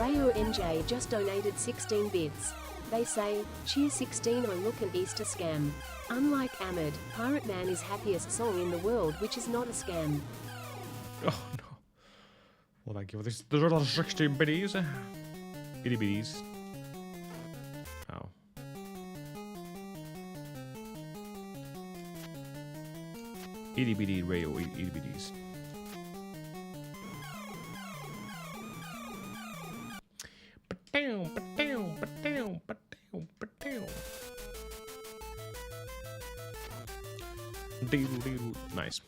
Rayo NJ just donated 16 bits. They say, cheer 16 oh look an Easter scam. Unlike Ahmed, Pirate Man is happiest song in the world which is not a scam. Oh no. Well, thank you for this. There's other 16 biddies. Itty bitties. Ow. Itty bitty Rayo itty bitties. Nice.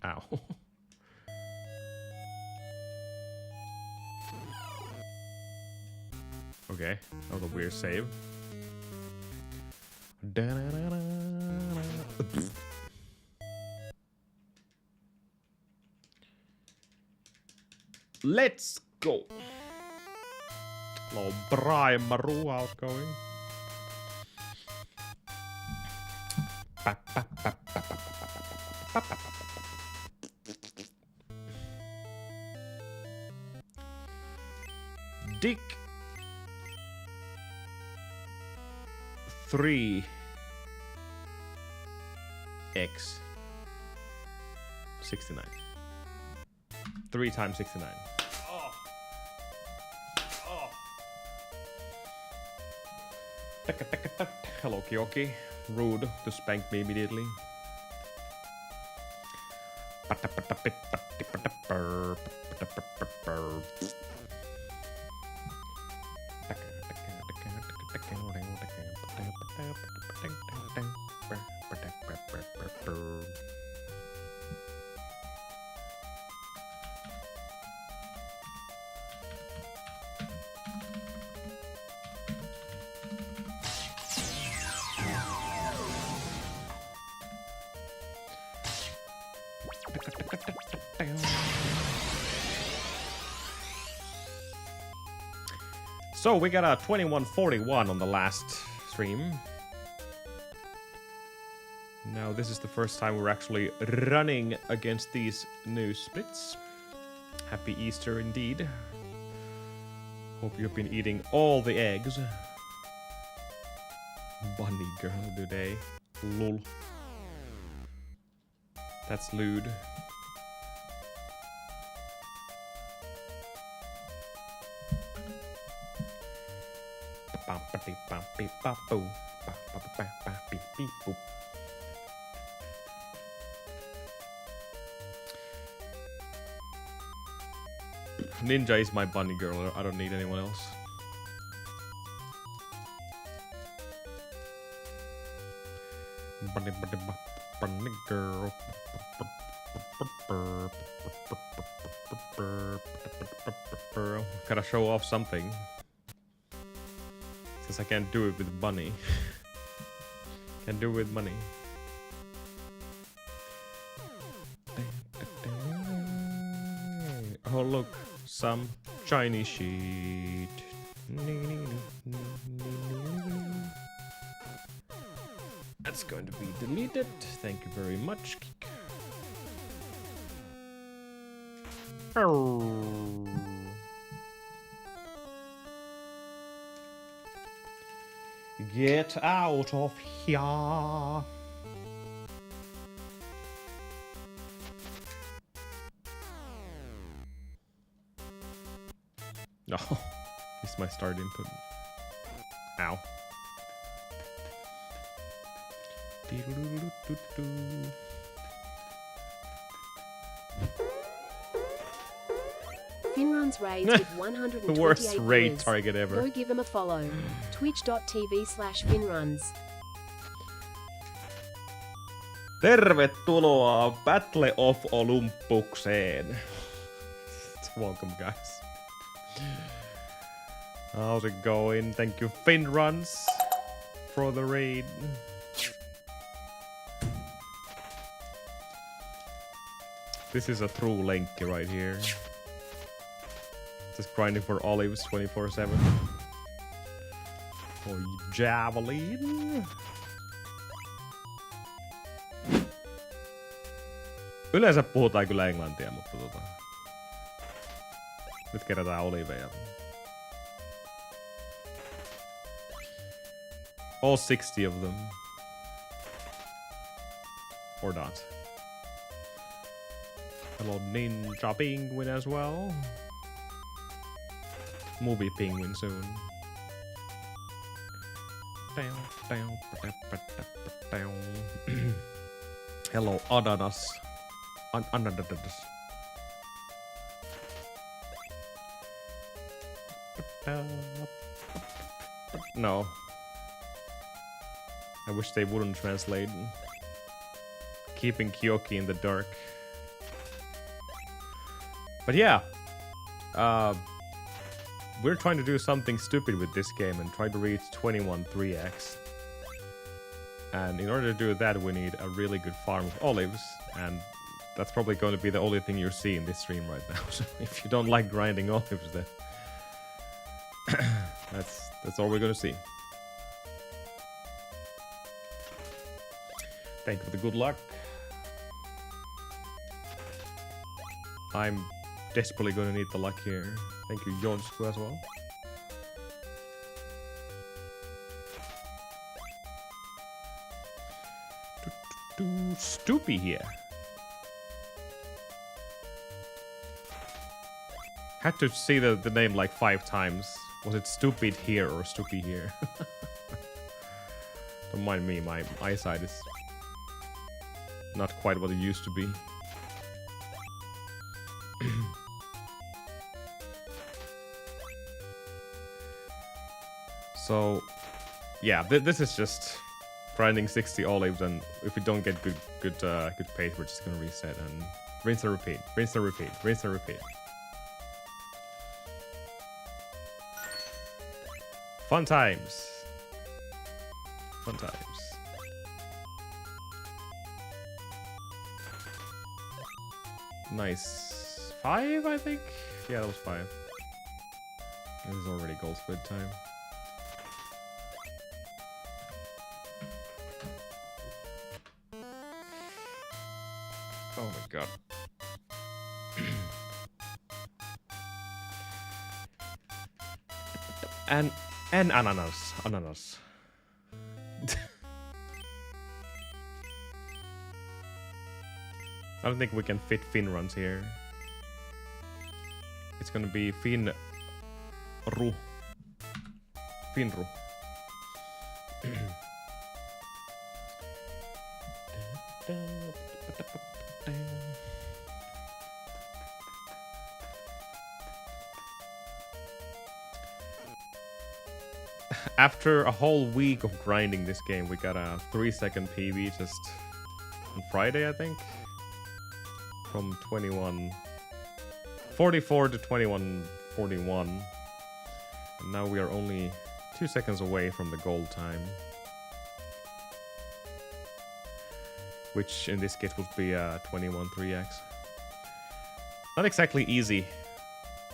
Ow. Okay, that was a weird save. Let's go! Little Brian Maru outgoing. Dick 3 X 69. 3 times 69. Hello, Kyoki. Rude to spank me immediately. So we got a 2141 on the last stream. Now this is the first time we're actually running against these new splits. Happy Easter indeed. Hope you've been eating all the eggs. Bunny girl today. Lol. That's lewd. Ninja is my bunny girl. I don't need anyone else. Bunny girl. Gotta show off something. Since I can't do it with bunny. Can do it with money. Oh look, some Chinese sheet. That's going to be deleted. Thank you very much. Get out of here. No, this is my start input. Ow. Finruns raids with 128 The worst raid viewers. target ever. Go give them a follow. Twitch.tv/Finruns. Tervetuloa Battle of Olympukseen. Welcome, guys. How's it going? Thank you, Finruns, for the raid. This is a true Lenki right here. Just grinding for olives 24/7. For javelin. Yleensä puhutaan kyllä englantia, mutta nyt kerätään oliveja. All 60 of them. Or not. Hello, Ninja Penguin as well. Movie Penguin soon. Hello, Ananas. Ananas. No. I wish they wouldn't translate. Keeping Kyoki in the dark. But yeah. We're trying to do something stupid with this game and try to reach 21 3x. And in order to do that, we need a really good farm of olives. And that's probably going to be the only thing you see in this stream right now. So if you don't like grinding olives, then that's all we're going to see. Thank you for the good luck. I'm desperately going to need the luck here. Thank you, Jonsku, as well. Stoopy here. Had to see the name like 5 times. Was it stupid here or stoopy here? Don't mind me, my eyesight is not quite what it used to be. So, yeah, this is just grinding 60 olives, and if we don't get good pace, we're just gonna reset and rinse and repeat, rinse and repeat, rinse and repeat. Fun times. Fun times. Nice. 5, I think? Yeah, that was 5. This is already gold split time. Oh my god. and ananas. Ananas. I don't think we can fit Finruns here. It's gonna be Finru. Finru. After a whole week of grinding this game, we got a 3-second PB just on Friday, I think. From 21:44 to 21:41. And now we are only 2 seconds away from the gold time. Which in this case would be 21 3x. Not exactly easy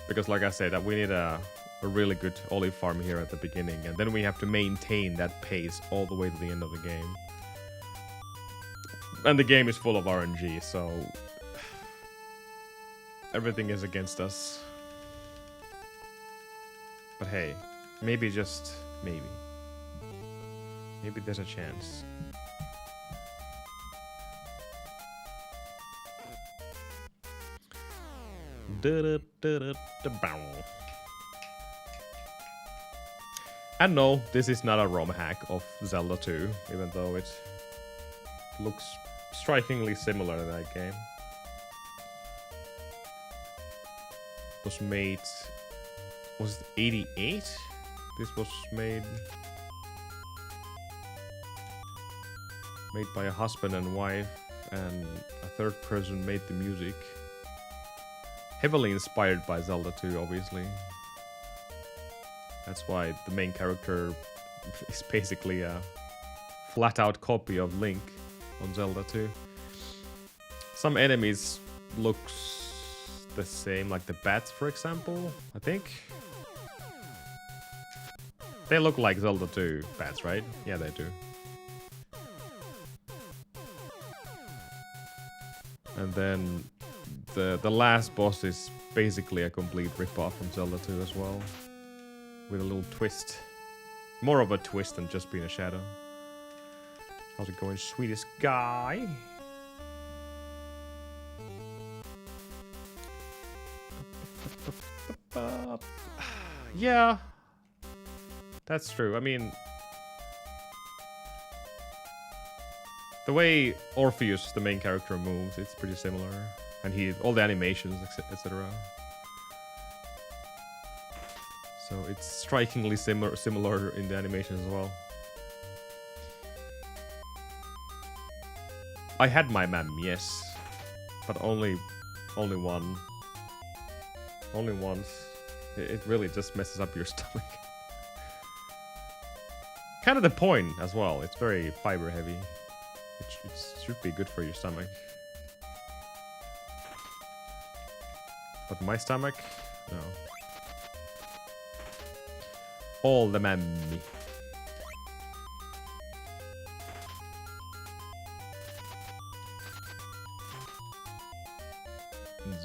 Because like I said, we need a really good olive farm here at the beginning, and then we have to maintain that pace all the way to the end of the game. And the game is full of RNG, so everything is against us. But hey, maybe just maybe. Maybe there's a chance. And no, this is not a ROM hack of Zelda 2, even though it looks strikingly similar to that game. It was made... was it 88? This was made by a husband and wife, and a third person made the music. Heavily inspired by Zelda 2, obviously. That's why the main character is basically a flat-out copy of Link on Zelda 2. Some enemies looks the same, like the bats, for example, I think. They look like Zelda 2 bats, right? Yeah, they do. And then the last boss is basically a complete rip-off from Zelda 2 as well. With a little twist. More of a twist than just being a shadow. How's it going, sweetest guy? Yeah. That's true. I mean... the way Orpheus, the main character, moves, it's pretty similar. And all the animations, etc. So it's strikingly similar in the animation as well. I had my mam, yes, but only one. Only once. It really just messes up your stomach. Kind of the point as well. It's very fiber heavy. It should be good for your stomach. But my stomach? No. All the mammy.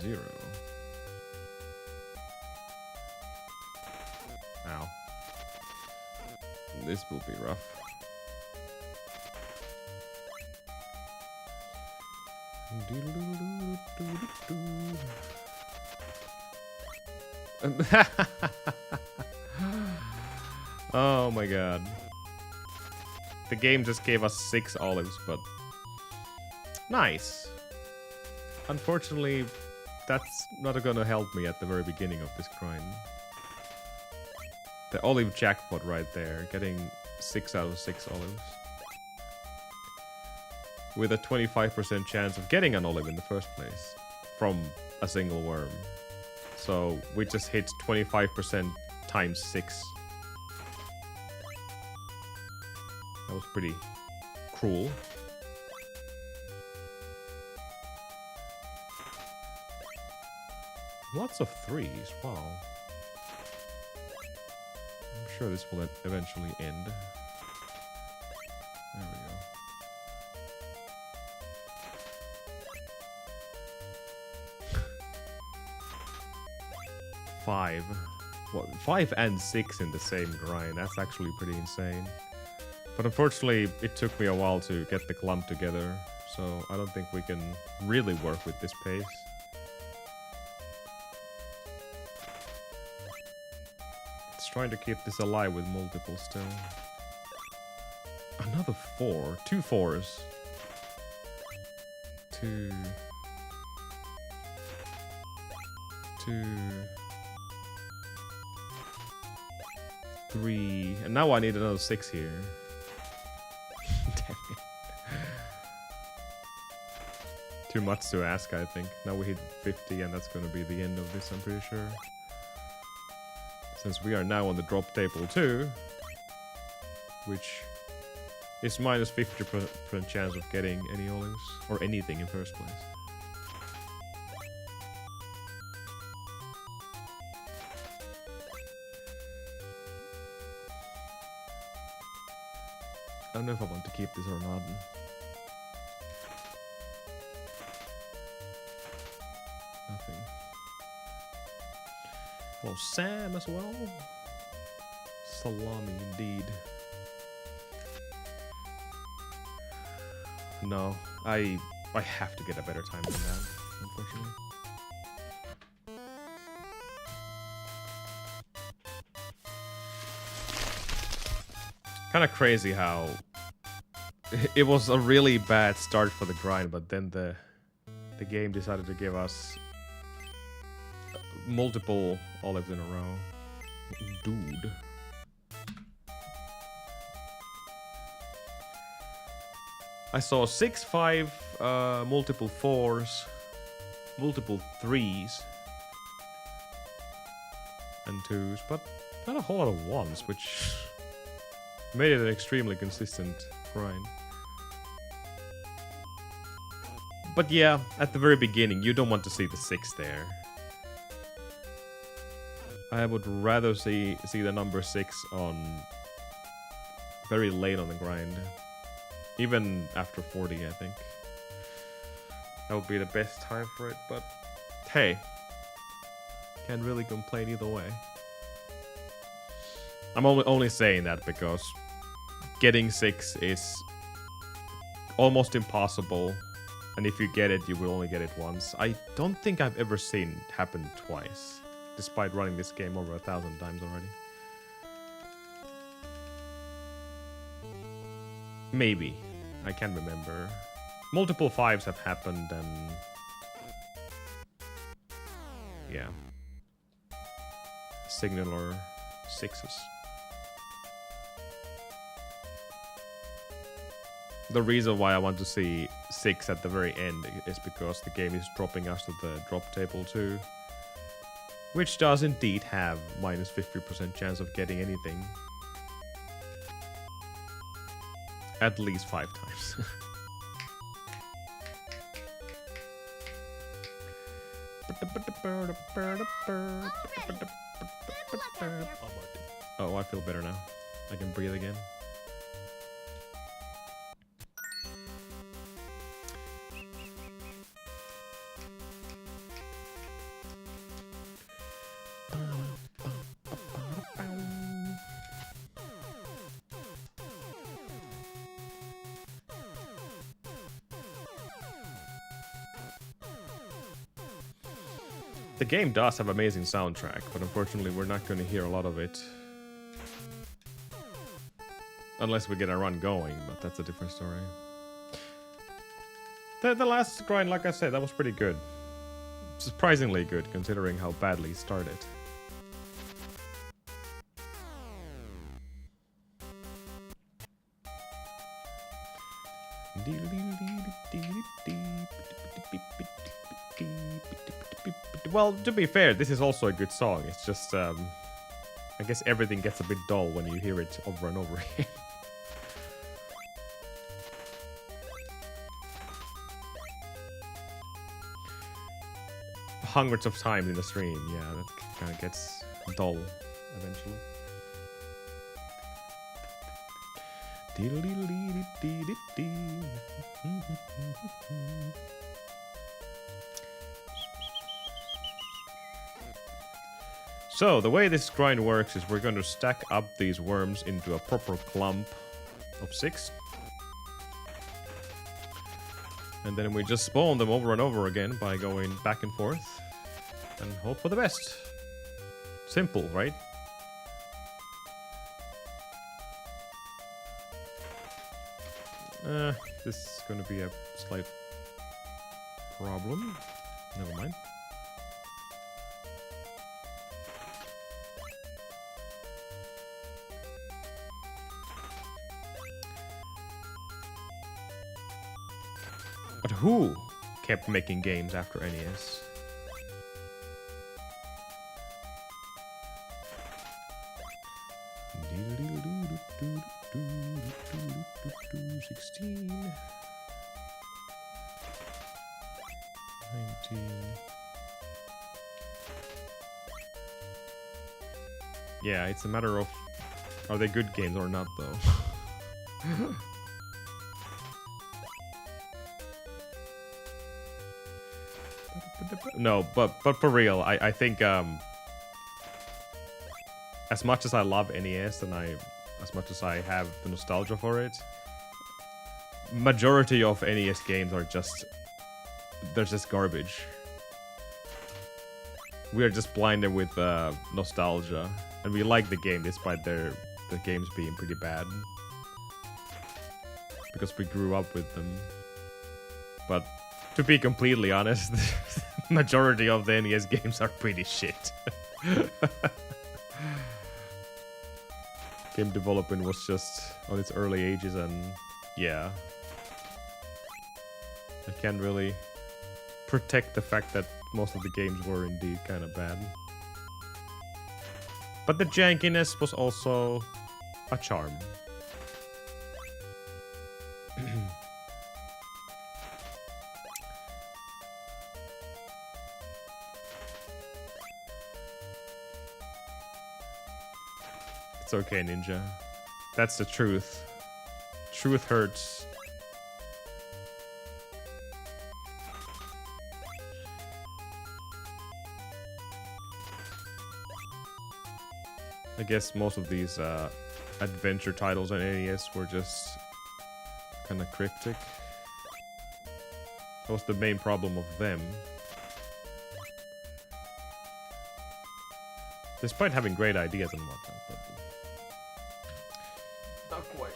Zero. Ow. This will be rough. Oh my god. The game just gave us 6 olives, but... nice. Unfortunately, that's not gonna help me at the very beginning of this grind. The olive jackpot right there, getting 6 out of 6 olives. With a 25% chance of getting an olive in the first place. From a single worm. So we just hit 25% times 6. That was pretty cruel. Lots of 3s, wow. I'm sure this will eventually end. There we go. 5. What, 5 and 6 in the same grind. That's actually pretty insane. But unfortunately, it took me a while to get the clump together, so I don't think we can really work with this pace. It's trying to keep this alive with multiple still. Another 4. 2 4s. 2... 2... 3... And now I need another 6 here. Damn it. Too much to ask, I think. Now we hit 50 and that's gonna be the end of this, I'm pretty sure. Since we are now on the drop table too, which is minus 50% chance of getting any olives, or anything in first place. I don't know if I want to keep this or not. Nothing. Hello, Sam as well. Salami indeed. No, I have to get a better time than that, unfortunately. Kind of crazy how it was a really bad start for the grind, but then the game decided to give us multiple olives in a row. Dude. I saw 6, 5, multiple 4s, multiple 3s, and 2s, but not a whole lot of 1s, which made it an extremely consistent grind. But yeah, at the very beginning, you don't want to see the 6 there. I would rather see the number 6 on very late on the grind. Even after 40, I think. That would be the best time for it, but hey. Can't really complain either way. I'm only saying that because getting 6 is almost impossible. And if you get it, you will only get it once. I don't think I've ever seen it happen twice. Despite running this game over 1,000 times already. Maybe. I can't remember. Multiple 5s have happened and... yeah. Signaler 6s. The reason why I want to see 6 at the very end is because the game is dropping us to the drop table too. Which does indeed have minus 50% chance of getting anything. At least 5 times. Oh, I feel better now. I can breathe again. The game does have amazing soundtrack, but unfortunately we're not going to hear a lot of it. Unless we get a run going, but that's a different story. The last grind, like I said, that was pretty good. Surprisingly good, considering how badly it started. Well, to be fair, this is also a good song. It's just, I guess everything gets a bit dull when you hear it over and over again. Hundreds of times in the stream, yeah, that kind of gets dull eventually. So, the way this grind works is we're going to stack up these worms into a proper clump of 6. And then we just spawn them over and over again by going back and forth. And hope for the best. Simple, right? This is going to be a slight problem. Never mind. But who kept making games after NES? $16, 19. Yeah, it's a matter of are they good games or not, though. No, but for real, I think as much as I love NES and as much as I have the nostalgia for it, majority of NES games are just they're just garbage. We are just blinded with nostalgia, and we like the game despite the games being pretty bad because we grew up with them. But to be completely honest, the majority of the NES games are pretty shit. Game development was just on its early ages, and yeah, I can't really protect the fact that most of the games were indeed kind of bad. But the jankiness was also a charm. It's okay, Ninja. That's the truth. Truth hurts. I guess most of these adventure titles on NES were just kind of cryptic. That was the main problem of them. Despite having great ideas and whatnot, but not quite.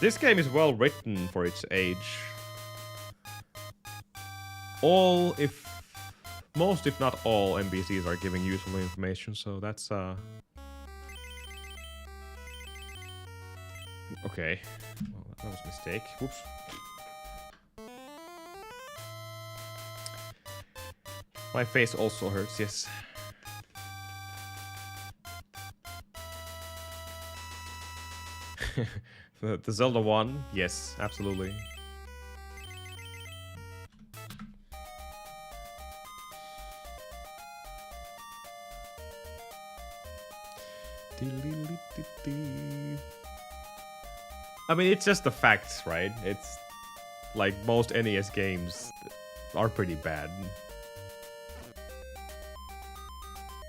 This game is well written for its age. Most, if not all, NPCs are giving useful information, so that's, okay. Well, that was a mistake. Whoops. My face also hurts, yes. The Zelda one? Yes, absolutely. I mean, it's just the facts, right? It's like most NES games are pretty bad.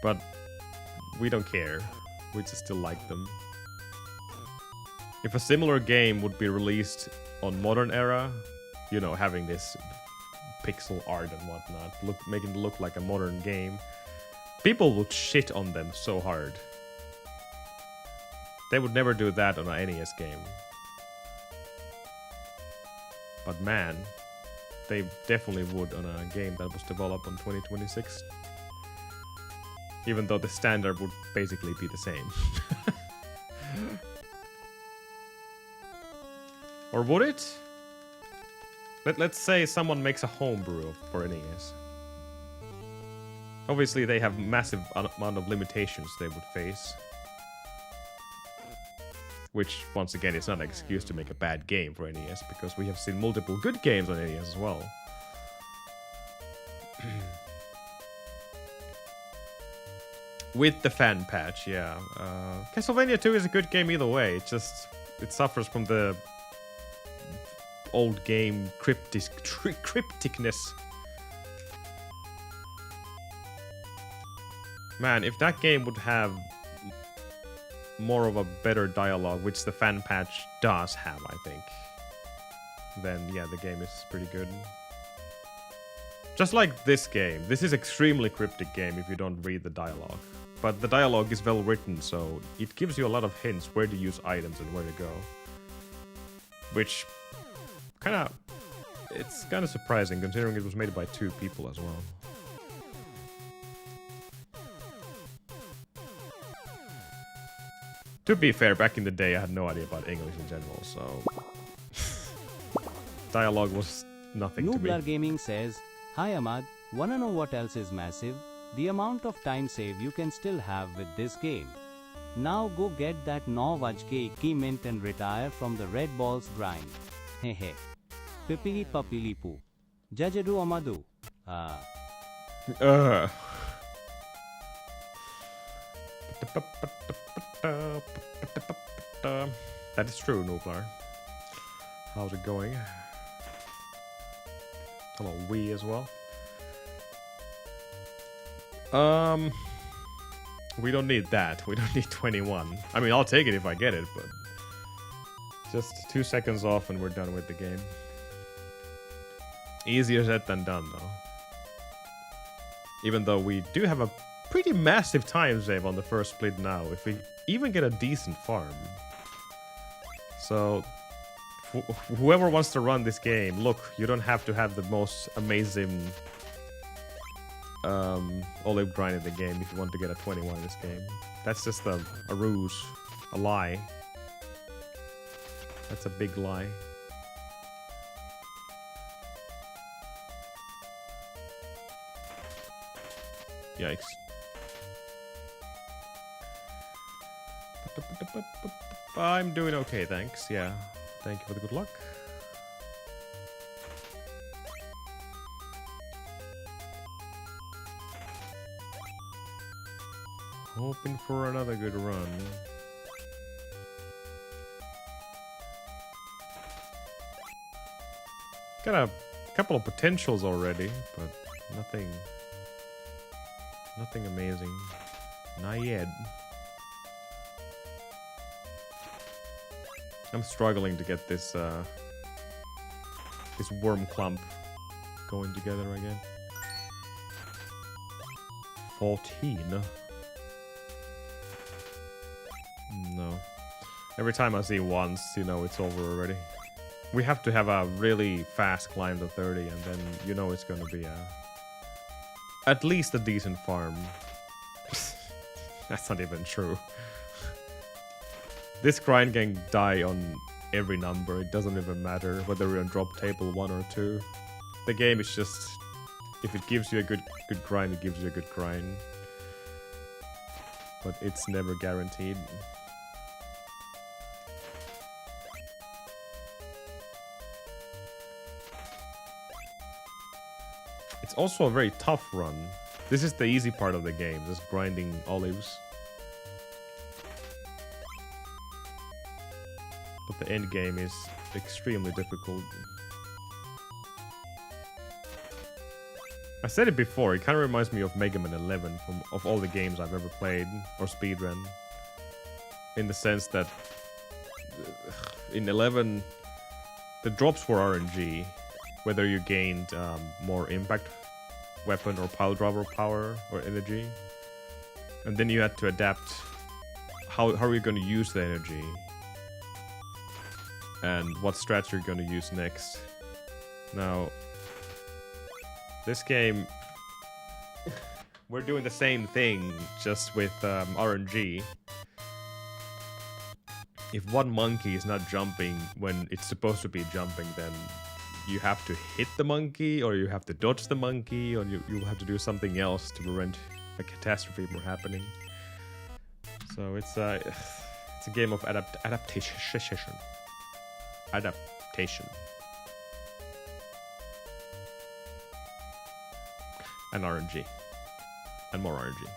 But we don't care. We just still like them. If a similar game would be released on modern era, you know, having this pixel art and whatnot, making it look like a modern game, people would shit on them so hard. They would never do that on an NES game. But man, they definitely would on a game that was developed on 2026. Even though the standard would basically be the same. Or would it? Let's say someone makes a homebrew for NES. Obviously they have massive amount of limitations they would face. Which, once again, is not an excuse to make a bad game for NES, because we have seen multiple good games on NES as well. With the fan patch, yeah. Castlevania 2 is a good game either way. It suffers from the old game crypticness. Man, if that game would have more of a better dialogue, which the fan patch does have, I think, then yeah, the game is pretty good. Just like this game. This is extremely cryptic game if you don't read the dialogue. But the dialogue is well written, so it gives you a lot of hints where to use items and where to go. Which it's kind of surprising considering it was made by 2 people as well. To be fair, back in the day I had no idea about English in general, so dialogue was nothing to me. Noobler Gaming says, "Hi Ahmad, wanna know what else is massive? The amount of time save you can still have with this game. Now go get that 9 vaj ke 21 mint and retire from the red balls grind. Hehe. Pipili papili poo. Jajadu amadu. That is true, Noobler. How's it going? Hello, Wii as well. We don't need that. We don't need 21. I mean, I'll take it if I get it, but just 2 seconds off and we're done with the game. Easier said than done, though. Even though we do have a pretty massive time save on the first split now, if we even get a decent farm. So, whoever wants to run this game, look, you don't have to have the most amazing olive grind in the game if you want to get a 21 in this game. That's just a ruse, a lie. That's a big lie. Yikes. I'm doing okay, thanks. Yeah, thank you for the good luck. Hoping for another good run. Got a couple of potentials already, but nothing amazing. Not yet. I'm struggling to get this this worm clump going together again. 14. No. Every time I see once, you know it's over already. We have to have a really fast climb to 30, and then you know it's gonna be at least a decent farm. That's not even true. This grind can die on every number. It doesn't even matter whether we're on drop table 1 or 2. The game is just, if it gives you a good grind, it gives you a good grind. But it's never guaranteed. It's also a very tough run. This is the easy part of the game, just grinding olives. But the end game is extremely difficult. I said it before, it kind of reminds me of Mega Man 11 of all the games I've ever played or speedrun. In the sense that in 11, the drops were RNG. Whether you gained more impact weapon or pile driver power or energy. And then you had to adapt how are you going to use the energy. And what strats you're going to use next. Now, this game, we're doing the same thing, just with RNG. If one monkey is not jumping when it's supposed to be jumping, then you have to hit the monkey, or you have to dodge the monkey, or you have to do something else to prevent a catastrophe from happening. So it's a game of adaptation. Adaptation. And RNG. And more RNG.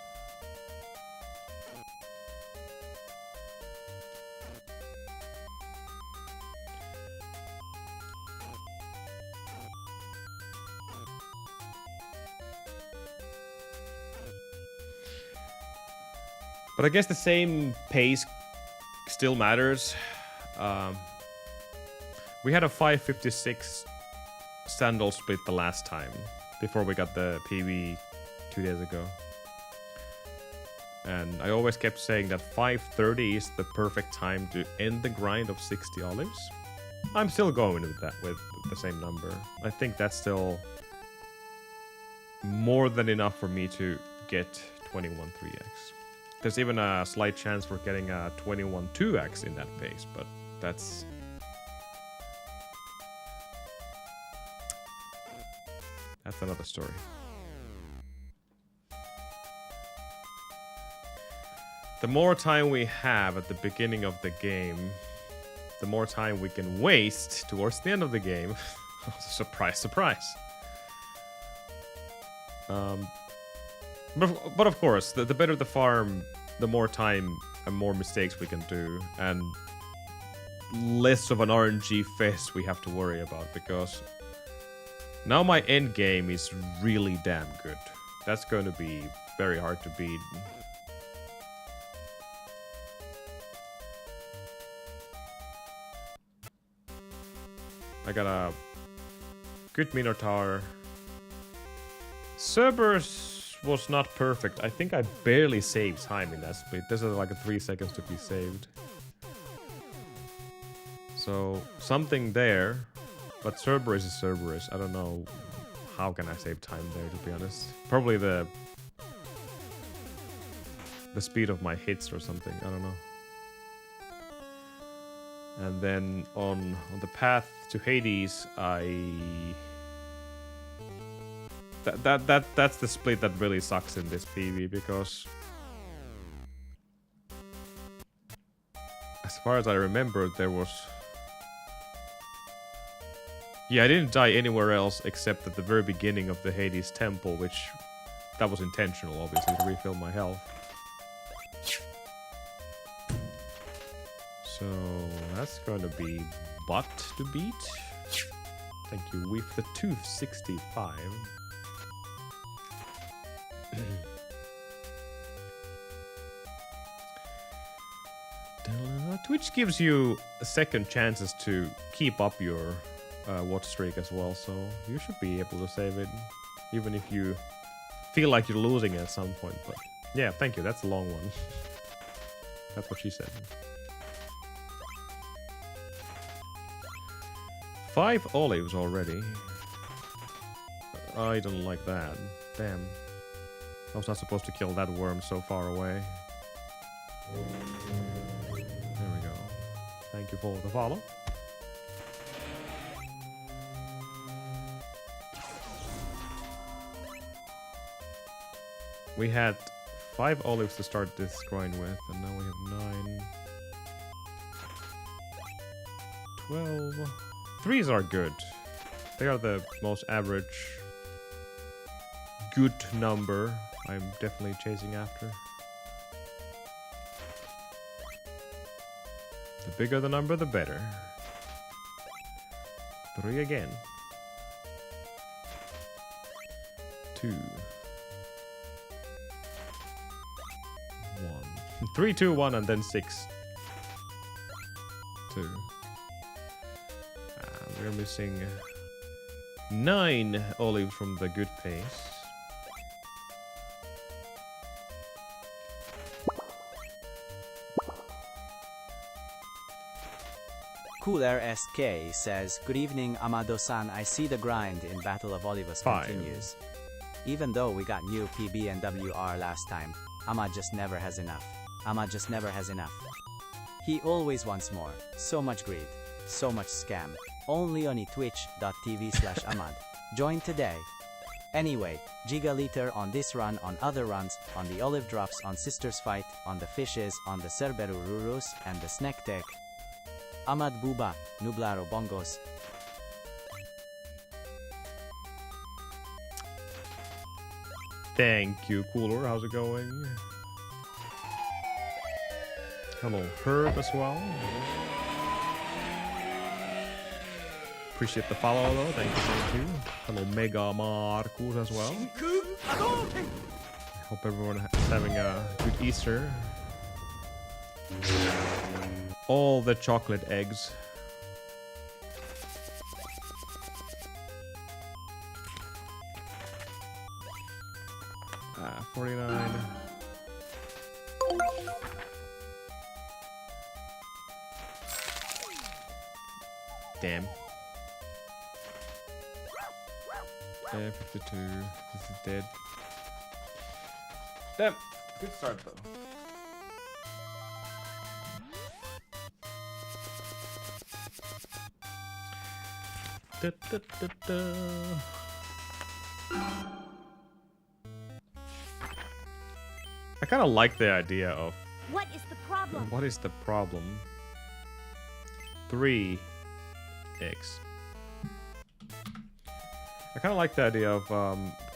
But I guess the same pace still matters. We had a 5:56 sandal split the last time, before we got the PV 2 days ago. And I always kept saying that 5:30 is the perfect time to end the grind of 60 olives. I'm still going with that, with the same number. I think that's still more than enough for me to get 21 3x. There's even a slight chance for getting a 21 2x in that pace, but that's another story. The more time we have at the beginning of the game, the more time we can waste towards the end of the game. Surprise, surprise. But of course, the better the farm, the more time and more mistakes we can do, and less of an RNG fest we have to worry about, because Now my end game is really damn good. That's going to be very hard to beat. I got a good Minotaur. Cerberus was not perfect. I think I barely saved time in that split. There's like a 3 seconds to be saved. So something there, but Cerberus is Cerberus. I don't know how can I save time there, to be honest. Probably the speed of my hits or something. I don't know. And then on the path to Hades, that's the split that really sucks in this PV, because as far as I remember, there was... Yeah, I didn't die anywhere else except at the very beginning of the Hades temple, which that was intentional, obviously, to refill my health. So that's gonna be butt to beat. Thank you. With the 265. Twitch gives you second chances to keep up your watch streak as well, so you should be able to save it, even if you feel like you're losing at some point. But yeah, thank you. That's a long one. That's what she said. 5 olives already. I don't like that. Damn. I was not supposed to kill that worm so far away. There we go. Thank you for the follow. We had 5 olives to start this grind with, and now we have 9. 12. 3s are good. They are the most average good number I'm definitely chasing after. The bigger the number, the better. 3 again. 2. 1. 3, 2, 1, and then 6. 2. We're missing 9 olives from the good pace. Cooler SK says, "Good evening, Amado-san. I see the grind in Battle of Olympus 5. continues. Even though we got new PB and WR last time, Amad just never has enough. Amad just never has enough. He always wants more. So much greed. So much scam. Only on twitch.tv/Amad. Join today. Anyway, Gigaliter on this run, on other runs, on the olive drops, on Sisters Fight, on the fishes, on the Cerberu Rurus, and the Snack Tech. Amad Buba, Nublaro Bongos." Thank you, Cooler. How's it going? Hello, Herb as well. Appreciate the follow though. Thank you. Hello, Mega Marcus as well. Hope everyone is having a good Easter. All the chocolate eggs. Ah, 49. Damn. 52. This is dead. Damn. Good start though. Da, da, da, da. I kind of like the idea of What is the problem? what is the problem? 3 eggs. I kind of like the idea of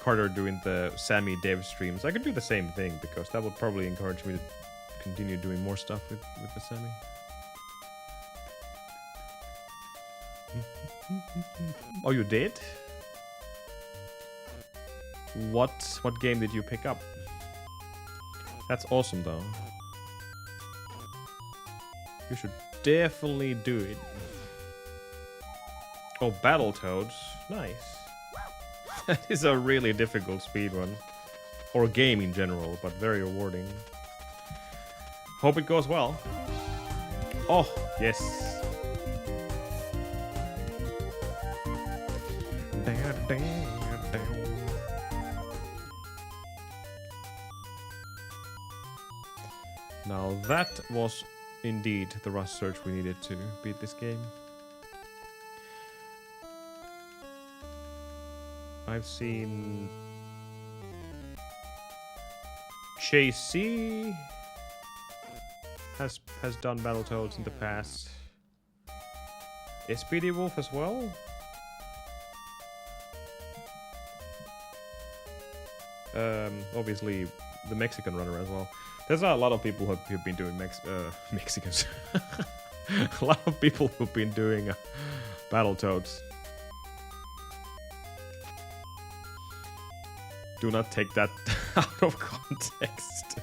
Carter doing the Sammy dev streams. I could do the same thing because that would probably encourage me to continue doing more stuff with the Sammy. Oh, you did? What game did you pick up? That's awesome though. You should definitely do it. Oh, Battletoads. Nice. That is a really difficult speedrun. Or game in general, but very rewarding. Hope it goes well. Oh, yes. Now that was indeed the rush search we needed to beat this game. I've seen JC has done Battletoads in the past. SPD Wolf as well. Obviously the Mexican runner as well. There's a lot of people who've been doing Mexicans. A lot of people who've been doing Battletoads. Do not take that out of context.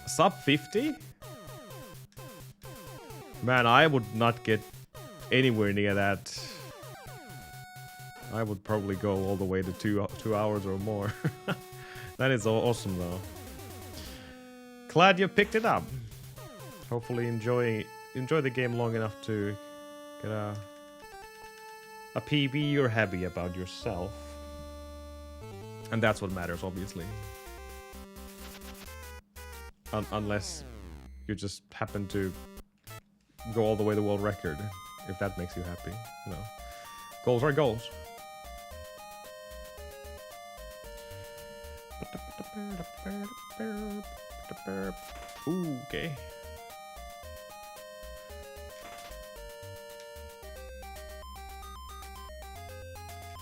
Sub 50? Man, I would not get anywhere near that. I would probably go all the way to 2 hours or more. That is awesome though. Glad you picked it up. Hopefully enjoy the game long enough to get a PB you're happy about yourself. And that's what matters, obviously. Unless you just happen to go all the way to world record, if that makes you happy, you know. Goals are goals. Ooh, okay.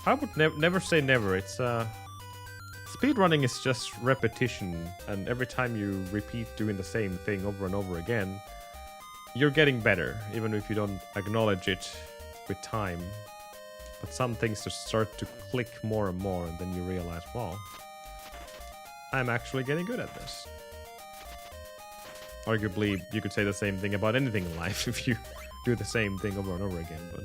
I would never say never. It's speedrunning is just repetition, and every time you repeat doing the same thing over and over again, you're getting better, even if you don't acknowledge it with time. But some things just start to click more and more, and then you realize, wow, I'm actually getting good at this. Arguably, you could say the same thing about anything in life if you do the same thing over and over again, but...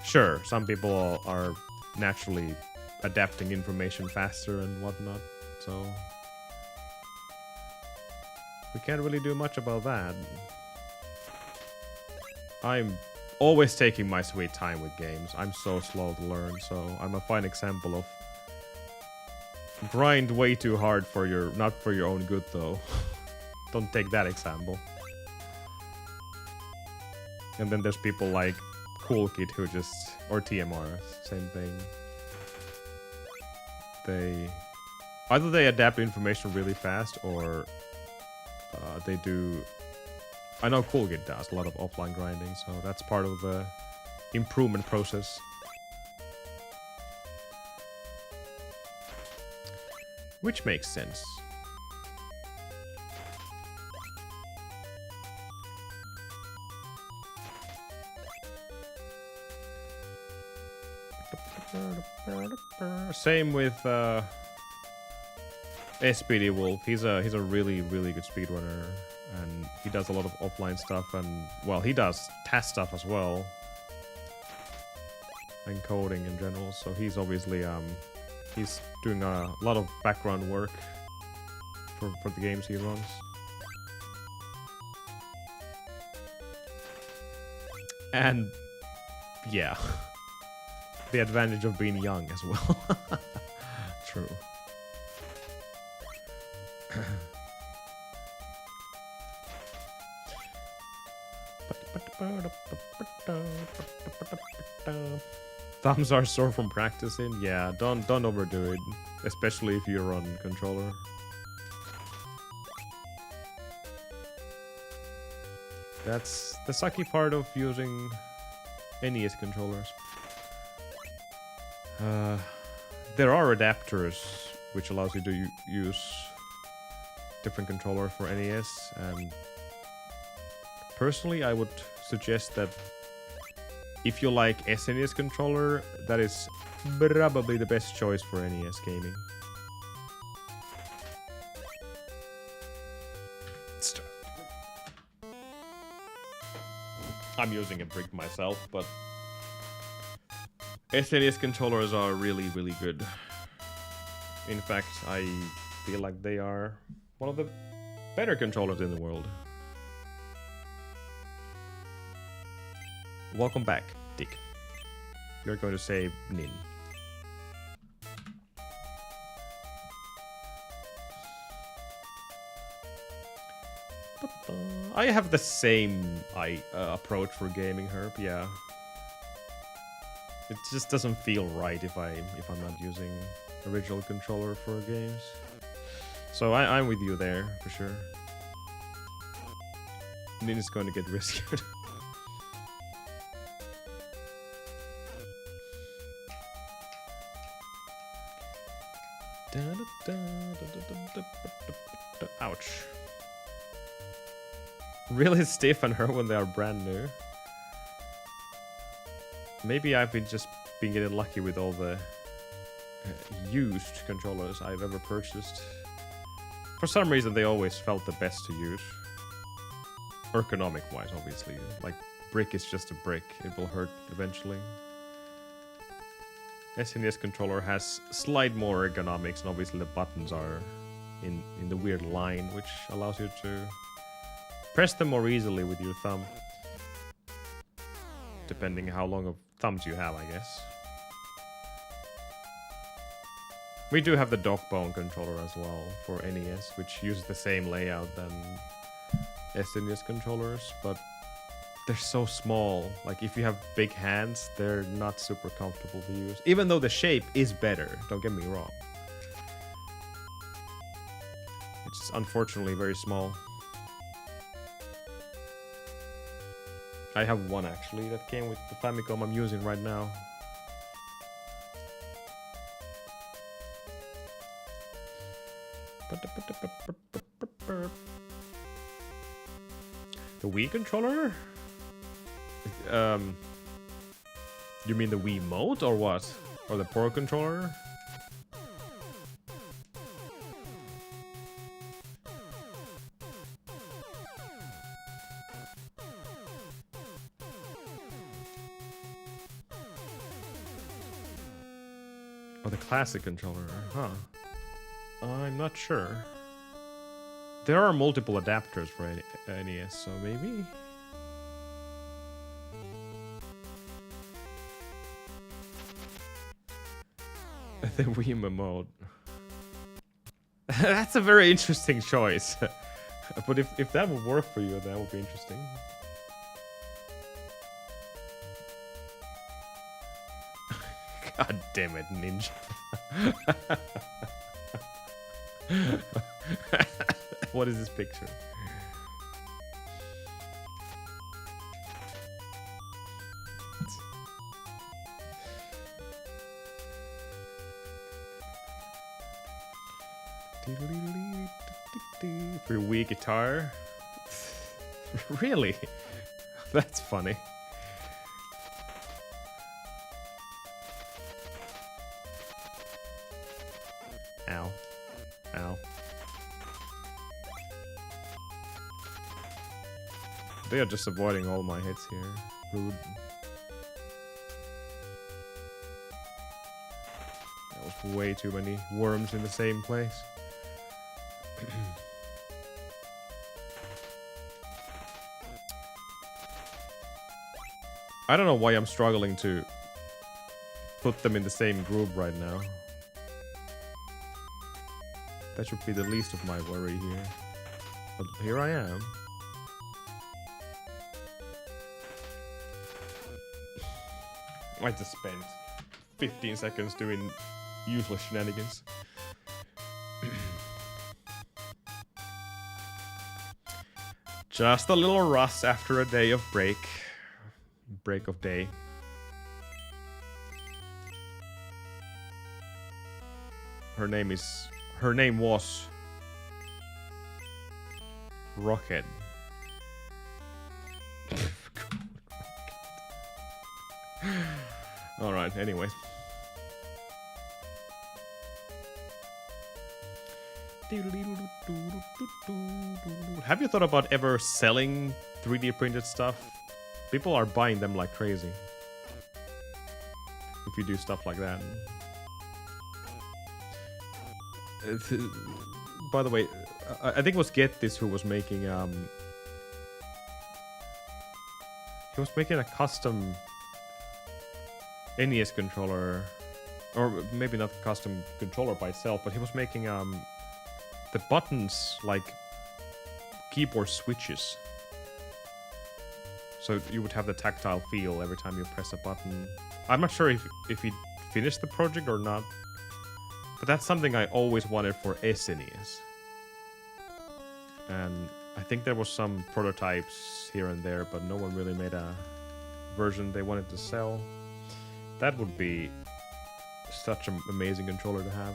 Sure, some people are naturally adapting information faster and whatnot, so... we can't really do much about that. I'm always taking my sweet time with games. I'm so slow to learn, so I'm a fine example of grind way too hard for your, not for your own good though. Don't take that example. And then there's people like Cool Kid who just, or TMR, same thing. They, either they adapt information really fast or they do, I know Cool Kid does a lot of offline grinding, so that's part of the improvement process. Which makes sense. Same with SPD Wolf. He's a really good speedrunner, and he does a lot of offline stuff, and well, he does test stuff as well, and coding in general. So he's obviously he's doing a lot of background work for the games he runs. And yeah, the advantage of being young as well. True. Thumbs are sore from practicing. Yeah, don't overdo it, especially if you're on controller. That's the sucky part of using NES controllers. There are adapters which allows you to use different controllers for NES, and personally I would suggest that if you like SNES controller, that is probably the best choice for NES gaming. I'm using a brick myself, but SNES controllers are really, really good. In fact, I feel like they are one of the better controllers in the world. Welcome back, Dick. You're going to save Nin. I have the same approach for gaming, Herb. Yeah, it just doesn't feel right if I'm not using original controller for games. So I'm with you there for sure. Nin is going to get rescued. Ouch. Really stiff on her when they are brand new. Maybe I've just been getting lucky with all the used controllers I've ever purchased. For some reason they always felt the best to use. Ergonomic wise, obviously. Like, brick is just a brick. It will hurt eventually. SNES controller has slight more ergonomics, and obviously the buttons are in the weird line, which allows you to press them more easily with your thumb. Depending how long of thumbs you have, I guess. We do have the dog bone controller as well for NES, which uses the same layout than SNES controllers, but they're so small. Like, if you have big hands, they're not super comfortable to use. Even though the shape is better, don't get me wrong. It's just unfortunately very small. I have one actually that came with the Famicom I'm using right now. The Wii controller? You mean the Wii Mote or what? Or the Pro controller? Oh, the classic controller, huh? I'm not sure. There are multiple adapters for NES, so maybe? The Wii mode. That's a very interesting choice. But if that would work for you, that would be interesting. God damn it, Ninja. What is this picture? For your Wii guitar? Really? That's funny. Ow. Ow. They are just avoiding all my hits here. Rude. That was way too many worms in the same place. I don't know why I'm struggling to put them in the same group right now. That should be the least of my worry here. But here I am. I just spent 15 seconds doing useless shenanigans. Just a little rust after a day of break. Break of day. Her name was Rocket. Alright, anyway. Have you thought about ever selling 3D printed stuff? People are buying them like crazy. If you do stuff like that. By the way, I think it was Get This who was making he was making a custom NES controller, or maybe not custom controller by itself, but he was making the buttons like keyboard switches, so you would have the tactile feel every time you press a button. I'm not sure if he finished the project or not, but that's something I always wanted for SNES. And I think there was some prototypes here and there, but no one really made a version they wanted to sell. That would be such an amazing controller to have.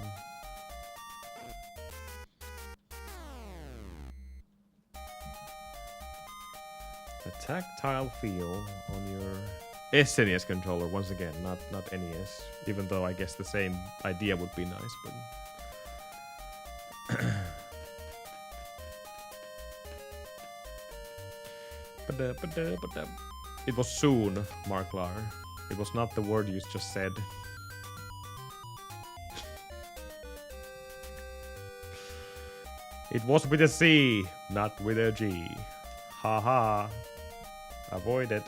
A tactile feel on your SNES controller, once again, not NES. Even though I guess the same idea would be nice, but... It was soon, Marklar. It was not the word you just said. It was with a C, not with a G. Haha. Avoid it.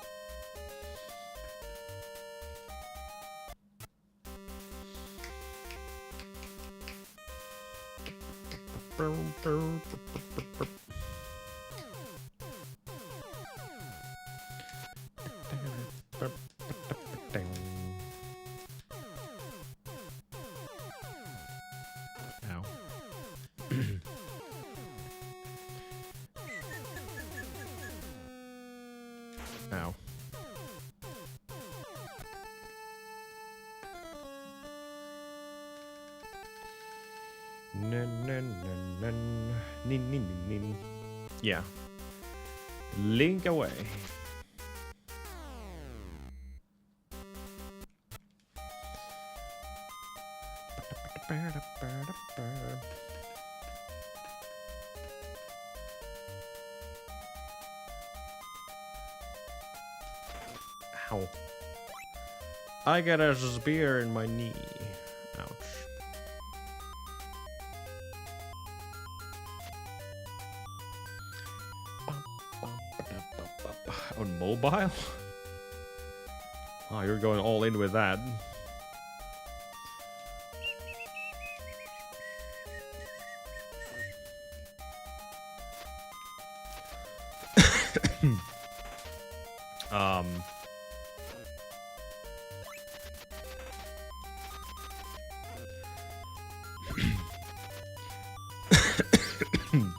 Ow. Ow. Yeah. Link away. Ow. I got a spear in my knee. Ouch. On mobile? Oh, you're going all in with that.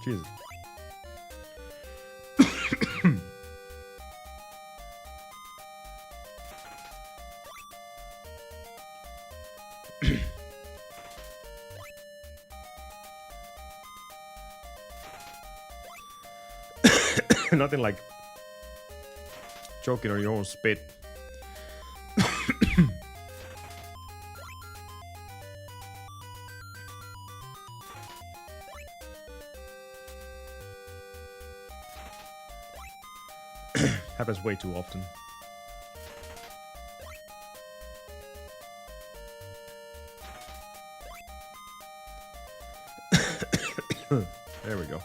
Jesus. Nothing like choking on your own spit. Happens way too often. There we go.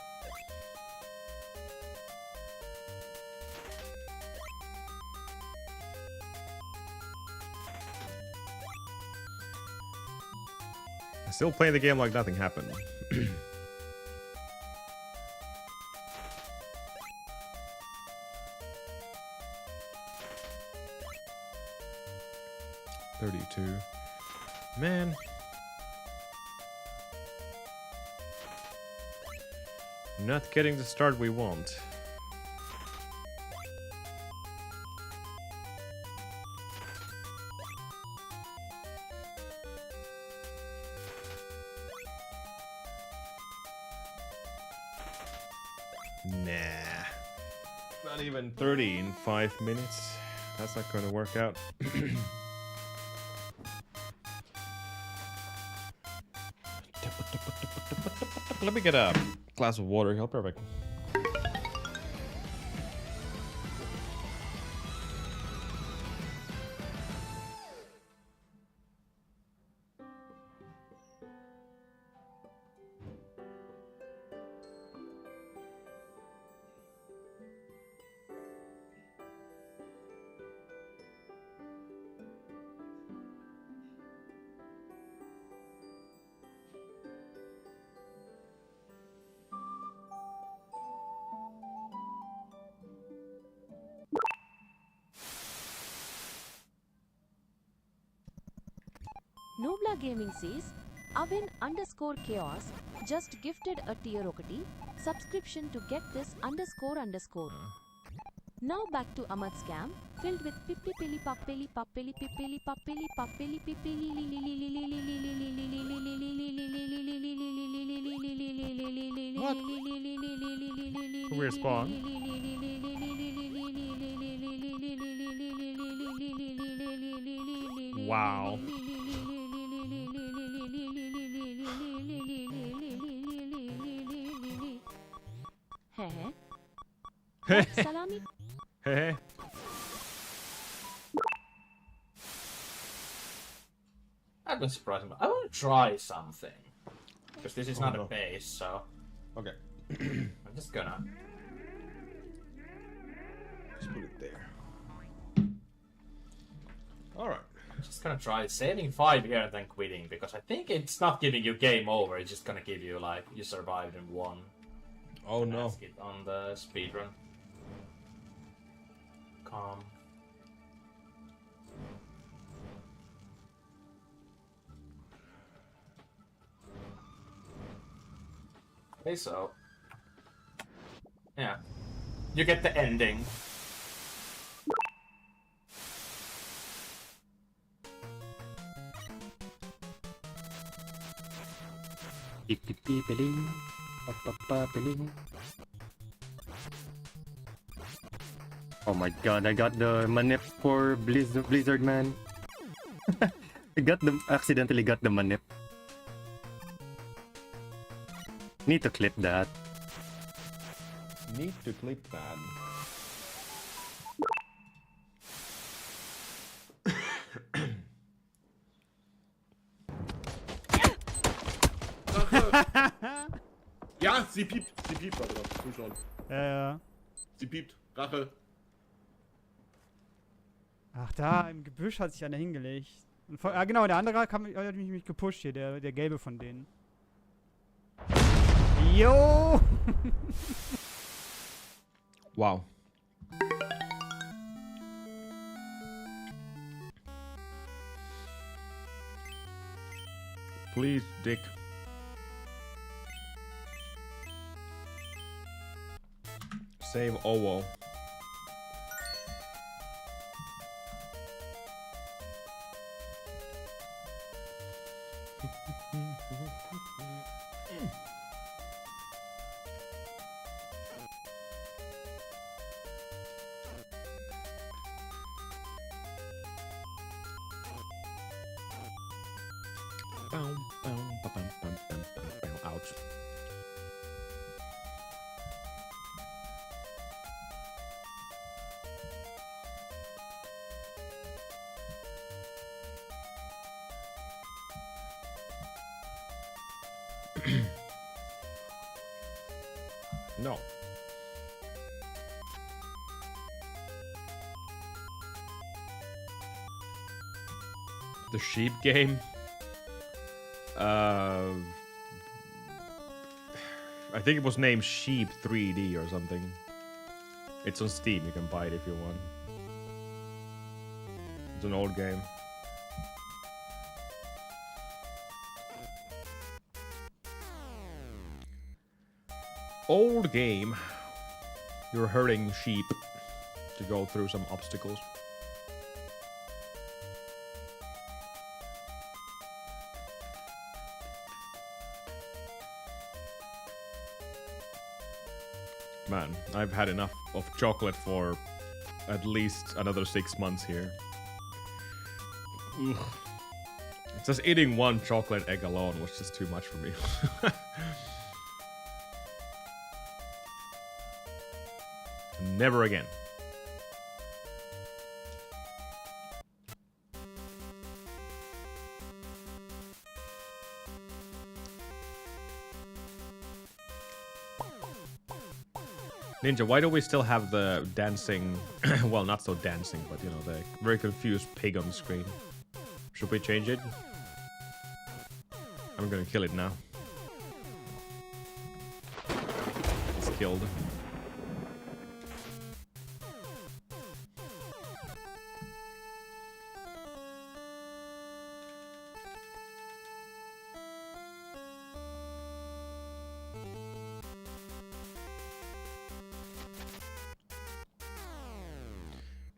Still playing the game like nothing happened. Man. Not getting the start we want. Nah. Not even 30 in 5 minutes. That's not gonna work out. Let me get a glass of water. Oh, perfect. Nobla Gaming says, Avin_chaos just gifted a tier okati subscription to get this __. Now back to Ahmad scam filled with pippi pilli pappeli pappeli pippeli pappeli pappeli pippeli What? Weird spawn. Wow. Salami. Hey. That was surprising. I want to try something. Because this is not no. a base, so Okay. I'm just gonna. Just put it there. Alright. I'm just gonna try saving 5 here and then quitting, because I think it's not giving you game over, it's just gonna give you like you survived in 1. Oh no. Ask it on the speedrun. Calm. Okay, so yeah, you get the ending. Oh my god, I got the manip for Blizzard man. Accidentally got the manip. Need to clip that. Need to clip that. Ja, sie piept, warte mal, zuschauen. Ja. Sie piept, Rache. Ach, da im Gebüsch hat sich einer hingelegt. Und genau, der andere hat mich gepusht hier, der gelbe von denen. Jo! Wow. Please, Dick. Save Owo. Ouch. No. The sheep game? I think it was named Sheep 3D or something. It's on Steam, you can buy it if you want. It's an old game. Old game. You're herding sheep to go through some obstacles. Man, I've had enough of chocolate for at least another 6 months here. Ugh. Just eating one chocolate egg alone was just too much for me. Never again. Ninja, why do we still have the dancing, well, not so dancing, but you know, the very confused pig on the screen? Should we change it? I'm gonna kill it now. It's killed.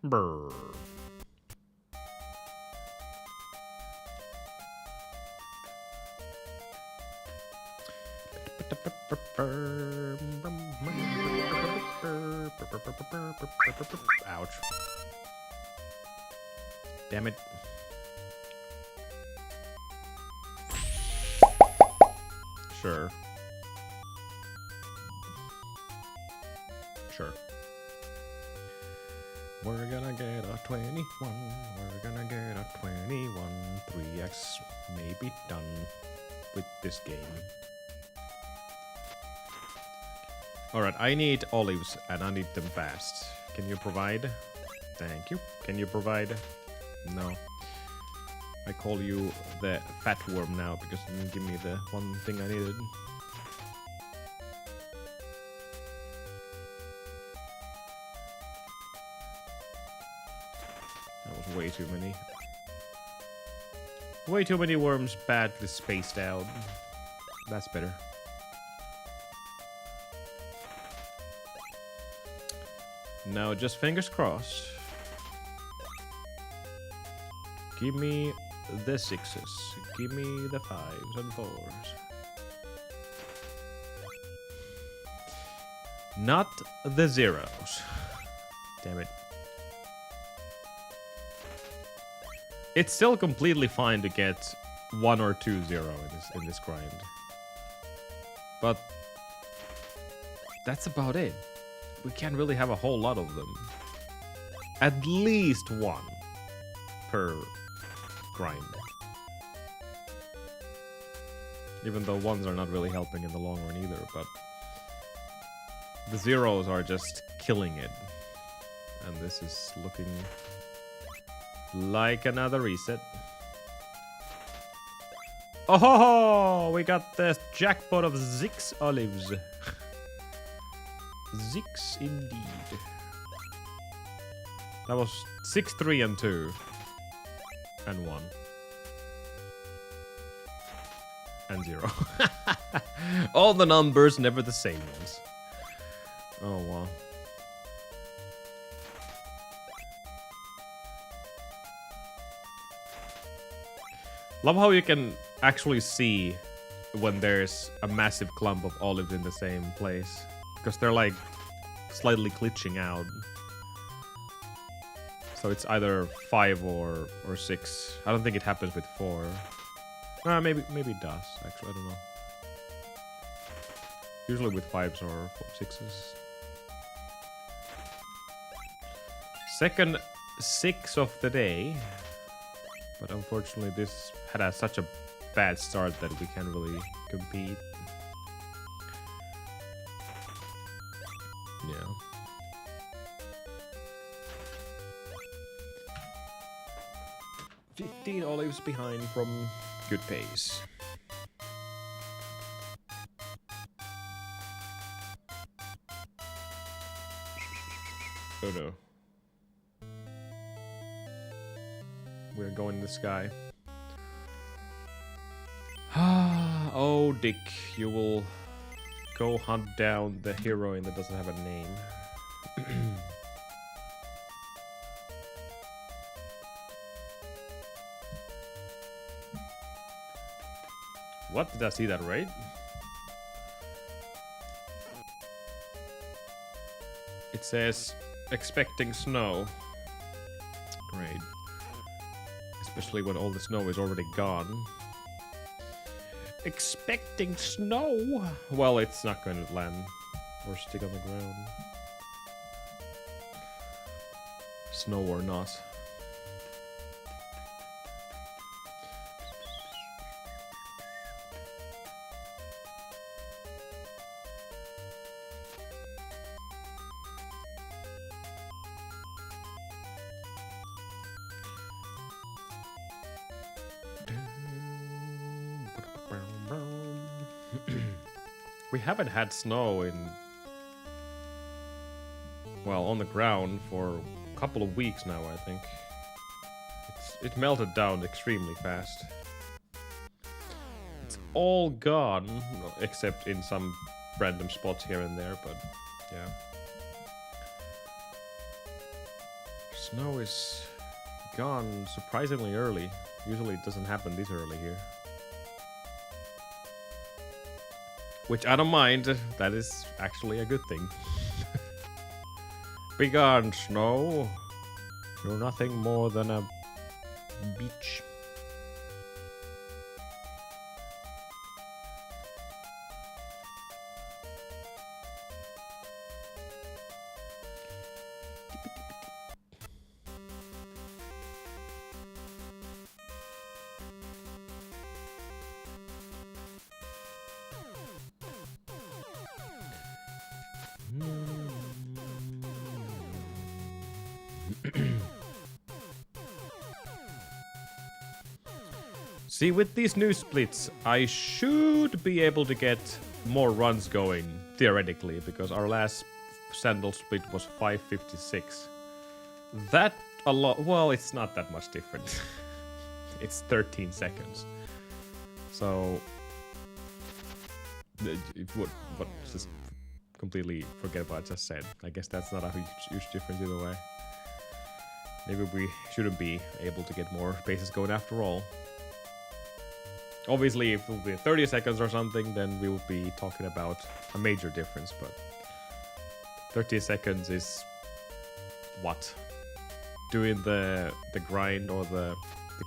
Brr. Ouch. Damn it. Sure. Sure. We're gonna get a 21. We're gonna get a 21. 3x may be done with this game. Alright, I need olives and I need them fast. Can you provide? Thank you. Can you provide? No. I call you the fat worm now because you didn't give me the one thing I needed. That was way too many. Way too many worms badly spaced out. That's better. Now just fingers crossed. Give me the 6s. Give me the 5s and 4s. Not the 0s. Damn it. It's still completely fine to get 1 or 2 0 in this grind. But that's about it. We can't really have a whole lot of them. At least 1 per grind. Even though 1s are not really helping in the long run either, but the 0s are just killing it. And this is looking like another reset. Oh ho ho! We got the jackpot of 6 olives. 6 indeed. That was 6, 3, and 2. And 1. And 0. All the numbers, never the same ones. Oh wow. Love how you can actually see when there's a massive clump of olives in the same place. Because they're like slightly glitching out. So it's either 5 or 6. I don't think it happens with 4. Maybe it does, actually, I don't know. Usually with 5s or 6s. Second 6 of the day. But unfortunately this had such a bad start that we can't really compete. Yeah. $15 olives behind from good pace. Oh no. We're going in the sky. Oh, Dick, you will go hunt down the heroine that doesn't have a name. What? Did I see that right? It says expecting snow. Great. Especially when all the snow is already gone. Expecting snow? Well, it's not going to land or stick on the ground. Snow or not. We haven't had snow in, well, on the ground for a couple of weeks now, I think. It melted down extremely fast. It's all gone, except in some random spots here and there, but yeah. Snow is gone surprisingly early. Usually it doesn't happen this early here. Which I don't mind, that is actually a good thing. Begone, snow. You're nothing more than a beach. See, with these new splits, I should be able to get more runs going, theoretically, because our last sandal split was 5:56. That a lot. Well, it's not that much different. It's 13 seconds. So, what just completely forget what I just said. I guess that's not a huge difference either way. Maybe we shouldn't be able to get more paces going after all. Obviously, if it would be 30 seconds or something, then we would be talking about a major difference, but 30 seconds is what? Doing the grind or the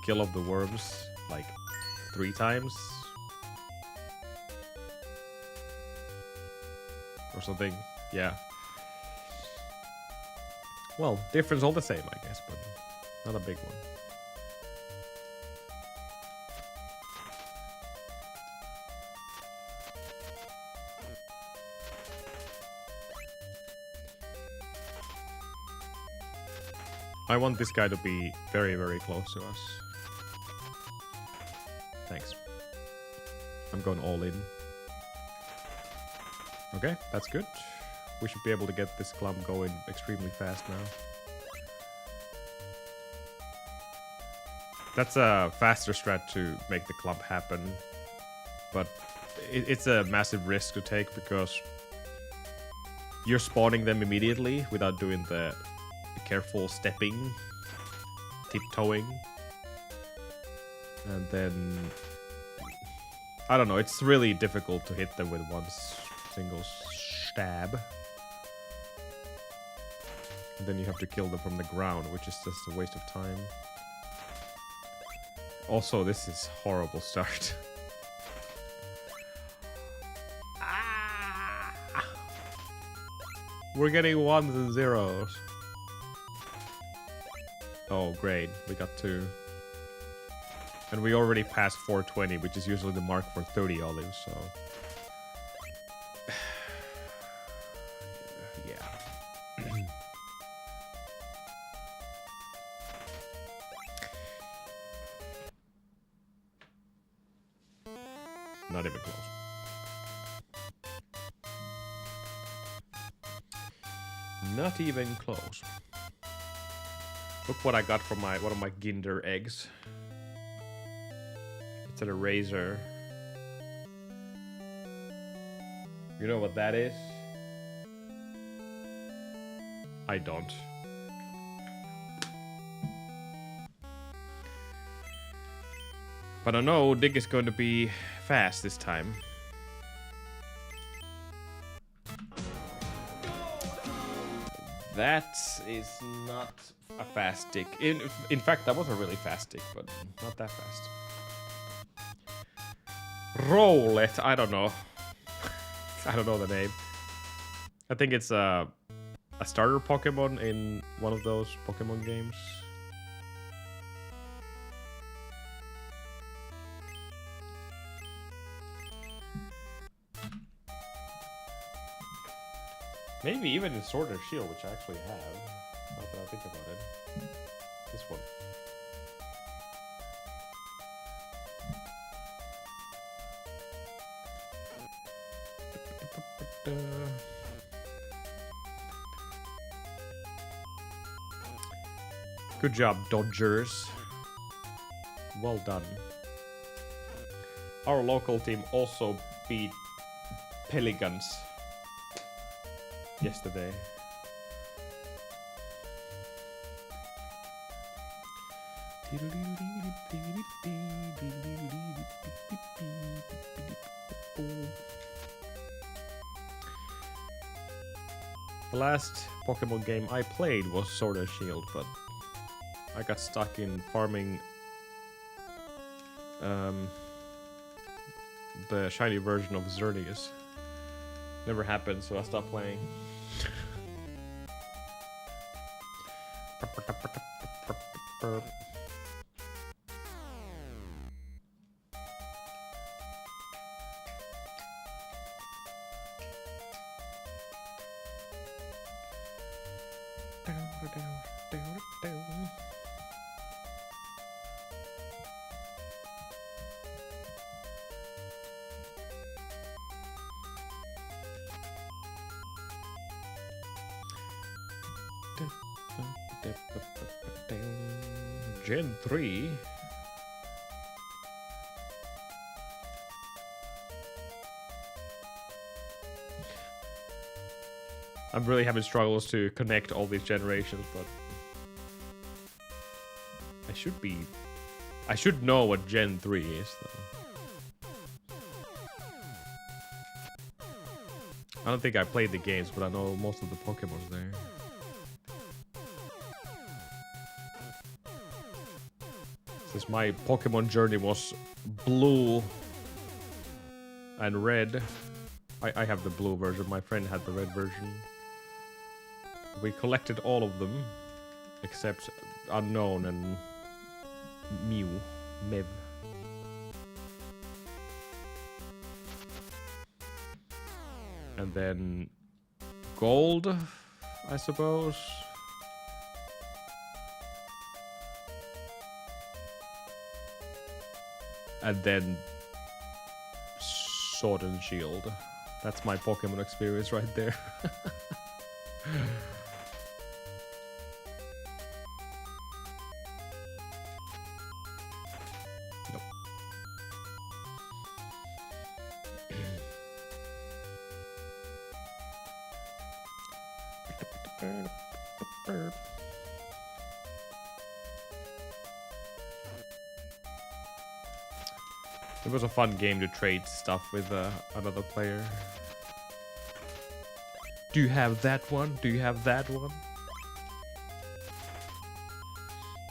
kill of the worms like 3 times? Or something, yeah. Well, difference all the same, I guess, but not a big one. I want this guy to be very, very close to us. Thanks. I'm going all in. Okay, that's good. We should be able to get this clump going extremely fast now. That's a faster strat to make the clump happen. But it's a massive risk to take because you're spawning them immediately without doing the careful stepping, tiptoeing, and then I don't know, it's really difficult to hit them with one single stab. And then you have to kill them from the ground, which is just a waste of time. Also, this is horrible start. We're getting 1s and 0s. Oh, great. We got 2. And we already passed 420, which is usually the mark for 30 olives, so... yeah. Not even close. Not even close. Look what I got from one of my Ginder eggs. It's an eraser. You know what that is? I don't. But I know Dig is going to be fast this time. That is not a fast stick. In fact, that was a really fast stick, but not that fast. Rowlet, I don't know. I don't know the name. I think it's a starter Pokemon in one of those Pokemon games. Maybe even in Sword and Shield, which I actually have. Not that I think about it. This one. Good job, Dodgers. Well done. Our local team also beat Pelicans yesterday. The last Pokemon game I played was Sword and Shield, but I got stuck in farming the shiny version of Xerneas. Never happened, so I stopped playing. Gen 3. I'm really having struggles to connect all these generations, but I should know what Gen 3 is, though. I don't think I played the games, but I know most of the Pokemons there. Since my Pokemon journey was blue and red, I have the blue version, my friend had the red version. We collected all of them, except Unknown and Mew. And then Gold, I suppose. And then Sword and Shield. That's my Pokemon experience right there. Nope. It was a fun game to trade stuff with another player. Do you have that one? Do you have that one?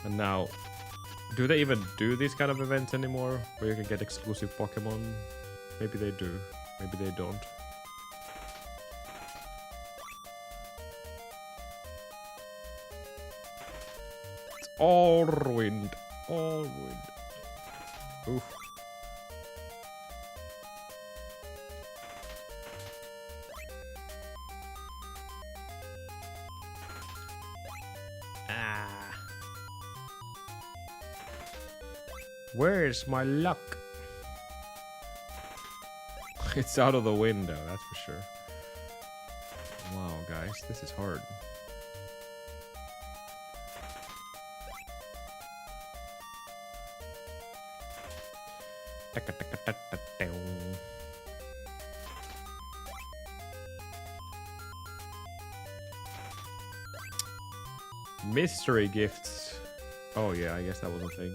And now, do they even do these kind of events anymore? Where you can get exclusive Pokemon? Maybe they do. Maybe they don't. It's all ruined. All ruined. Oof. Where's my luck? It's out of the window, that's for sure. Wow, guys, this is hard. Mystery gifts. Oh yeah, I guess that was a thing.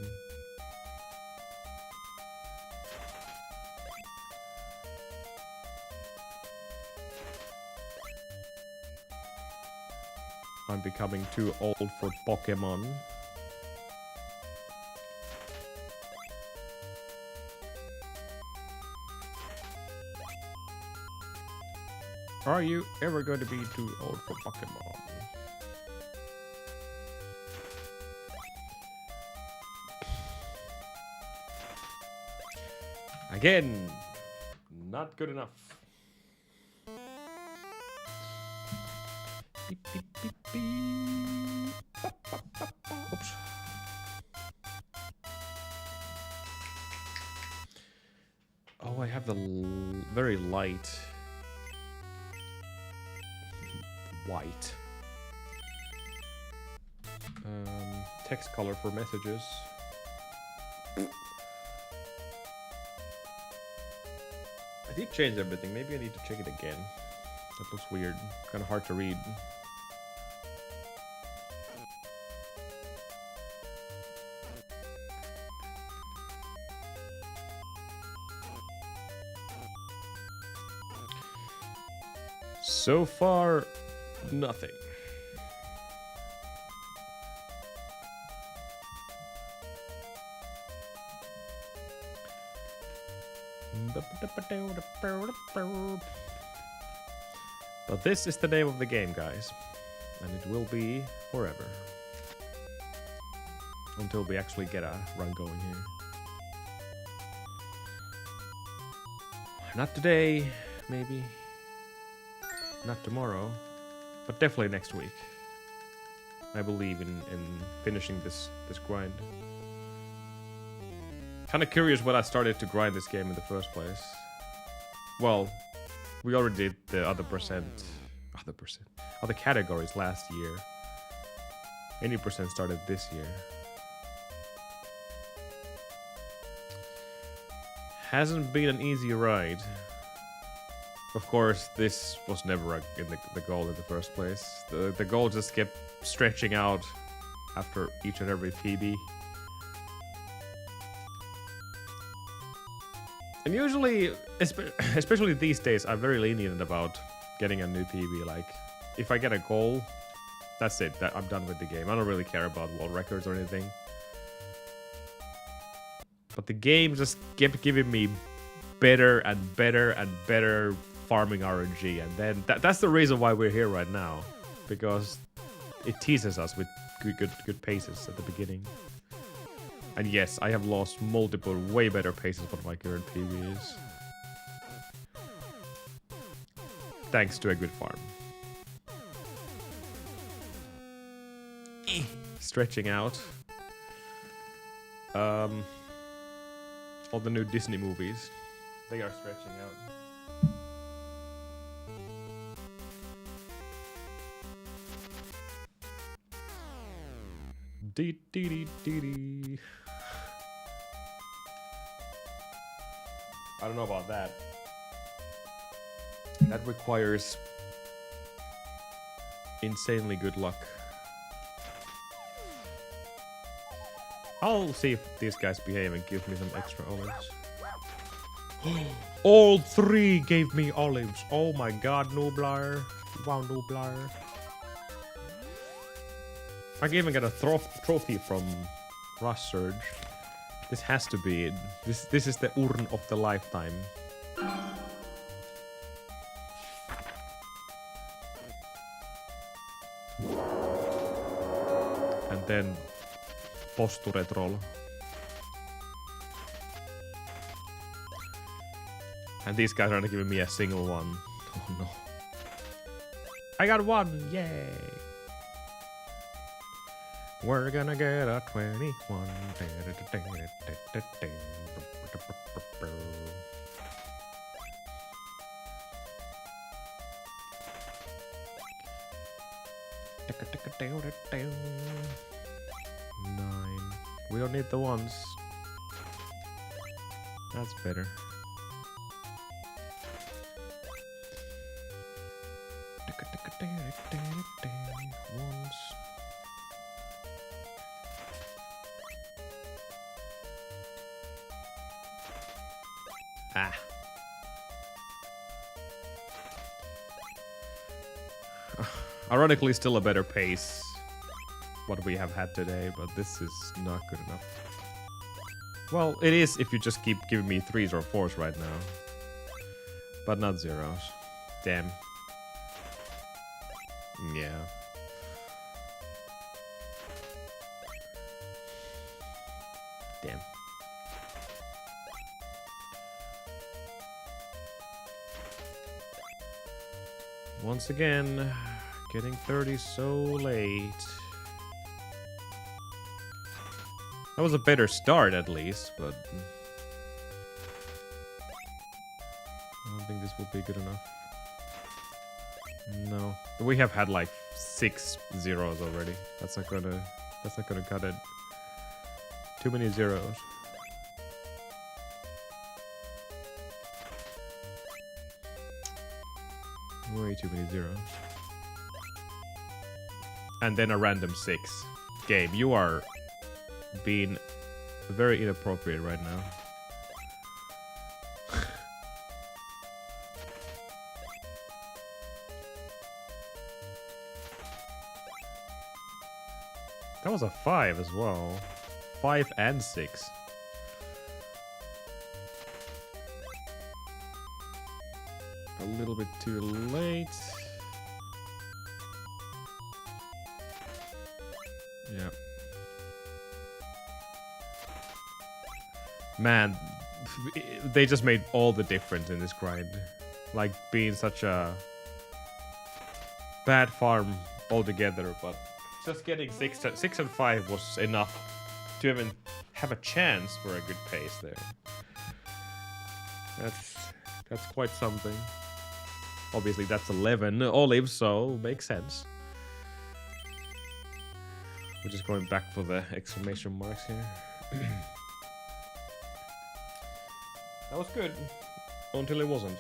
I'm becoming too old for Pokemon. Are you ever going to be too old for Pokemon? Again, not good enough. Beep, beep, beep, beep. Oops. Oh, I have the very light white text color for messages. I did change everything. Maybe I need to check it again. That looks weird. Kind of hard to read. So far, nothing. But this is the name of the game, guys. And it will be forever. Until we actually get a run going here. Not today, maybe. Not tomorrow. But definitely next week. I believe in finishing this grind. Kinda curious when I started to grind this game in the first place. Well, we already did the other categories last year. 80% started this year. Hasn't been an easy ride. Of course, this was never the goal in the first place. The goal just kept stretching out after each and every PB. And usually, especially these days, I'm very lenient about getting a new PB. Like, if I get a goal, that's it. I'm done with the game. I don't really care about world records or anything. But the game just kept giving me better and better and better farming RNG. And then that's the reason why we're here right now. Because it teases us with good paces at the beginning. And yes, I have lost multiple way better paces what my current PB is. Thanks to a good farm. Stretching out. All the new Disney movies. They are stretching out. Dee dee dee dee dee. I don't know about that. That requires insanely good luck. I'll see if these guys behave and give me some extra olives. All three gave me olives. Oh my god, Nublar. Wow, Nublar. I can even get a trophy from Rush Surge. This has to be it. This is the urn of the lifetime. And then posture troll. And these guys aren't giving me a single one. Oh no. I got one! Yay! We're gonna get a 21. Nine. We don't need the ones. That's better. Ones. Ah. Ironically, still a better pace what we have had today, but this is not good enough. Well, it is if you just keep giving me 3s or 4s right now. But not 0s. Damn. Yeah. Damn. Once again, getting 30 so late. That was a better start at least, but I don't think this will be good enough. No. We have had like 6 zeros already. That's not gonna cut it. Too many zeros. Way too many zeros. And then a random 6. Gabe, you are being very inappropriate right now. That was a 5 as well. 5 and 6. A little bit too late. Yeah. Man, they just made all the difference in this grind. Like being such a bad farm altogether, but just getting 6 and 5 was enough to even have a chance for a good pace there. That's quite something. Obviously that's 11 olives, so makes sense. We're just going back for the exclamation marks here. That was good until it wasn't.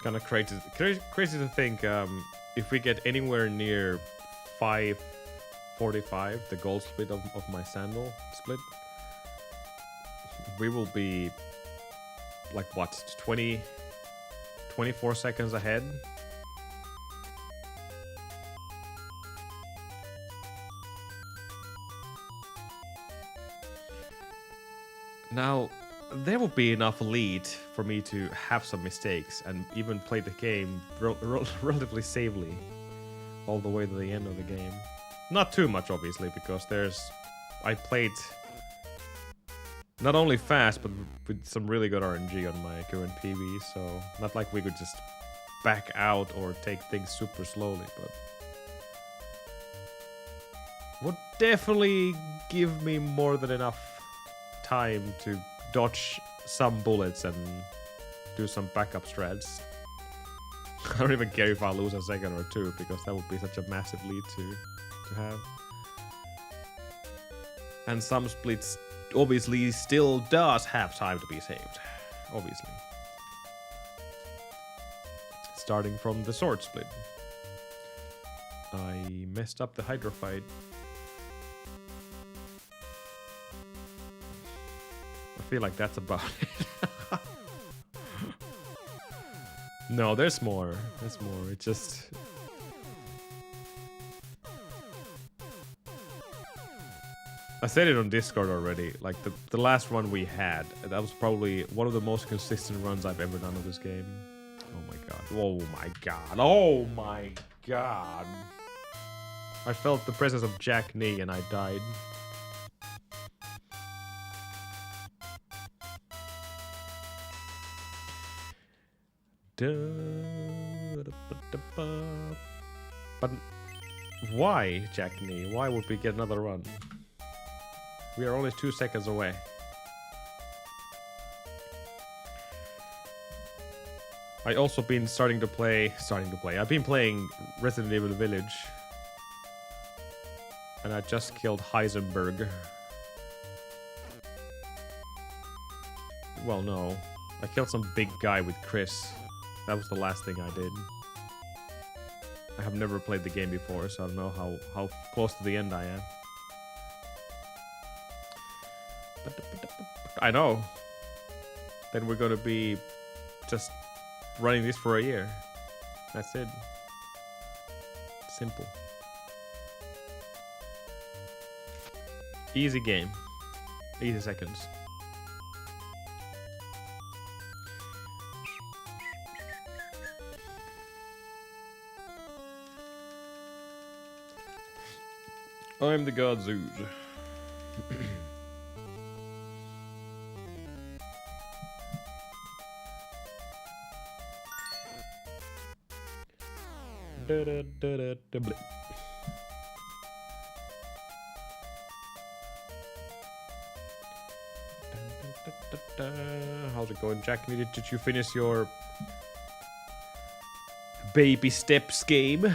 Kind of crazy to think if we get anywhere near 545, the gold split of my sandal split, we will be like what, 24 seconds ahead. Now, there will be enough lead for me to have some mistakes and even play the game relatively safely all the way to the end of the game. Not too much, obviously, because I played not only fast, but with some really good RNG on my current PB, so not like we could just back out or take things super slowly, but would definitely give me more than enough time to dodge some bullets and do some backup strats. I don't even care if I lose a second or two, because that would be such a massive lead to have. And some splits obviously still does have time to be saved. Obviously. Starting from the sword split. I messed up the Hydra fight. I feel like that's about it. No, there's more. There's more. It just... I said it on Discord already. Like, the last run we had, that was probably one of the most consistent runs I've ever done of this game. Oh my god. Oh my god. Oh my god. I felt the presence of Jack Nee and I died. But why, Jack Nee? Why would we get another run? We are only 2 seconds away. I also been starting to play. I've been playing Resident Evil Village, and I just killed Heisenberg. Well, no. I killed some big guy with Chris. That was the last thing I did. I have never played the game before, so I don't know how close to the end I am. I know. Then we're gonna be just running this for a year. That's it. Simple. Easy game. Easy seconds. I'm the God Zeus. How's it going, Jack? Did you finish your baby steps game?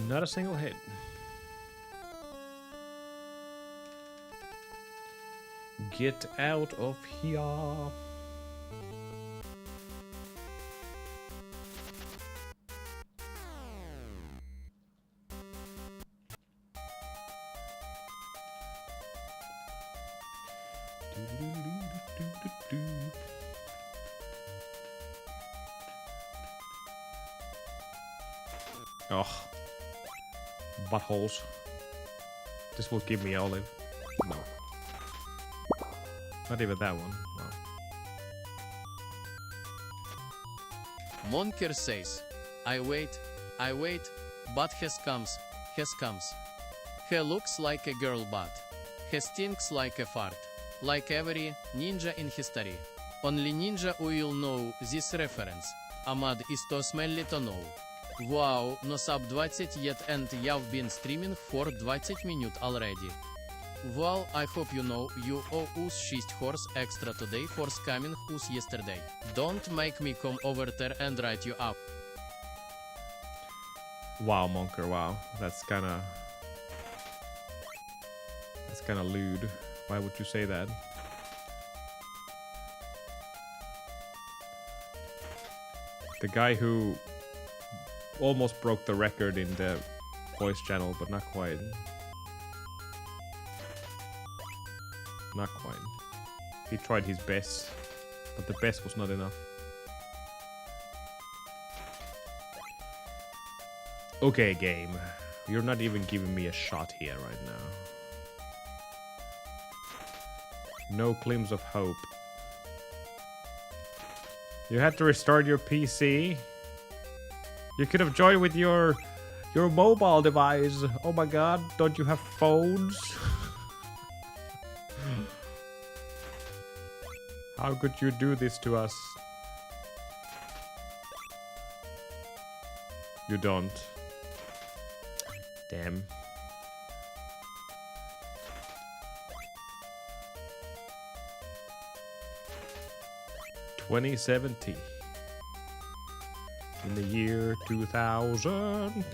Not a single hit. Get out of here. Oh. Buttholes. This will give me olive. No. Not even that one. Wow. Monker says, I wait, but he comes. He looks like a girl but he stinks like a fart. Like every ninja in history. Only ninja will know this reference. Ahmad is too smelly to know. Wow, no sub 20 yet and you've been streaming for 20 minutes already. Well, I hope you know you owe us 6 horse extra today for scamming us yesterday. Don't make me come over there and write you up. Wow, Monker, wow. That's kinda lewd. Why would you say that? The guy who almost broke the record in the voice channel, but not quite. Not quite. He tried his best, but the best was not enough. Okay, game. You're not even giving me a shot here right now. No glimpse of hope. You had to restart your PC? You could have joined with your mobile device. Oh my god, don't you have phones? How could you do this to us? You don't. Damn. $20.70 in the year 2000.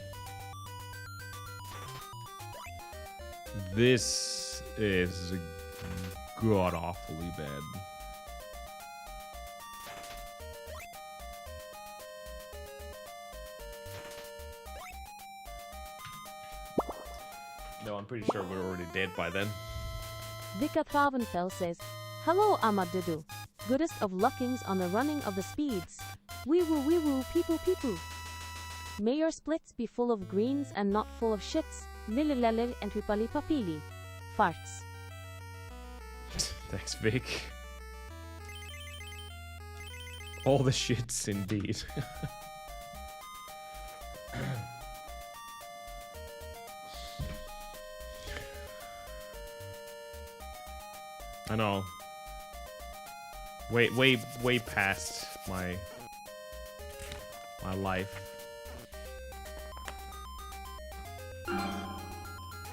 This is god awfully bad. No, I'm pretty sure we're already dead by then. Vika Travenfell says, Hello Ahmad Dudu. Goodest of luckings on the running of the speeds. Wee woo, peepoo peepoo. May your splits be full of greens and not full of shits. Lililelil and pipali papili. farts. Thanks, Vic. All the shits, indeed. I know. Way past my life.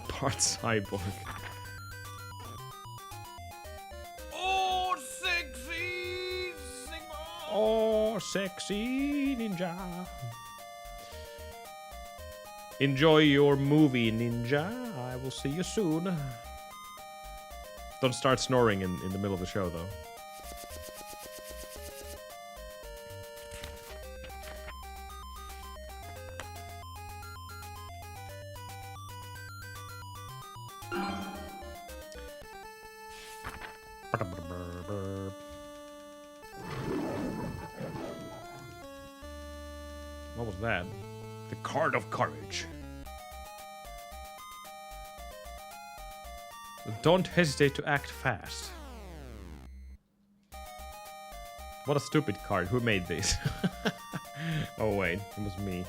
Part cyborg. Oh, sexy Sigma! Oh, sexy ninja. Enjoy your movie, ninja. I will see you soon. Don't start snoring in the middle of the show, though. What was that? The card of courage. Don't hesitate to act fast. What a stupid card. Who made this? Oh wait, it was me.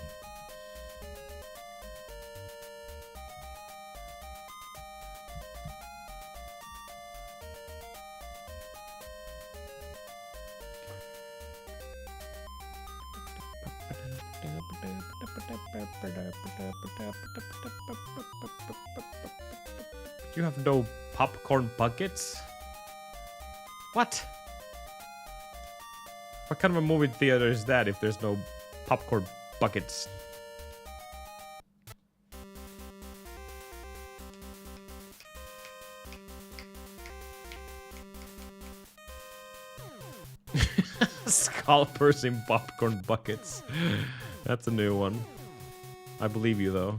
You have no popcorn buckets? What? What kind of a movie theater is that if there's no popcorn buckets? Scalpers in popcorn buckets. That's a new one. I believe you though.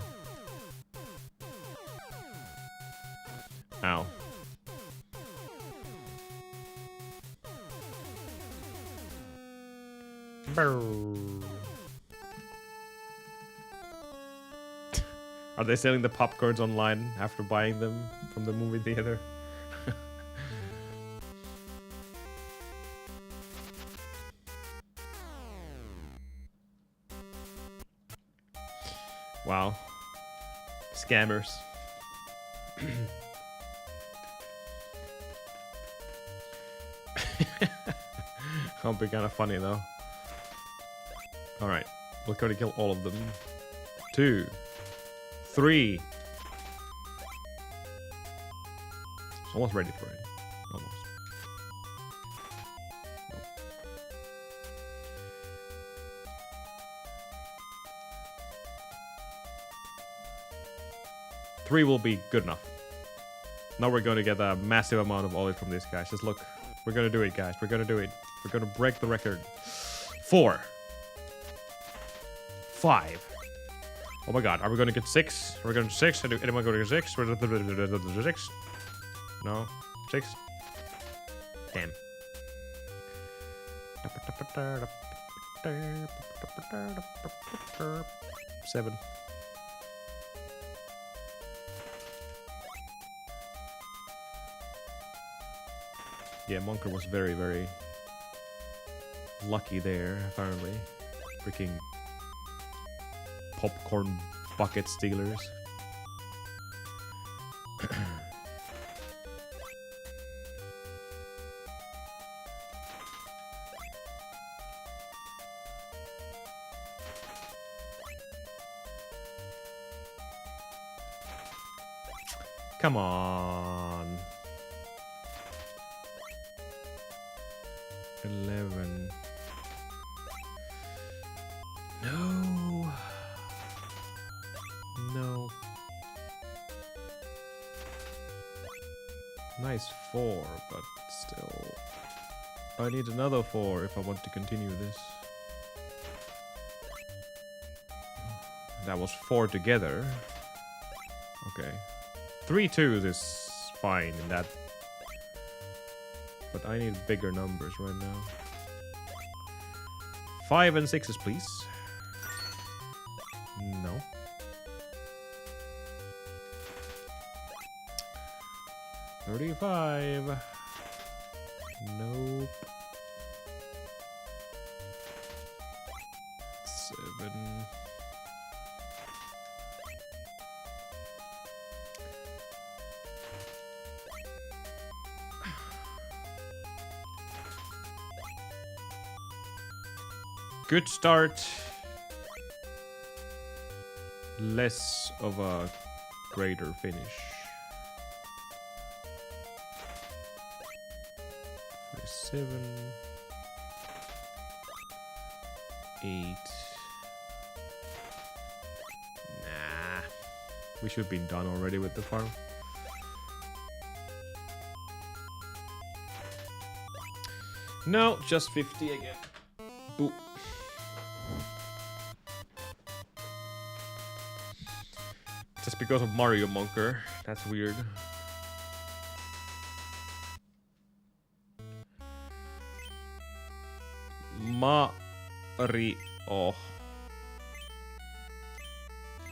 Ow. Are they selling the popcorns online after buying them from the movie theater? Wow. Scammers. That'll be kind of funny though. Alright, we're going to kill all of them. 2, 3. Almost ready for it. Almost. Nope. 3 will be good enough. Now we're going to get a massive amount of olive from these guys. Just look. We're going to do it, guys. We're going to do it. We're going to break the record. 4. 5. Oh my god, are we going to get 6? Are we going to 6? Anyone going to get 6? 6? No. 6? Damn. 7. Yeah, Monker was very, very lucky there, apparently. Freaking popcorn bucket stealers. Come on. 11. No. No. Nice 4, but still. I need another 4 if I want to continue this. That was 4 together. Okay. 3 2s is fine in that. But I need bigger numbers right now. 5 and 6s, please. No. 35. Nope. 7. Good start. Less of a greater finish. 47. 8. Nah. We should have been done already with the farm. No, just 50 again. Boo. Just because of Mario Monker. That's weird. Mario.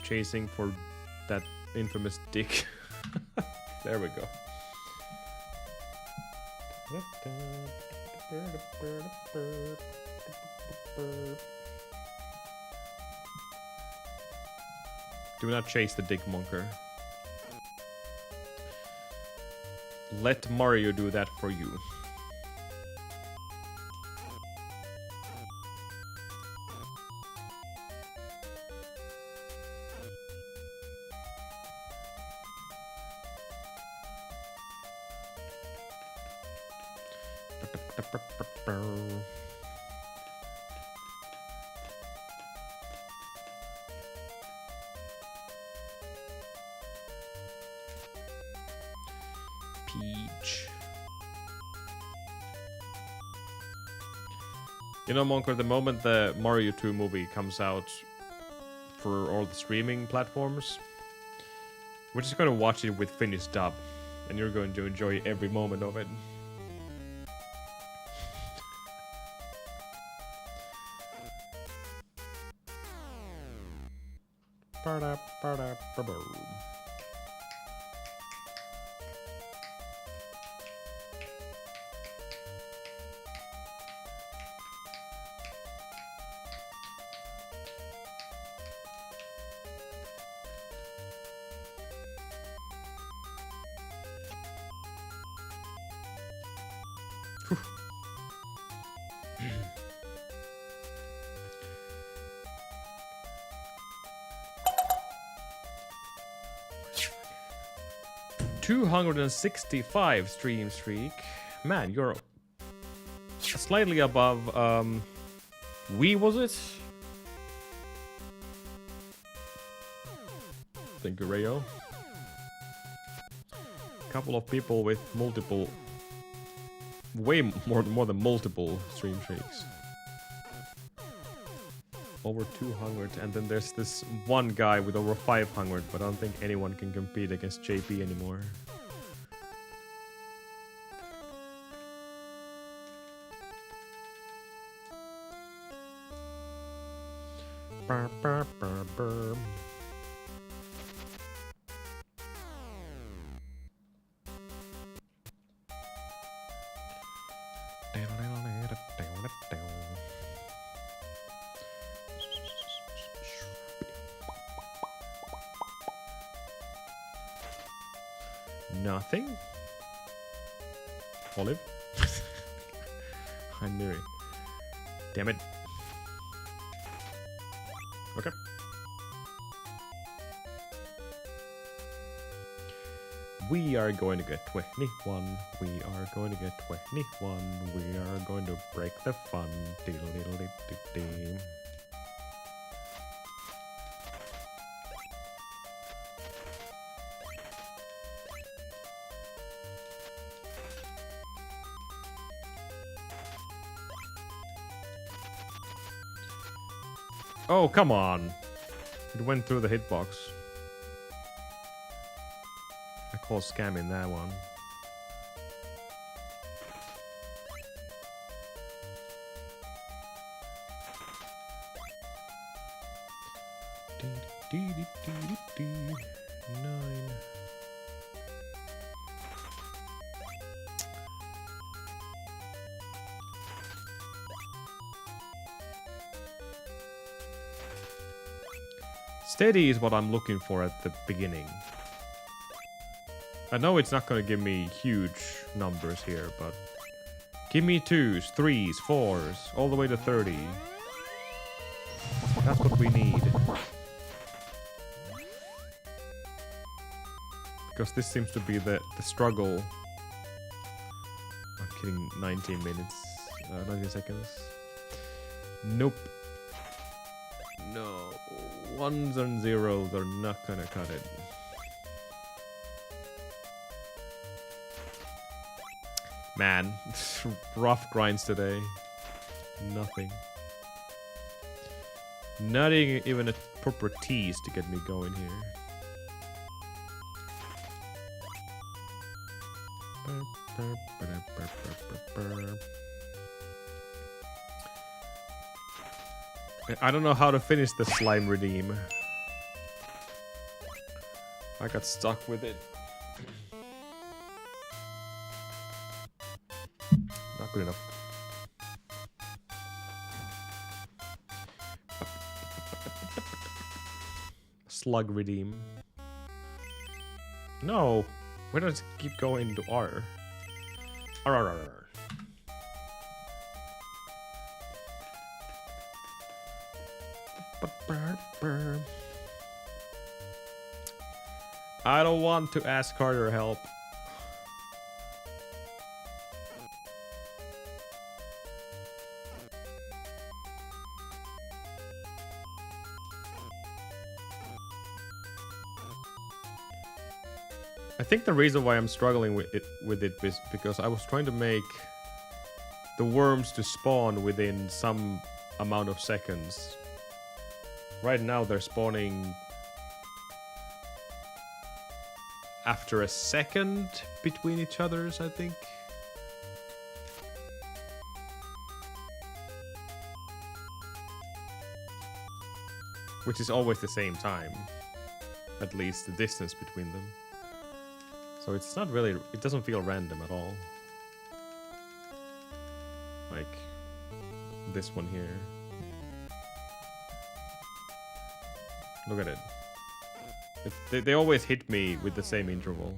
Chasing for that infamous dick. There we go. Do not chase the dick monker. Let Mario do that for you. Peach. You know, Monker, the moment the Mario 2 movie comes out for all the streaming platforms, we're just gonna watch it with Finnish dub, and you're going to enjoy every moment of it. $265 stream streak. Man, you're slightly above, Wii, was it? Thank you, Rayo. Couple of people with multiple, way more than multiple stream streaks. Over 200, and then there's this one guy with over 500, but I don't think anyone can compete against JP anymore. Burr, burr, burr, burr. Nothing? Olive? I knew it. Damn it. Okay. We are going to get 21. We are going to get 21. We are going to break the fun. Diddle-diddle-diddle-dee. Oh, come on. It went through the hitbox. I call scamming that one. Dee, 9. Steady is what I'm looking for at the beginning. I know it's not gonna give me huge numbers here, but give me 2s, 3s, 4s, all the way to 30. That's what we need. Because this seems to be the struggle. I'm kidding, 19 minutes, 19 seconds. Nope. No, 1s and 0s are not gonna cut it. Man, rough grinds today. Nothing. Not even a proper tease to get me going here. I don't know how to finish the slime redeem. I got stuck with it. Not good enough. Slug redeem. No! Why does it keep going to R? R. I don't want to ask Carter help. I think the reason why I'm struggling with it is because I was trying to make the worms to spawn within some amount of seconds. Right now they're spawning after a second between each others, I think. Which is always the same time. At least the distance between them. So it's not really, it doesn't feel random at all. Like this one here. Look at it. They always hit me with the same interval.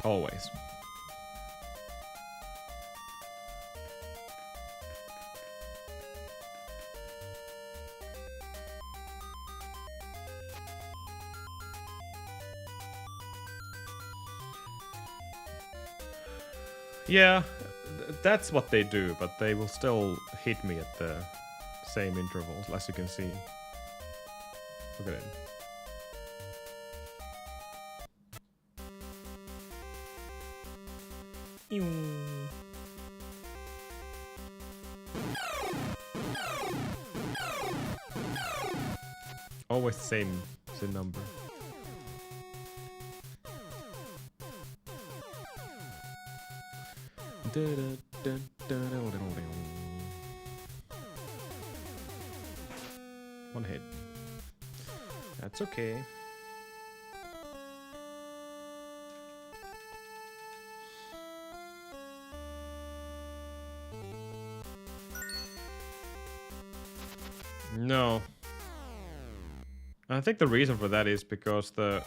Always. Yeah, that's what they do, but they will still hit me at the same intervals, as you can see. Look at it. Always the same number. One hit. That's okay. No. I think the reason for that is because the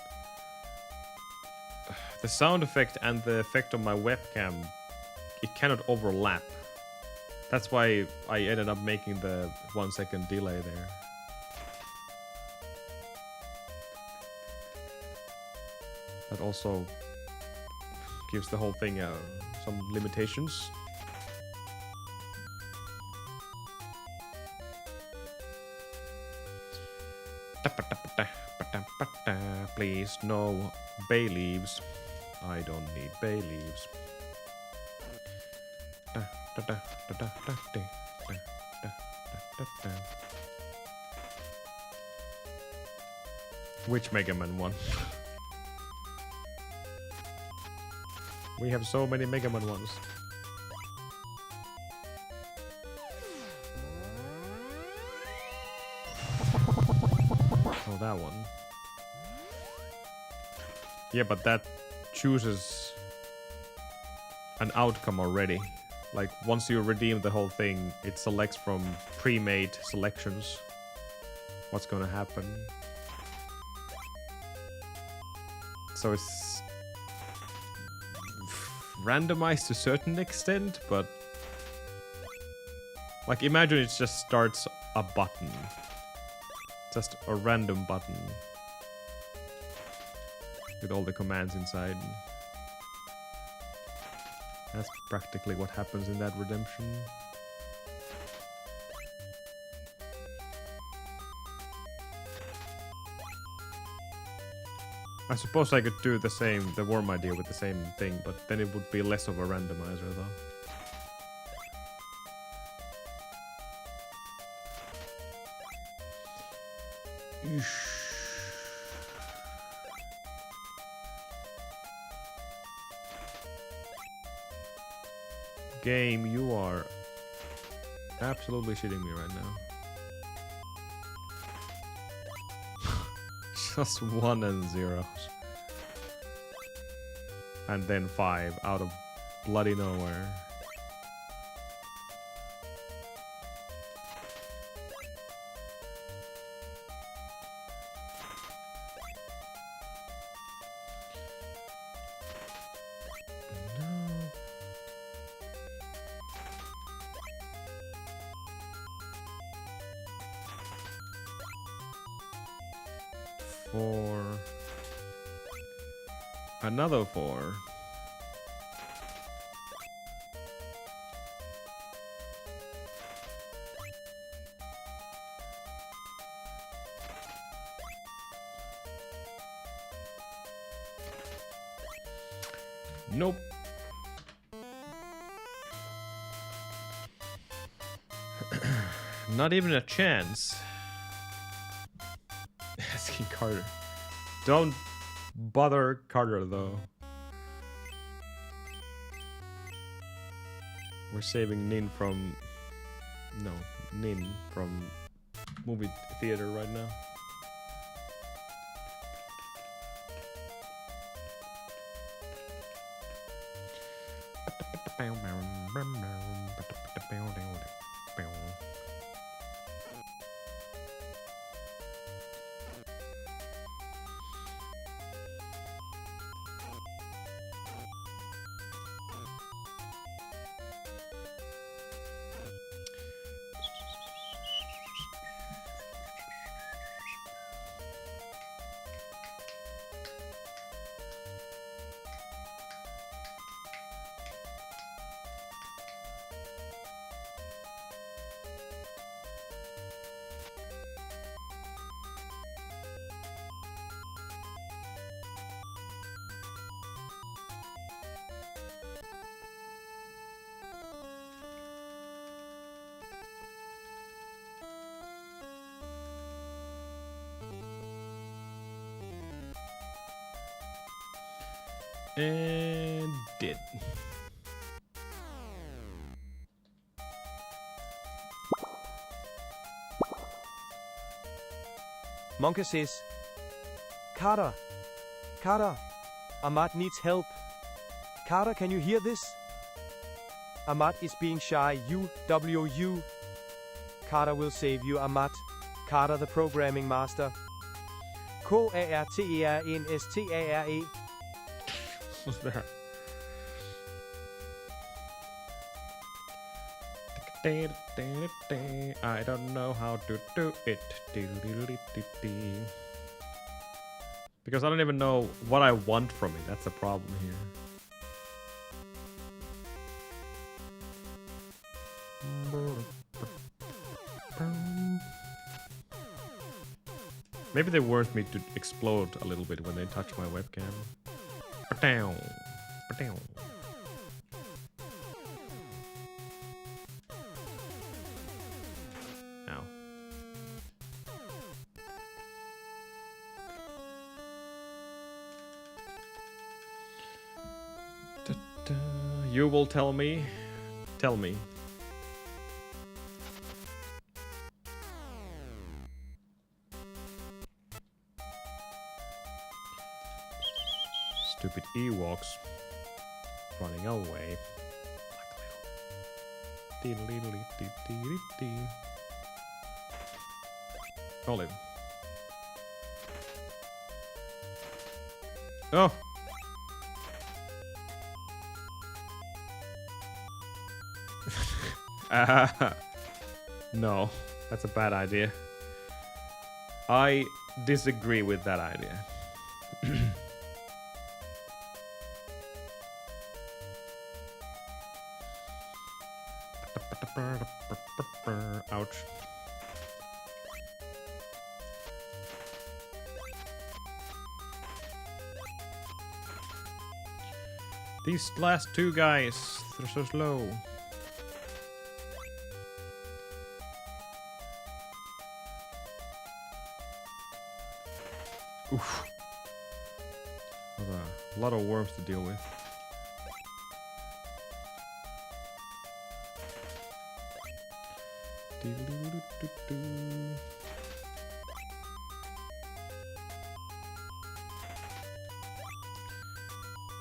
sound effect and the effect on my webcam, it cannot overlap. That's why I ended up making the 1 second delay there. That also gives the whole thing some limitations. Please, no bay leaves. I don't need bay leaves. Which Mega Man one? We have so many Mega Man ones. Oh, that one. Yeah, but that chooses an outcome already. Like, once you redeem the whole thing, it selects from pre-made selections what's gonna happen. So it's randomized to a certain extent, but like, imagine it just starts a button. Just a random button with all the commands inside. That's practically what happens in that redemption. I suppose I could do the worm idea with the same thing, but then it would be less of a randomizer though. Game, you are absolutely shitting me right now. Just 1 and 0. And then 5 out of bloody nowhere. Another 4. Nope. Not even a chance. Asking Carter. Don't bother Carter though. We're saving Nin from... No, Nin from movie theater right now. And did. Monka says, Carter, Carter, Ahmad needs help. Carter, can you hear this? Ahmad is being shy, UWU. Carter will save you, Ahmad. Carter the programming master. K-A-R-T-E-R-N-S-T-A-R-E. What's that? I don't know how to do it. Because I don't even know what I want from it. That's the problem here. Maybe they want me to explode a little bit when they touch my webcam. Ba-dow. Ba-dow. Ow. Da-da. You will tell me. Tell me. Stupid Ewoks running away. Like a little... Olive. Oh! No, that's a bad idea. I disagree with that idea. Ouch. These last two guys, they're so slow. Oof. A lot of worms to deal with.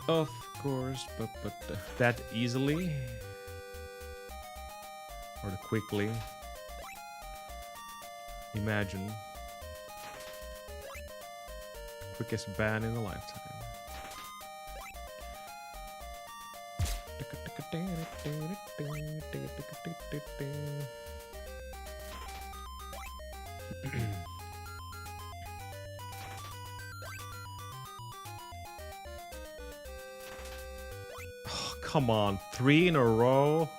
Of course, but that easily or quickly. Imagine. Quickest ban in a lifetime. Oh, come on, 3 in a row.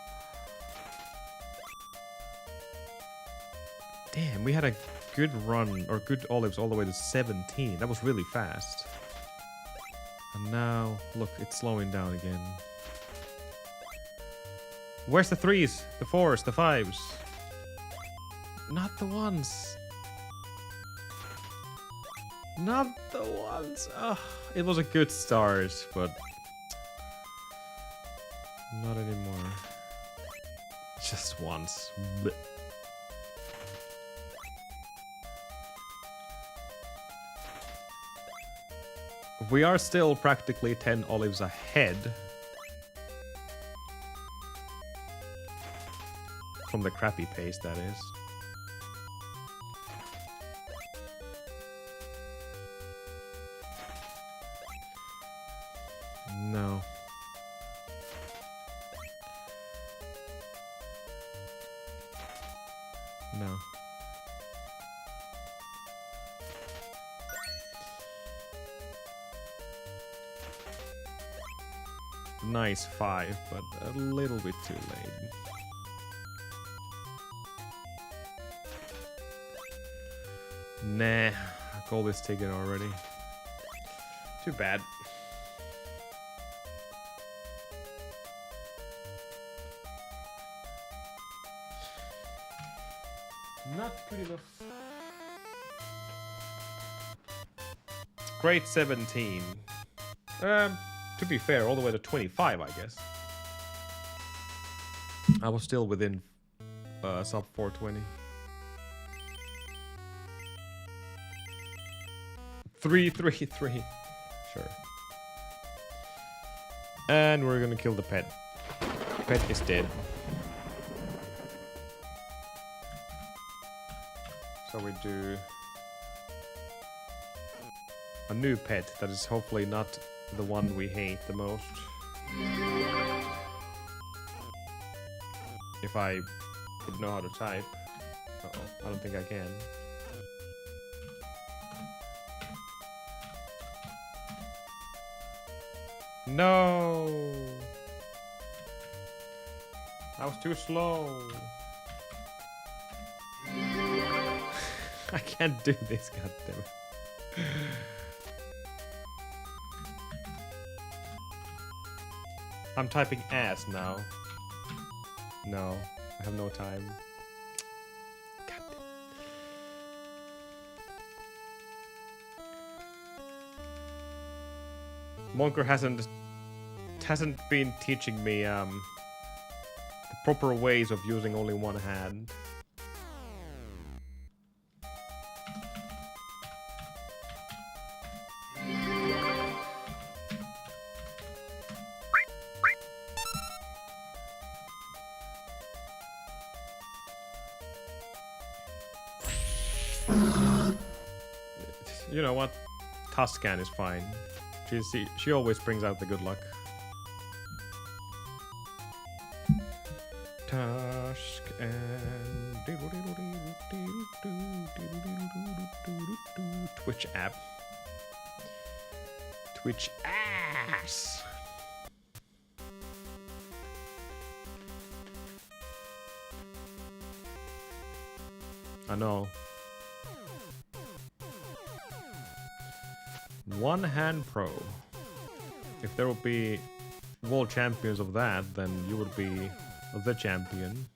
Damn, we had a good run, or good olives all the way to 17. That was really fast. And now, look, it's slowing down again. Where's the 3s? The 4s? The 5s? Not the ones. Not the ones. Ugh. It was a good start, but not anymore. Just once. Blech. We are still practically 10 olives ahead from the crappy pace, that is. No. No. Nice 5, but a little bit too late. Nah, I call this ticket already. Too bad. Not good enough. Grade 17. To be fair, all the way to 25, I guess. I was still within sub 420. 333. Sure. And we're gonna kill the pet. Pet is dead. So we do a new pet that is hopefully not the one we hate the most. If I would know how to type. Uh-oh, I don't think I can. No! I was too slow. I can't do this, goddammit. I'm typing ass now. No, I have no time. Monker hasn't been teaching me the proper ways of using only one hand. You know what? Tuscan is fine. She always brings out the good luck. Tuscan. Twitch app. Twitch ass. I know. One Hand Pro. If there would be world champions of that, then you would be the champion.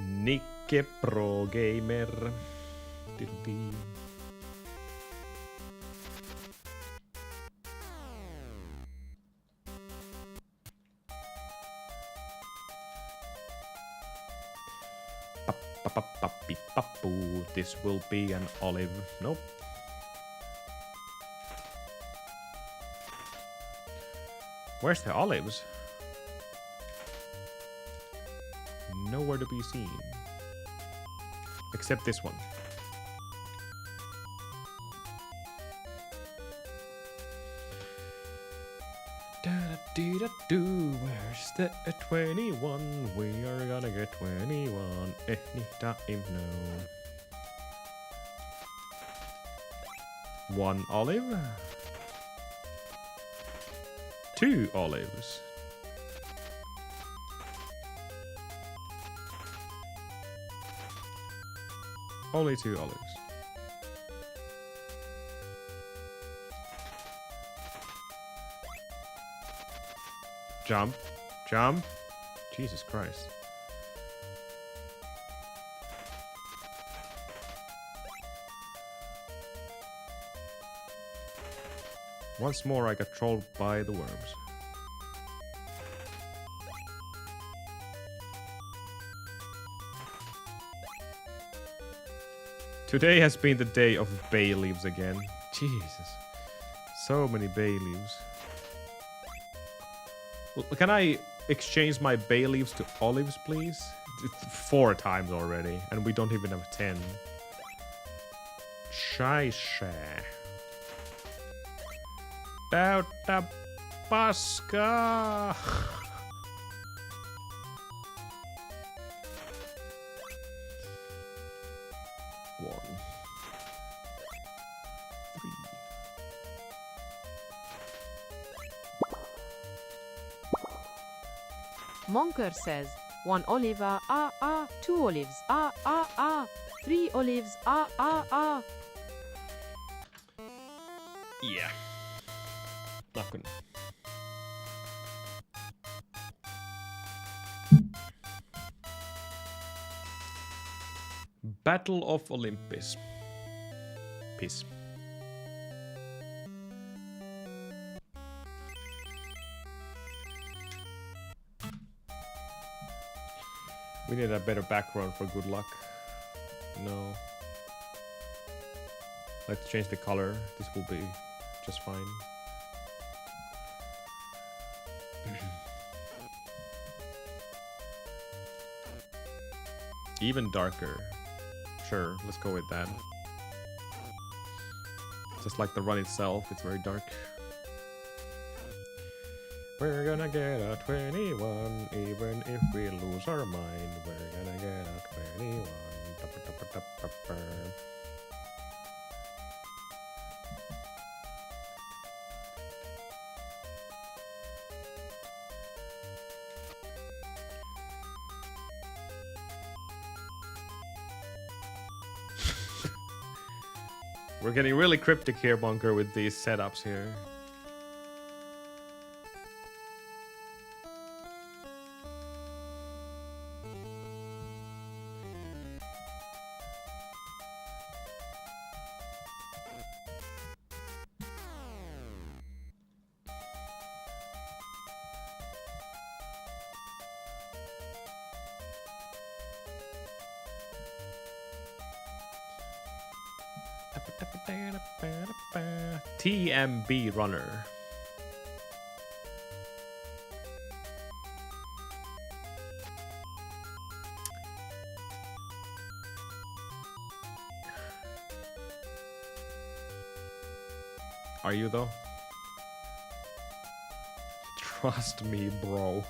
Nikke Pro Gamer. Diddle-dee. Papu, this will be an olive. Nope. Where's the olives? Nowhere to be seen. Except this one. Da-da-dee-da-doo, where's the 21? We are gonna get 21 anytime now. One olive. Two olives. Only two olives. Jump. Jump. Jesus Christ. Once more I got trolled by the worms. Today has been the day of bay leaves again. Jesus. So many bay leaves. Can I exchange my bay leaves to olives, please? 4 times already, and we don't even have 10. Scheisse. Täyttä paskaa. One. 3. Monker says, 1 olive, 2 olives, 3 olives, Yeah. Not good. Battle of Olympus. Peace. We need a better background for good luck. No. Let's change the color. This will be just fine. Even darker. Sure, let's go with that. Just like the run itself, it's very dark. We're gonna get a 21, even if we lose our mind. We're gonna get a 21. We're getting really cryptic here, Bunker, with these setups here. TMB runner. Are you though? Trust me, bro.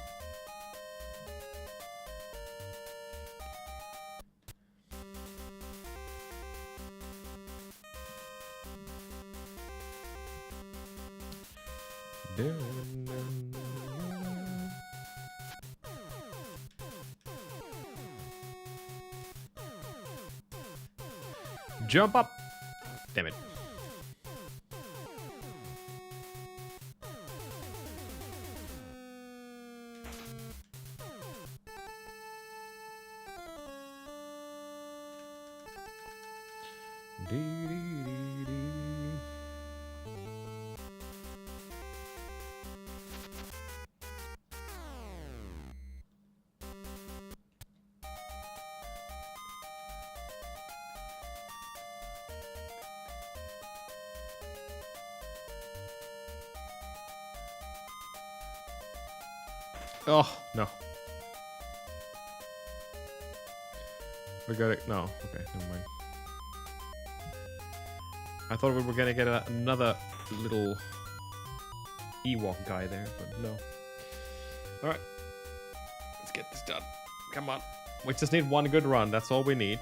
Jump up! Damn it. Oh, no. We got it. No. Okay, never mind. I thought we were gonna get another little Ewok guy there, but no. Alright. Let's get this done. Come on. We just need one good run. That's all we need.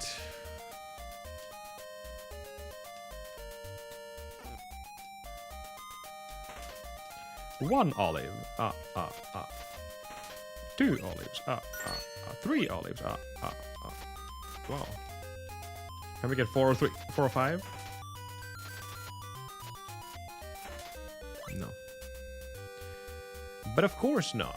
One olive. Two olives. Three olives. Wow. Can we get 4 or 3? 4 or 5? No. But of course not.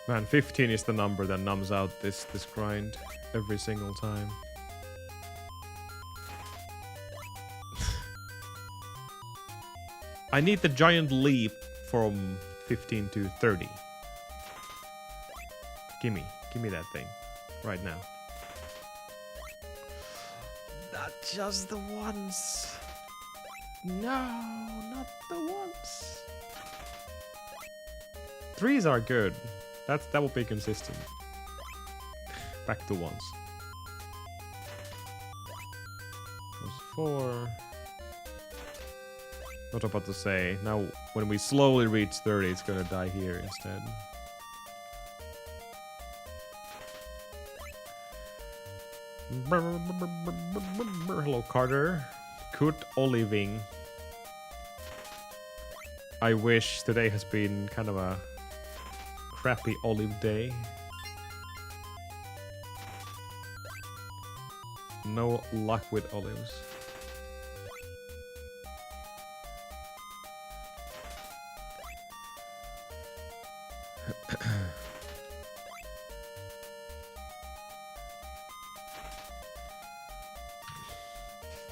Man, 15 is the number that numbs out this grind every single time. I need the giant leap from 15 to 30. Gimme that thing right now. Not just the once. No, not the once. 3s are good. That will be consistent. Back to once. That was 4. Not about to say. Now, when we slowly reach 30, it's gonna die here instead. Hello, Carter. Good oliving. I wish today has been kind of a crappy olive day. No luck with olives.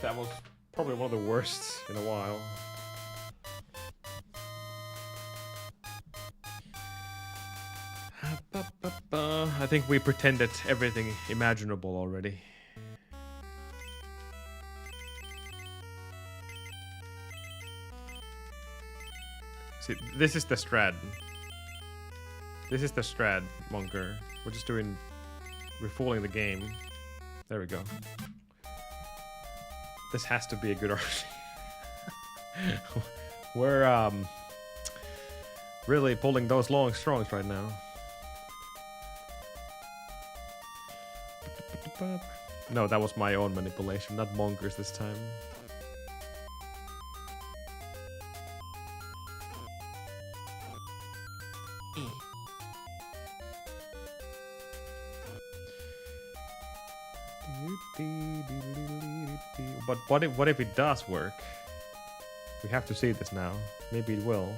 That was probably one of the worst in a while. I think we pretended everything imaginable already. See, this is the strat. This is the strat, Monker. We're fooling the game. There we go. This has to be a good RC. We're really pulling those long strongs right now. No, that was my own manipulation, not Monker's this time. what if it does work? We have to see this now. Maybe it will.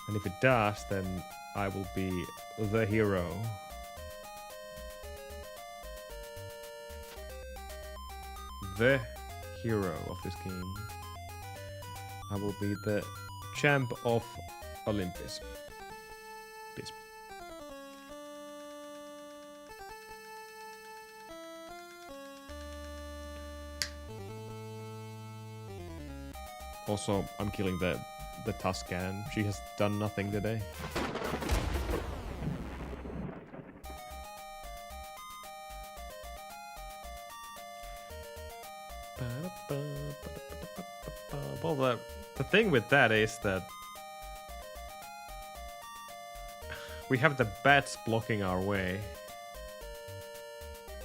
And if it does, then I will be the hero. The hero of this game. I will be the champ of Olympus. Peace. Also, I'm killing the Tuscan. She has done nothing today. Well, the thing with that is that we have the bats blocking our way.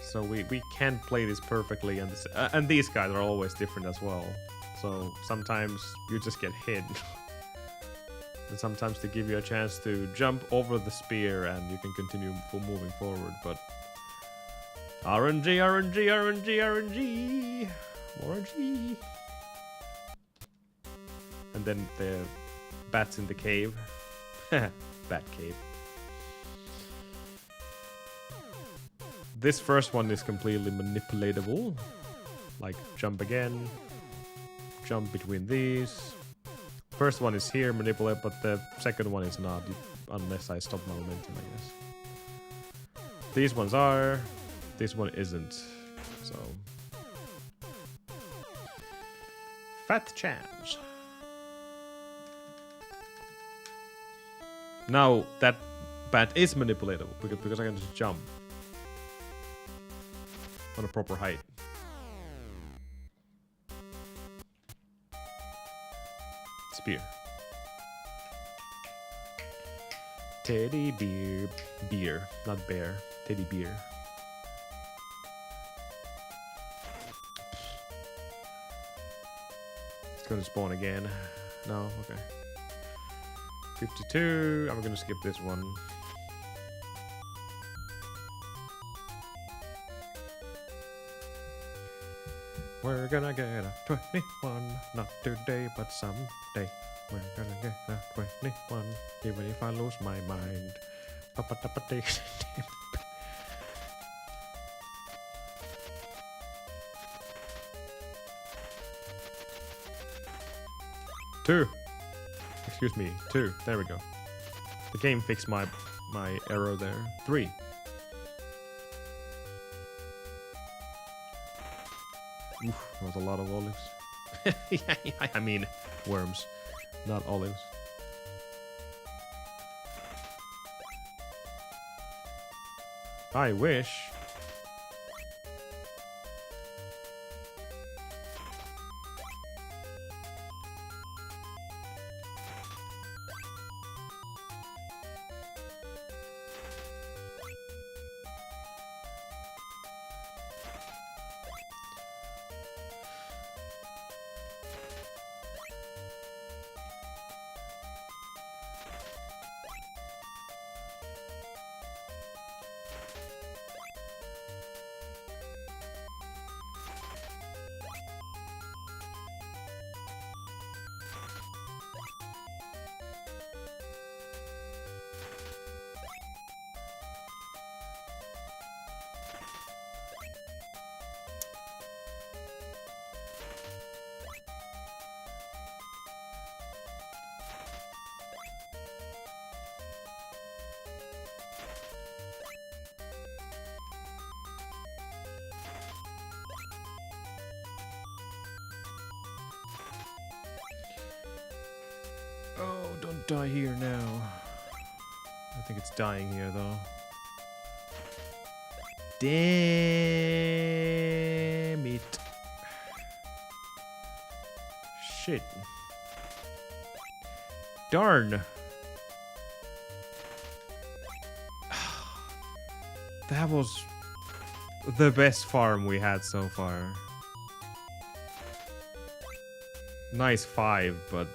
So we can't play this perfectly, and these guys are always different as well. So sometimes you just get hit. And sometimes they give you a chance to jump over the spear and you can continue moving forward, but RNG, RNG, RNG, RNG, more RNG. And then the bats in the cave. Bat cave. This first one is completely manipulatable. Like jump again, jump between these. First one is here, manipulate, but the second one is not, unless I stop my momentum, I guess. These ones are, this one isn't, so. Fat chance. Now that bat is manipulatable, because I can just jump on a proper height. Spear. Teddy bear. Beer. Not bear. Teddy bear. It's gonna spawn again. No? Okay. 52. I'm gonna skip this one. We're gonna get a 21, not today, but someday. We're gonna get a 21, even if I lose my mind. Two. Excuse me, 2. There we go. The game fixed my error there. 3. Oof, that was a lot of olives. I mean, worms, not olives. I wish. Oh, don't die here now. I think it's dying here, though. Damn it. Shit. Darn. That was the best farm we had so far. Nice 5, but...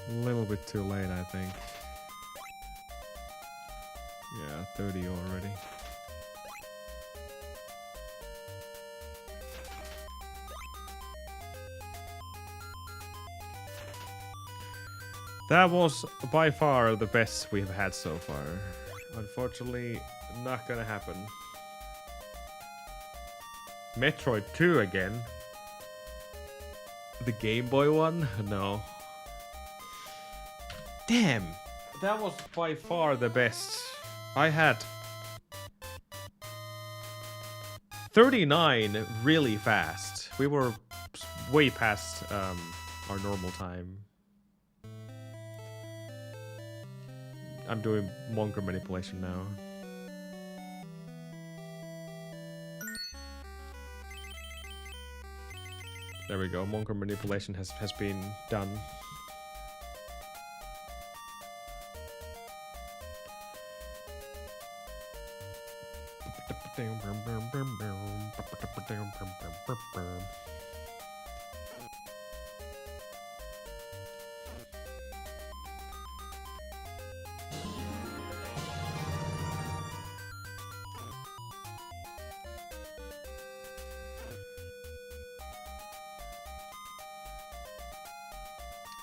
a little bit too late, I think. Yeah, 30 already. That was by far the best we've had so far. Unfortunately, not gonna happen. Metroid 2 again. The Game Boy one? No. Damn! That was by far the best. I had 39 really fast. We were way past our normal time. I'm doing Monker manipulation now. There we go, Monker manipulation has been done.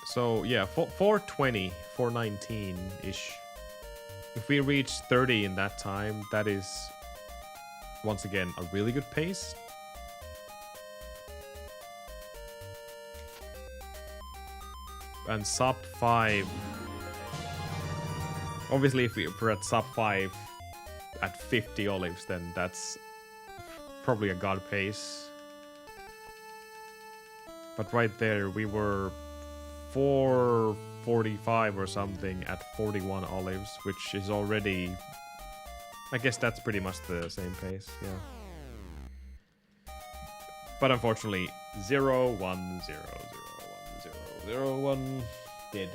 So yeah, 420, 419-ish. If we reach 30 in that time, that is, once again, a really good pace. And sub 5. Obviously, if we're at sub 5 at 50 olives, then that's probably a god pace. But right there, we were 445 or something at 41 olives, which is already, I guess that's pretty much the same pace, yeah. But unfortunately, 0, 1, 0, 0, 1, 0, 0, 1, dead.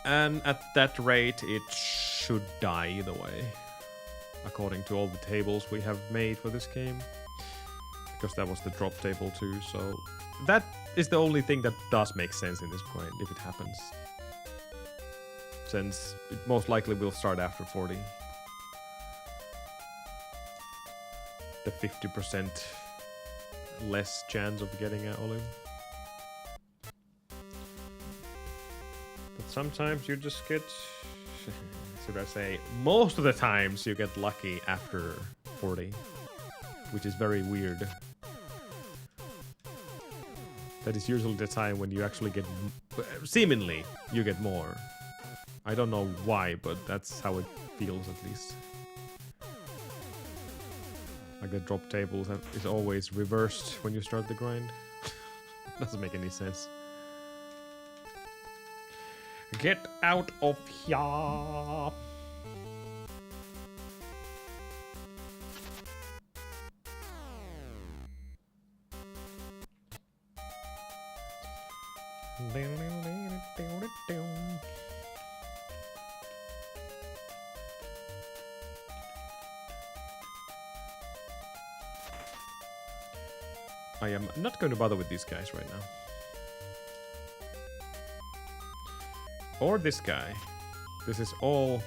And at that rate, it should die either way, according to all the tables we have made for this game. Because that was the drop table too, so that is the only thing that does make sense in this point, if it happens. Since it most likely will start after 40. The 50% less chance of getting an olive. But sometimes you just get, should I say, most of the times you get lucky after 40. Which is very weird. That is usually the time when you actually get, seemingly, you get more. I don't know why, but that's how it feels at least. Like the drop table is always reversed when you start the grind. Doesn't make any sense. Get out of here! I am not going to bother with these guys right now. Or this guy. This is all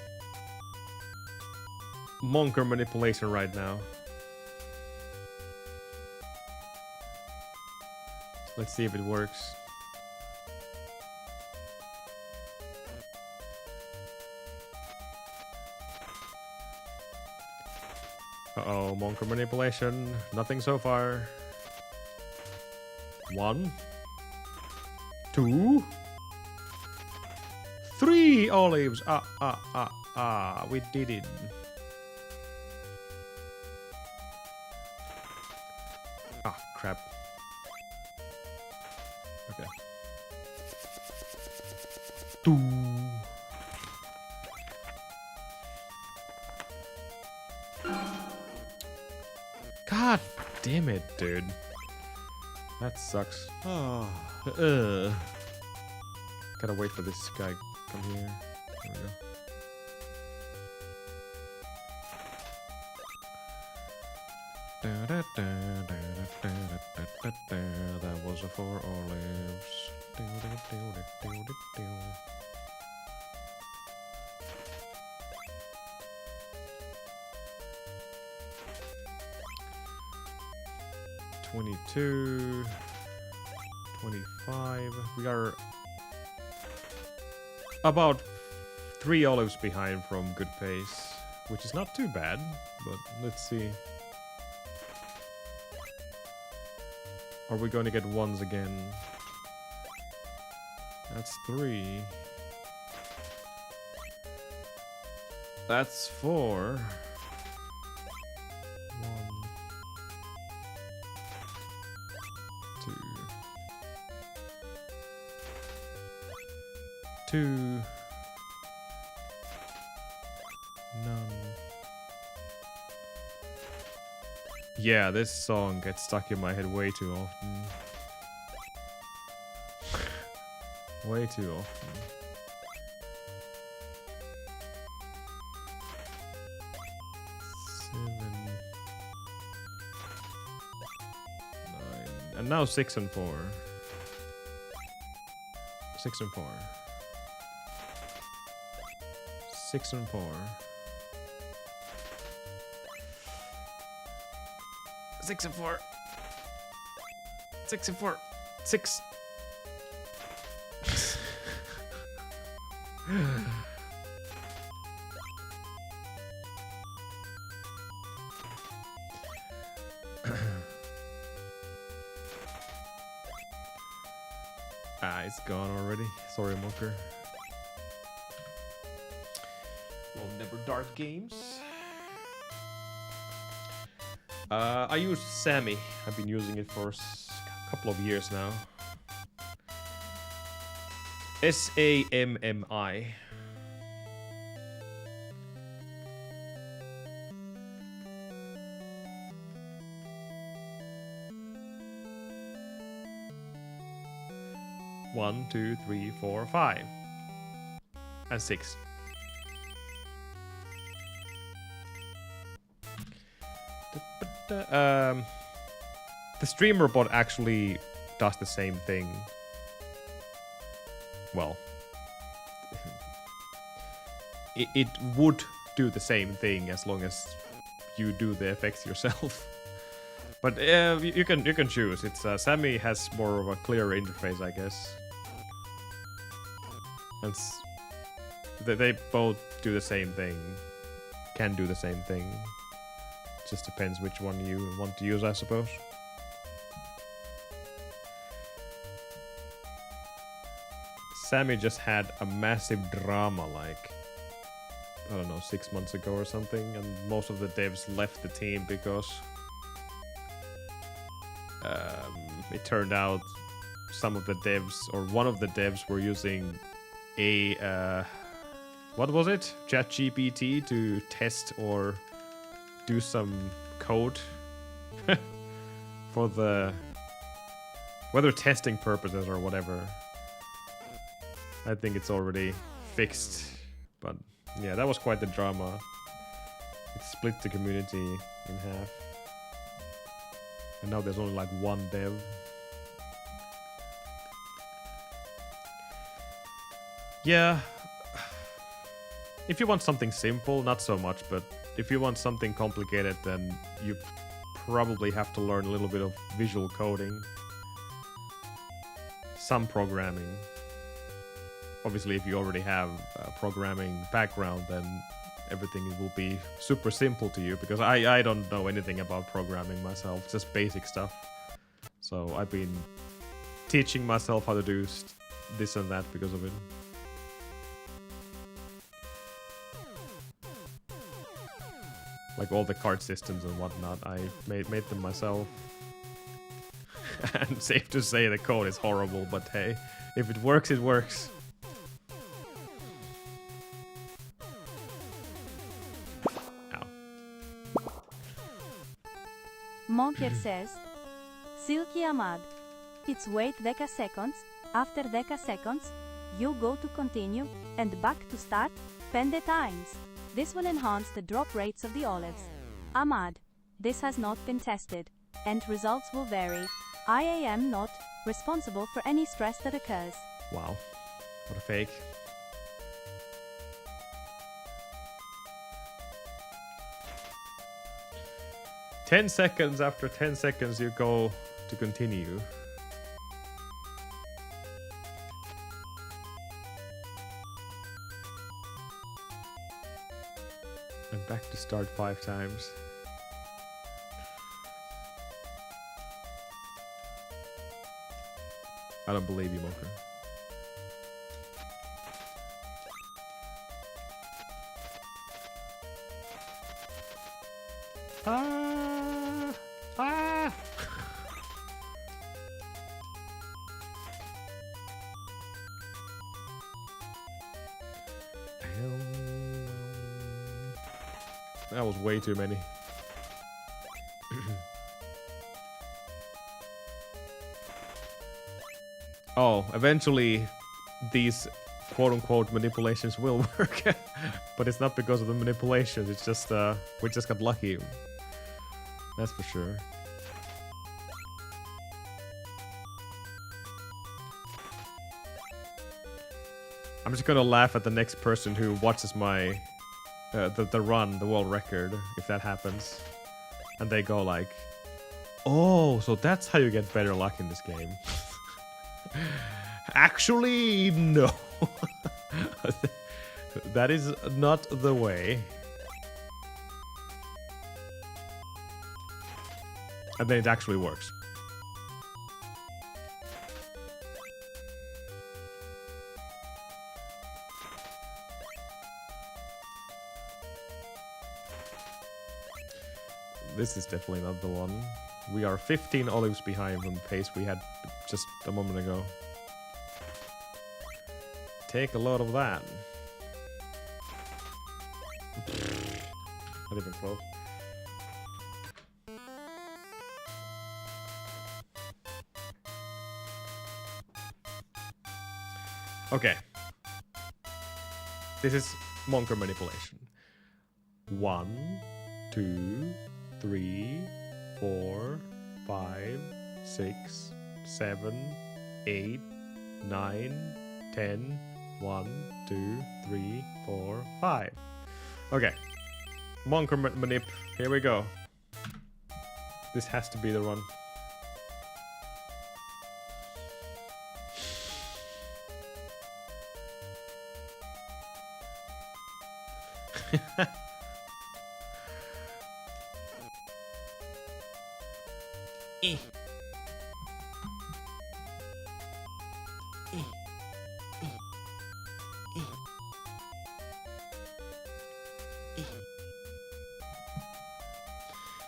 Monker manipulation right now. Let's see if it works. Uh-oh, Monker manipulation. Nothing so far. 1, 2, 3 olives. We did it. Ah, crap. Okay. 2. God damn it, dude. That sucks. Oh. Gotta wait for this guy come here. There we go. That was a 4 olives. 22, 25. We are about 3 olives behind from good pace, which is not too bad, but let's see. Are we going to get ones again? That's 3. That's 4. 1, 2, 2. None. Yeah, this song gets stuck in my head way too often. Way too often. And now 6 and 4. 6 and 4. 6 and 4. 6 and 4. 6 and 4. 6. It's gone already. Sorry, Mocker. Well, never dark games. I use Sammy. I've been using it for a couple of years now. SAMMI. One, 2, 3, 4, 5. And 6. The streamer bot actually does the same thing. Well, it would do the same thing as long as you do the effects yourself. But you can choose. It's Sammy has more of a clearer interface, I guess. And they both do the same thing. Can do the same thing. Just depends which one you want to use, I suppose. Sammy just had a massive drama, like, I don't know, 6 months ago or something, and most of the devs left the team because it turned out some of the devs, or one of the devs, were using a what was it? ChatGPT to test or do some code for the whether testing purposes or whatever. I think it's already fixed, but yeah, that was quite the drama. It split the community in half. And now there's only like one dev. Yeah. If you want something simple, not so much, but if you want something complicated, then you probably have to learn a little bit of visual coding. Some programming. Obviously, if you already have a programming background, then everything will be super simple to you, because I don't know anything about programming myself, just basic stuff. So I've been teaching myself how to do this and that because of it. Like all the card systems and whatnot, I made them myself. And safe to say the code is horrible, but hey, if it works, it works. Monker says, Silky Ahmad, it's wait 10 seconds, after 10 seconds, you go to continue, and back to start, 10 times. This will enhance the drop rates of the olives. Ahmad, this has not been tested, and results will vary. I am not responsible for any stress that occurs. Wow, what a fake. 10 seconds after 10 seconds you go to continue. And back to start 5 times. I don't believe you, Moker. Ah! Ah! That was way too many. Oh, eventually these quote-unquote manipulations will work. But it's not because of the manipulations, it's just we just got lucky. That's for sure. I'm just gonna laugh at the next person who watches my the run, the world record, if that happens. And they go like, oh, so that's how you get better luck in this game. Actually, no. That is not the way. And then it actually works. This is definitely not the one. We are 15 olives behind from the pace we had just a moment ago. Take a lot of that. Not even close. Okay. This is Monker manipulation. 1, 2, 3, 4, 5, 6, 7, 8, 9, 10, 1, 2, 3, 4, 5. Okay. Monker manip. Here we go. This has to be the one.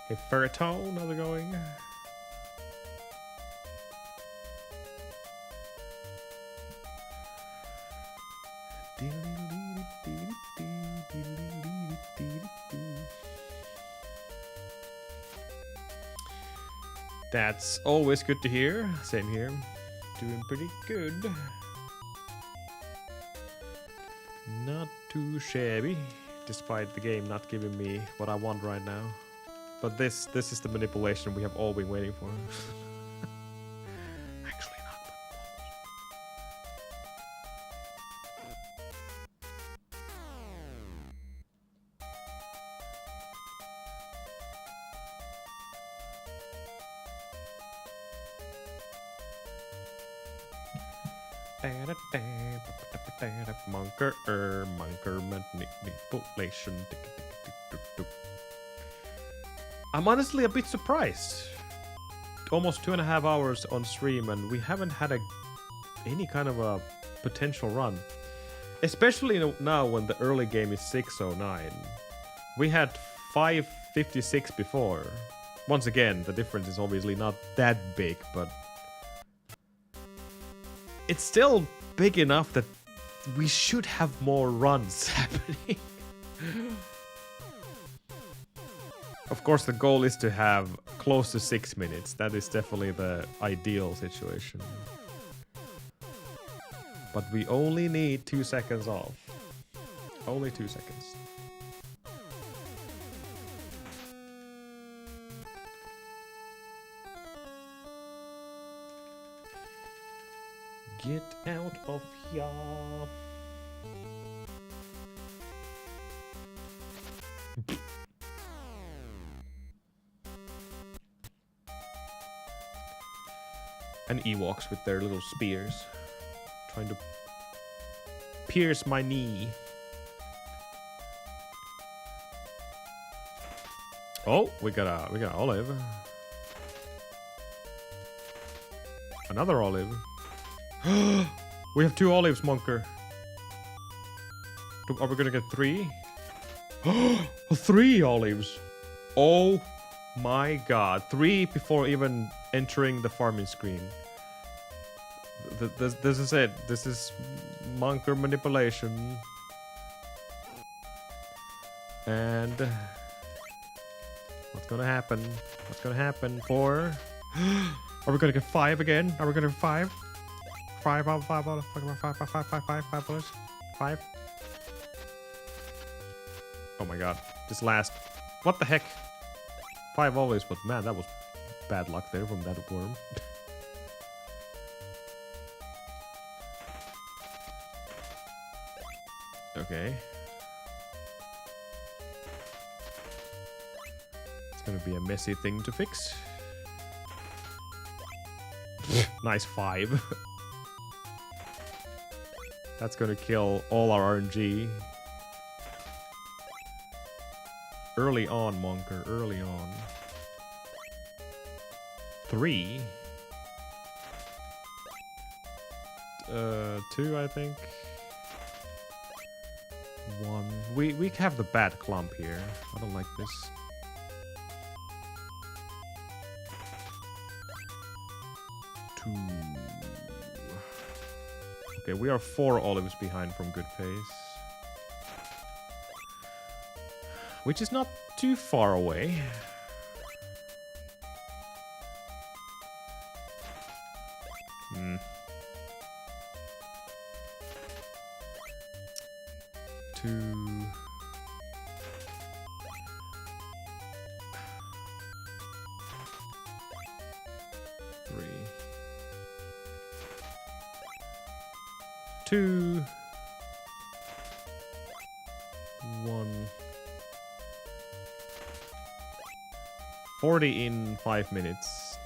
Hey, Ferritone, how's it going? That's always good to hear. Same here. Doing pretty good. Not too shabby, despite the game not giving me what I want right now. But this is the manipulation we have all been waiting for. Actually not, but Monker manipulation. I'm honestly a bit surprised. Almost 2.5 hours on stream and we haven't had any kind of a potential run. Especially now when the early game is 609. We had 556 before. Once again, the difference is obviously not that big, but it's still big enough that we should have more runs happening. Of course, the goal is to have close to 6 minutes. That is definitely the ideal situation. But we only need 2 seconds off. Only 2 seconds. Get out of here. And Ewoks with their little spears. Trying to pierce my knee. Oh, we got olive. Another olive. We have 2 olives, Monker. Are we gonna get 3? 3 olives. Oh my god. 3 before even entering the farming screen. This is it. This is Monker manipulation. And what's gonna happen? What's gonna happen? 4. Are we gonna get 5 again? Are we gonna get 5? 5 out of 5 out of 5. Oh my god. This last. What the heck? 5 always, but man, that was bad luck there from that worm. Okay. It's gonna be a messy thing to fix. Nice 5. That's gonna kill all our RNG. Early on, Monker. Early on. 3. 2, I think. 1. We have the bad clump here. I don't like this. 2. Okay, we are 4 olives behind from good pace. Which is not too far away. Hmm. 2. 3. 2. 1. 40 in 5 minutes.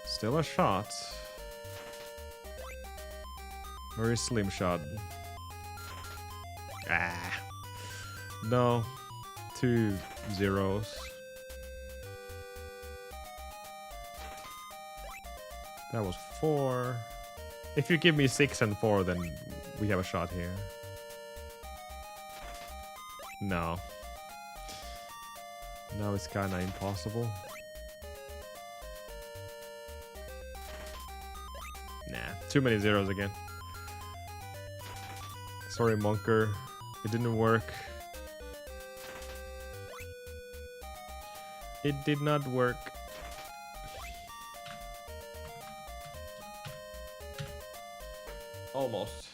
Still a shot. Very slim shot. Ah. No. 2 zeros. That was 4. If you give me 6 and 4, then we have a shot here. No. Now it's kinda impossible. Nah, too many zeros again. Sorry, Monker. It didn't work. It did not work. Almost.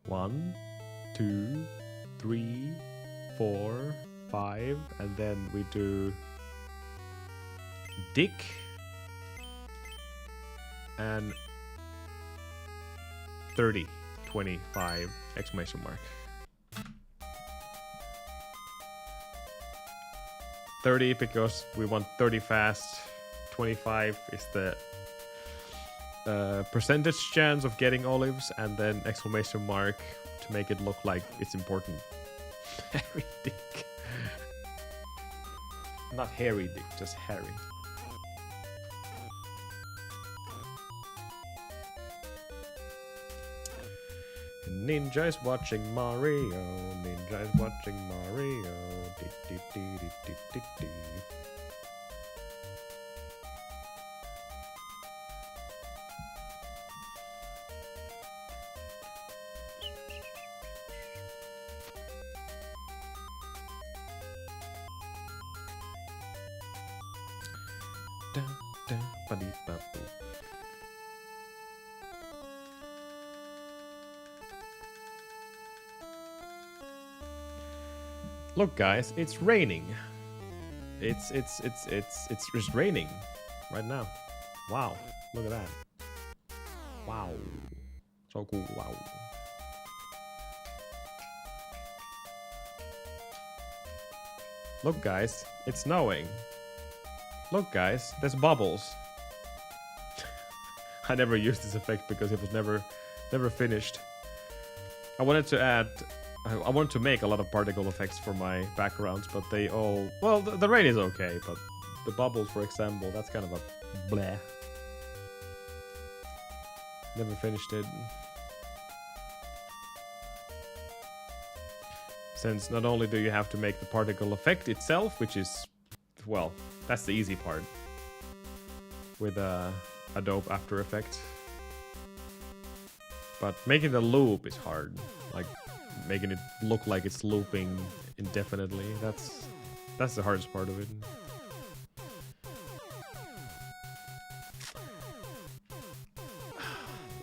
One, 2, 3, 4, 5, and then we do Dick and 30, 25 exclamation mark. 30 because we want 30 fast. 25 is the percentage chance of getting olives, and then exclamation mark to make it look like it's important. Harry Dick. Not Harry Dick, just Harry. Ninja is watching Mario. Ninja is watching Mario. Dee, dee, dee, dee, dee, dee, dee. Dun, dun, ba-dee, ba-boo. Look, guys, it's raining. It's just raining right now. Wow, look at that. Wow. So cool, wow. Look guys, it's snowing. Look guys, there's bubbles. I never used this effect because it was never finished. I wanted to make a lot of particle effects for my backgrounds, but they all... Well, the rain is okay, but the bubbles, for example, that's kind of a bleh. Never finished it. Since not only do you have to make the particle effect itself, which is, well, that's the easy part with Adobe After Effects, but making the loop is hard. Like making it look like it's looping indefinitely. That's the hardest part of it.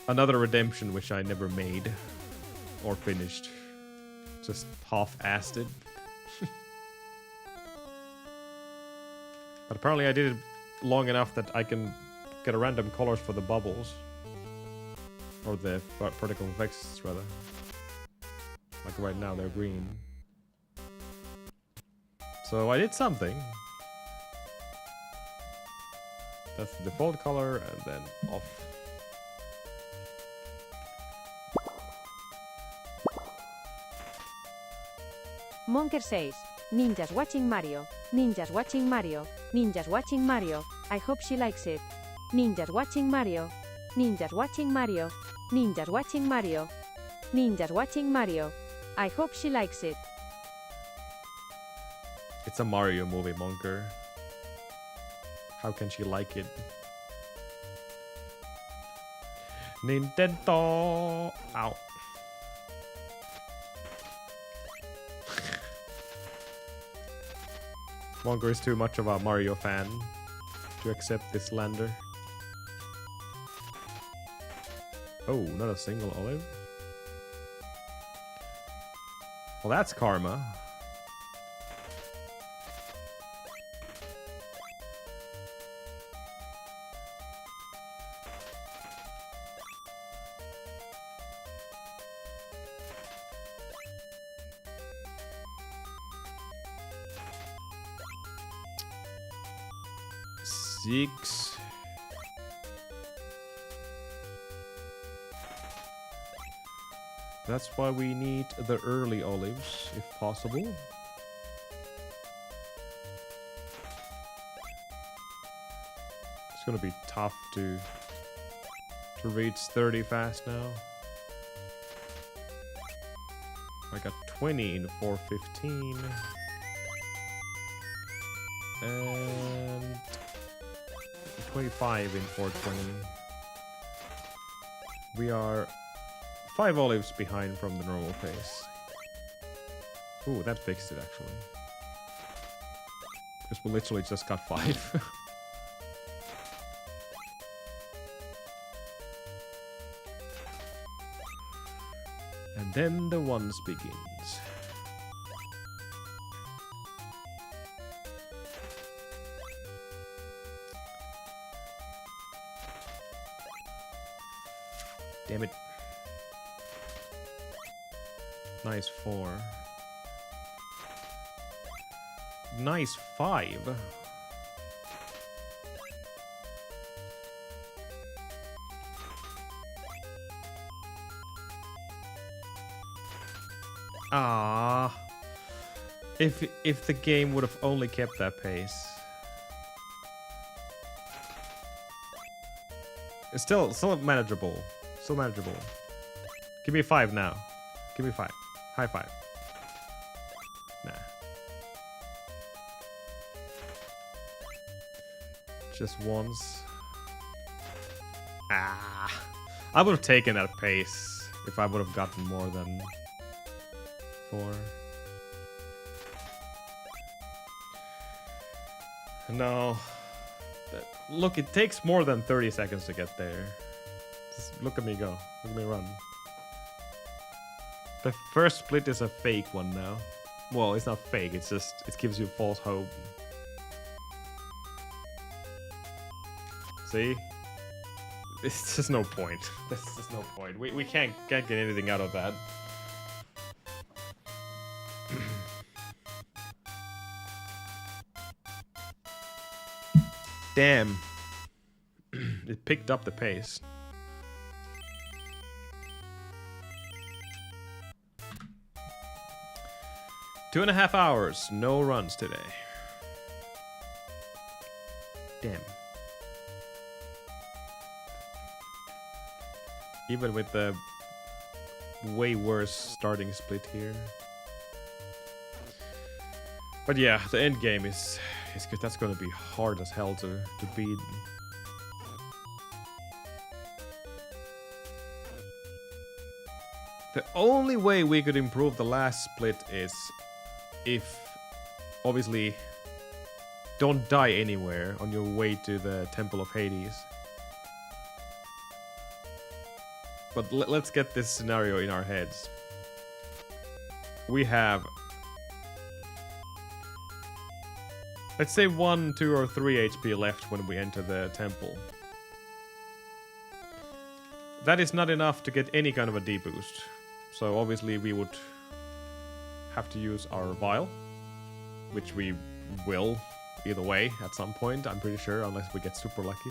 Another redemption which I never made or finished. Just half-assed it. But apparently I did it long enough that I can get a random colors for the bubbles. Or the particle effects, rather. Like right now, they're green. So I did something. That's the default color, and then off. Monker says, Ninjas watching Mario, Ninjas watching Mario, Ninjas watching Mario, I hope she likes it. Ninjas watching Mario, Ninjas watching Mario, Ninjas watching Mario, Ninjas watching Mario, I hope she likes it. It's a Mario movie, Monker. How can she like it? Nintendo! Ow. Monker is too much of a Mario fan to accept this lander. Oh, not a single olive. Well, that's karma. Six. That's why we need the early olives, if possible. It's gonna be tough to reach 30 fast now. I got 20 in 415. And 25 in 420. We are 5 olives behind from the normal pace. Ooh, that fixed it actually. Because we literally just got 5. And then the ones begins. Damn it. Nice 4. Nice 5. Ah. If the game would have only kept that pace. It's still manageable. Still manageable. Give me 5 now. Give me 5. High 5. Nah. Just once. Ah. I would have taken that pace if I would have gotten more than 4. No. Look, it takes more than 30 seconds to get there. Just look at me go. Look at me run. The first split is a fake one now. Well, it's not fake, it's just, it gives you false hope. See? There's just no point. There's just no point. We can't get anything out of that. Damn. It picked up the pace. Two and a half hours, no runs today. Damn. Even with the way worse starting split here. But yeah, the end game is good. That's gonna be hard as hell to beat. The only way we could improve the last split is if, obviously, don't die anywhere on your way to the Temple of Hades. But let's get this scenario in our heads. We have, let's say 1, 2, or 3 HP left when we enter the temple. That is not enough to get any kind of a D-boost. So obviously we would have to use our vial, which we will either way at some point, I'm pretty sure, unless we get super lucky.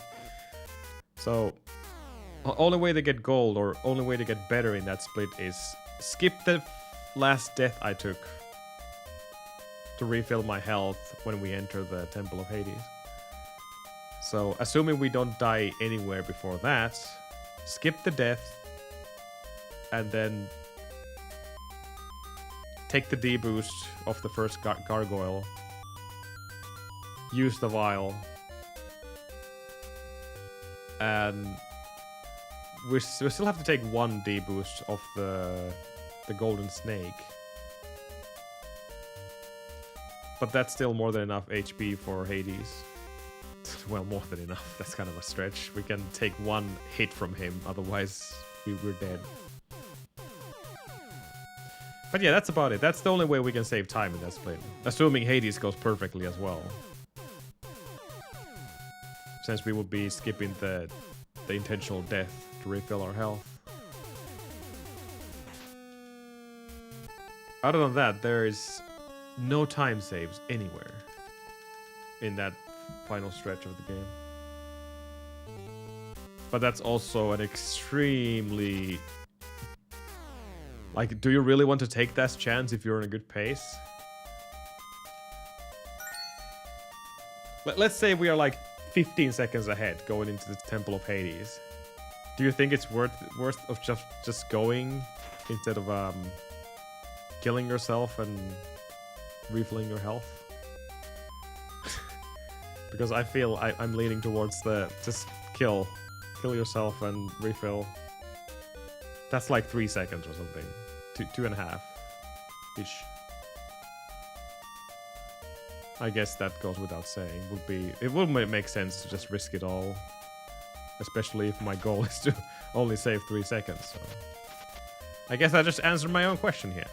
So only way to get gold, or only way to get better in that split, is skip the last death I took to refill my health when we enter the Temple of Hades. So assuming we don't die anywhere before that, skip the death and then take the D-boost of the first gargoyle, use the vial, and we still have to take 1 D-boost of the golden snake. But that's still more than enough HP for Hades. Well, more than enough. That's kind of a stretch. We can take 1 hit from him, otherwise we're dead. But yeah, that's about it. That's the only way we can save time in that split. Assuming Hades goes perfectly as well. Since we would be skipping the intentional death to refill our health. Other than that, there is no time saves anywhere in that final stretch of the game. But that's also an extremely... Like, do you really want to take that chance if you're in a good pace? Let's say we are like 15 seconds ahead going into the Temple of Hades. Do you think it's worth of just going instead of killing yourself and refilling your health? Because I feel I'm leaning towards the just kill yourself and refill. That's like 3 seconds or something. 2.5 ish. I guess that goes without saying. It would make sense to just risk it all, especially if my goal is to only save 3 seconds. So I guess I just answered my own question here.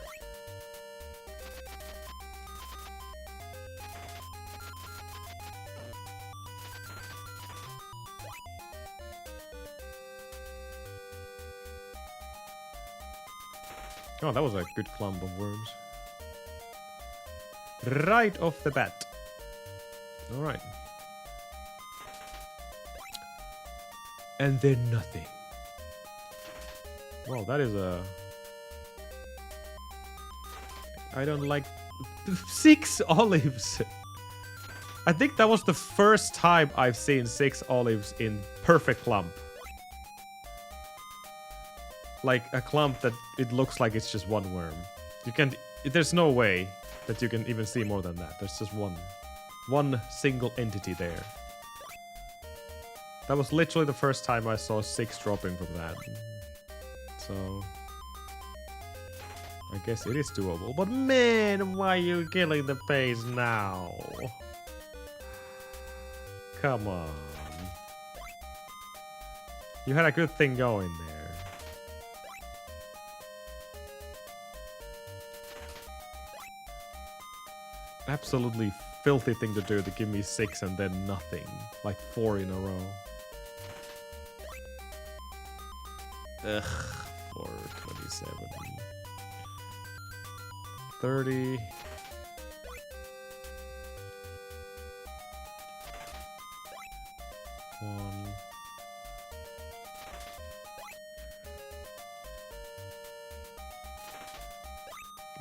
Oh, that was a good clump of worms. Right off the bat. Alright. And then nothing. Well, that is a... I don't like... 6 olives! I think that was the first time I've seen 6 olives in perfect clump. Like a clump that it looks like it's just 1 worm. You can't... There's no way that you can even see more than that. There's just one single entity there. That was literally the first time I saw 6 dropping from that. So... I guess it is doable. But man, why are you killing the pace now? Come on. You had a good thing going there. Absolutely filthy thing to do, to give me 6 and then nothing. Like 4 in a row. Ugh, 427. 30. One.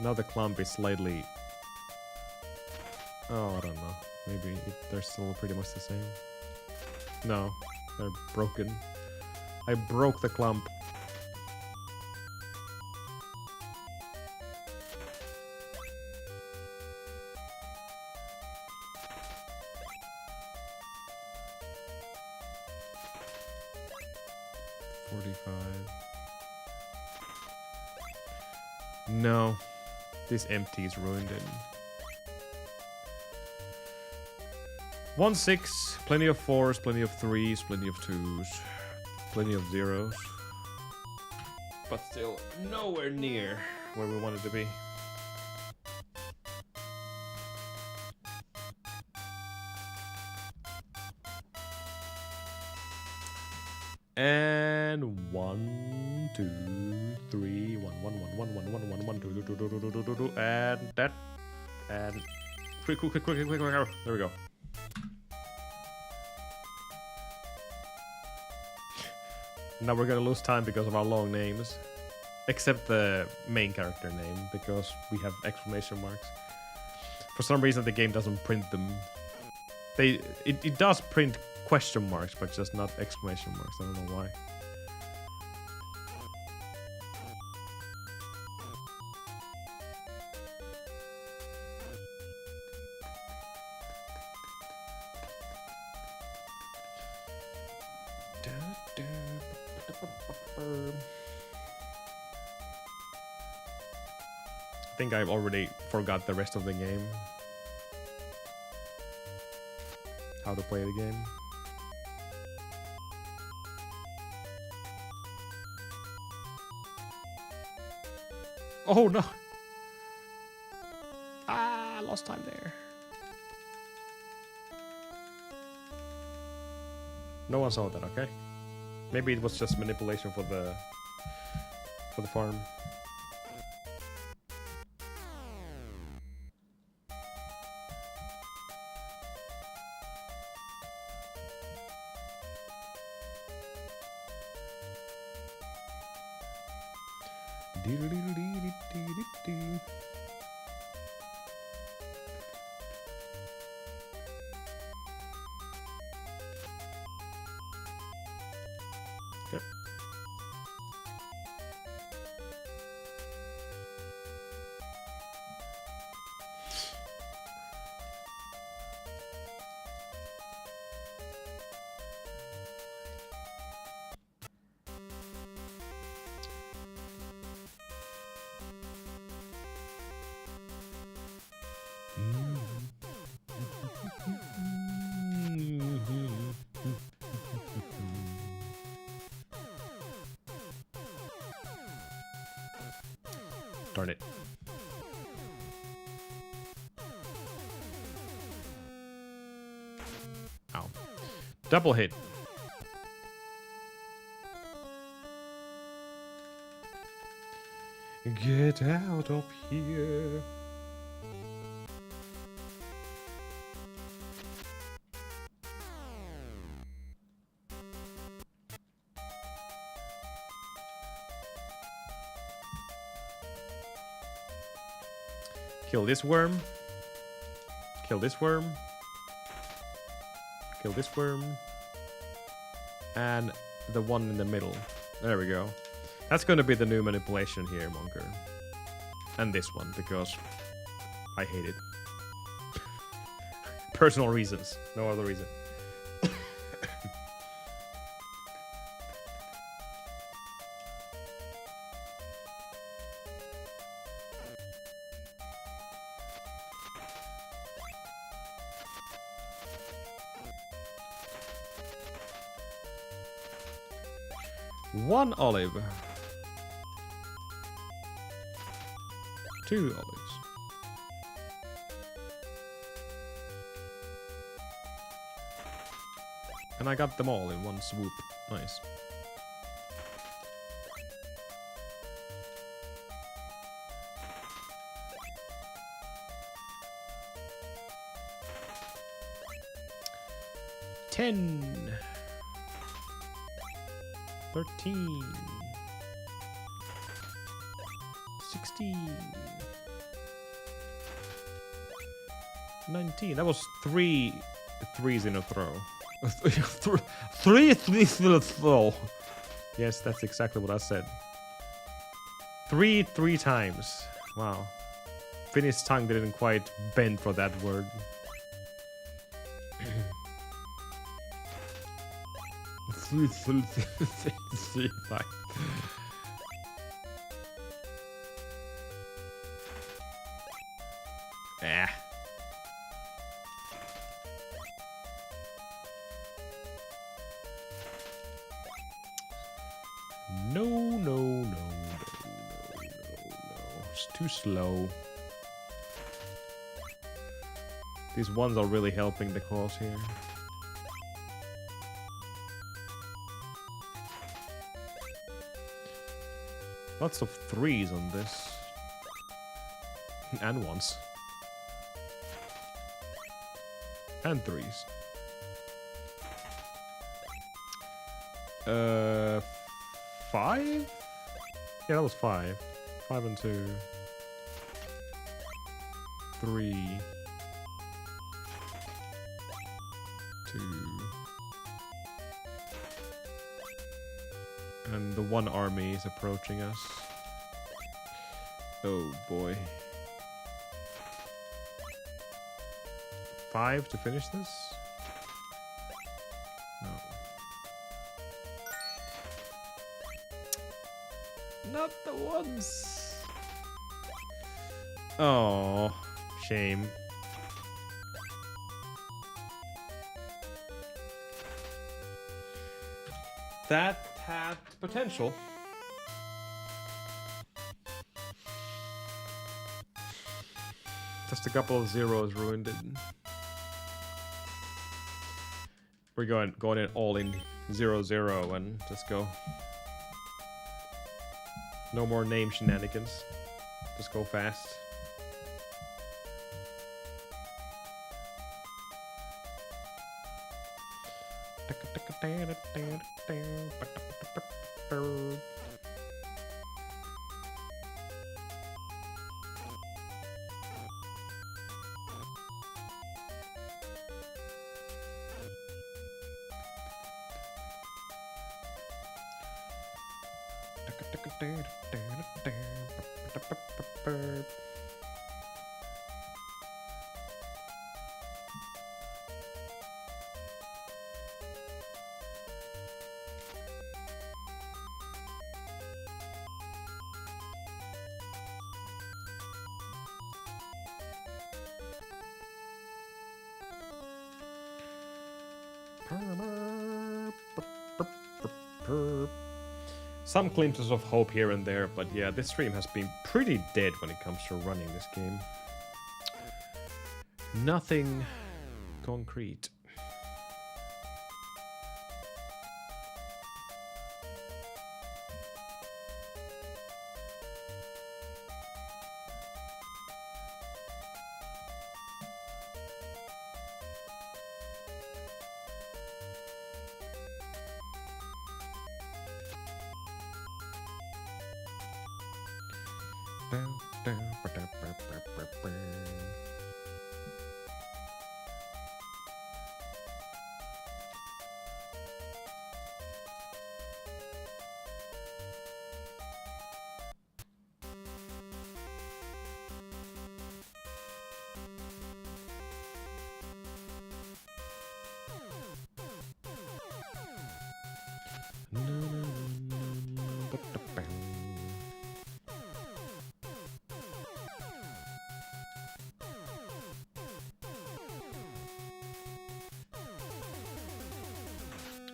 Now the clump is slightly... Oh, I don't know. Maybe they're still pretty much the same. No, they're broken. I broke the clump. No, this empty is ruined in. 1, 6, plenty of 4s, plenty of 3s, plenty of 2s, plenty of 0s. But still nowhere near where we wanted to be. And 1, 2, 3, 1, 1, 1, 1, 1, 1, 1, 1, 2, 2, 2, 2, 2, 2, 2, and that, and quick, there we go. Now we're gonna lose time because of our long names, except the main character name because we have exclamation marks. For some reason, the game doesn't print them. It does print question marks, but just not exclamation marks. I don't know why. I think I've already forgot the rest of the game. How to play the game. Oh no! Ah, lost time there. No one saw that, okay? Maybe it was just manipulation for the farm. Okay. Darn it. Ow. Double hit. Get out of here. Kill this worm. Kill this worm. Kill this worm. And the one in the middle. There we go. That's gonna be the new manipulation here, Monker. And this one, because I hate it. Personal reasons. No other reason. One olive. 2 olives. And I got them all in one swoop. Nice. 10. 13. 16. 19. That was 3 threes in a throw. 3 threes in a throw. Yes, that's exactly what I said. 3 times. Wow. Finnish tongue didn't quite bend for that word. Ah. No. It's too slow. These ones are really helping the cause here. Lots of threes on this. And ones. And threes. 5? Yeah, that was 5. 5 and 2. 3. 2. And the one army is approaching us. Oh boy. 5 to finish this? No. Not the ones! Oh, shame. That had potential. Just a couple of zeros ruined it. We're going in all in 0-0 and just go. No more name shenanigans. Just go fast. Some glimpses of hope here and there, but yeah, this stream has been pretty dead when it comes to running this game. Nothing concrete.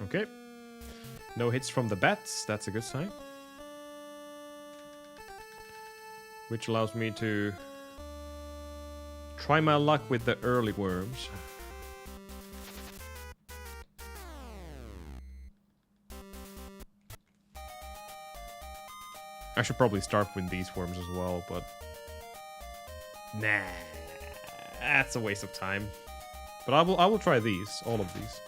Okay. No hits from the bats, that's a good sign. Which allows me to try my luck with the early worms. I should probably start with these worms as well, but nah, that's a waste of time. But I will try these, all of these.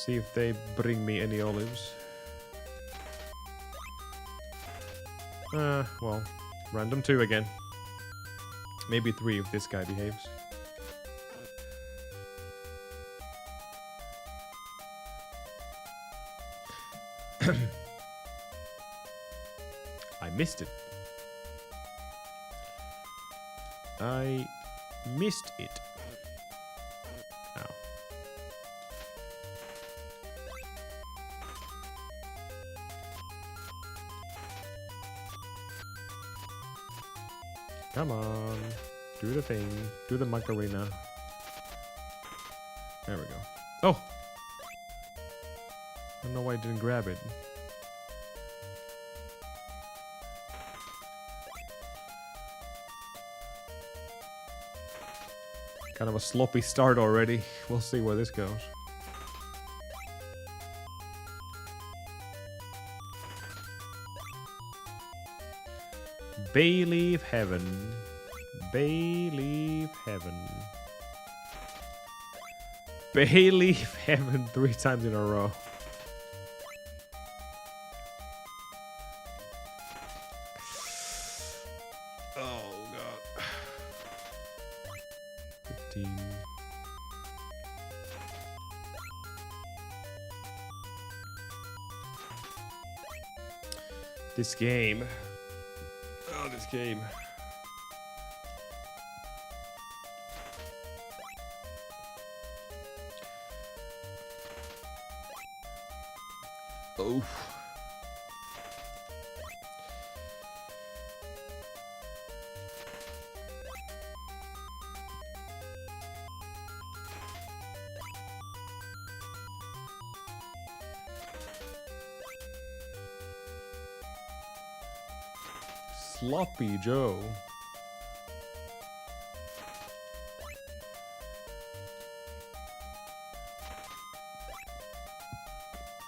See if they bring me any olives. Well, random 2 again. Maybe 3 if this guy behaves. I missed it. I missed it. Ow. Come on. Do the thing. Do the Macarena. There we go. Oh! I don't know why I didn't grab it. Kind of a sloppy start already. We'll see where this goes. Bayleaf Heaven. Bayleaf Heaven. Bayleaf Heaven 3 times in a row. Oh god. 15. This game. Oh, this game. Oh. Sloppy Joe.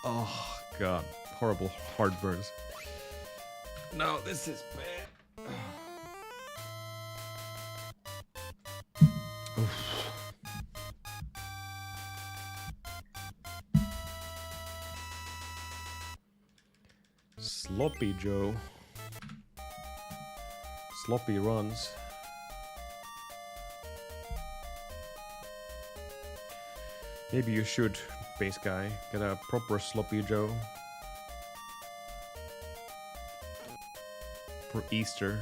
Oh god, horrible heartburns. No, this is bad. Oof. Sloppy Joe. Sloppy runs. Maybe you should, base guy, get a proper Sloppy Joe for Easter.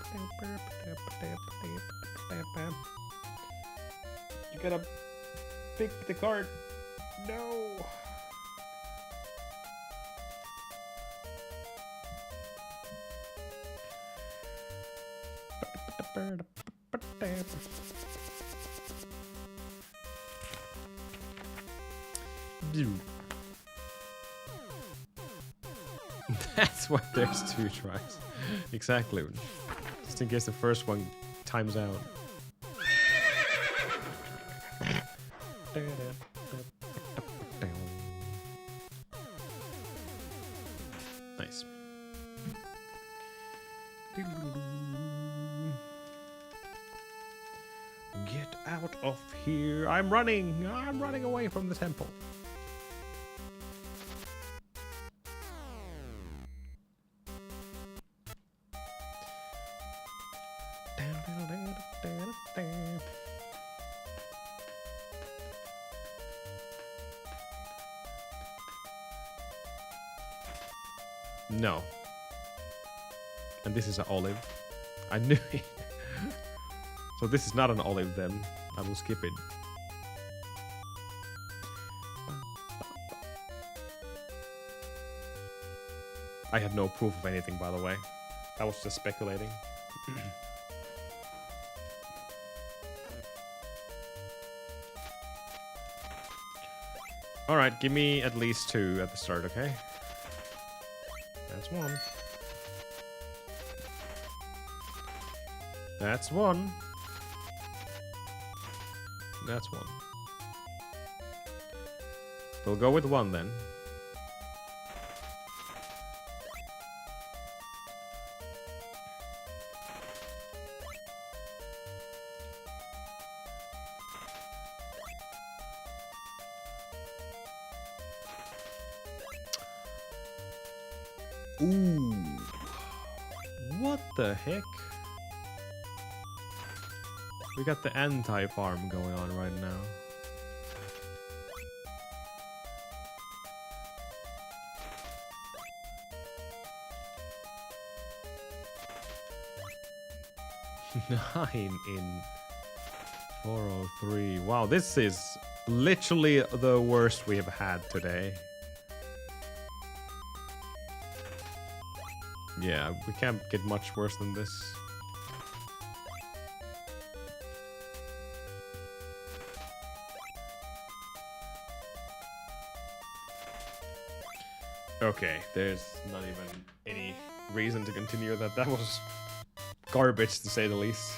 Again. You gotta pick the card. No. That's why there's 2 tries. Exactly. Just in case the first one times out. Nice. Get out of here. I'm running away from the temple. No. And this is an olive. I knew it. So this is not an olive then. I will skip it. I had no proof of anything, by the way. I was just speculating. Alright, give me at least 2 at the start, okay? That's 1. That's 1. That's 1. We'll go with 1 then. Ooh. What the heck? We got the anti-farm going on right now. Nine in 403. Wow, this is literally the worst we have had today. Yeah, we can't get much worse than this. Okay, there's not even any reason to continue that. That was garbage, to say the least.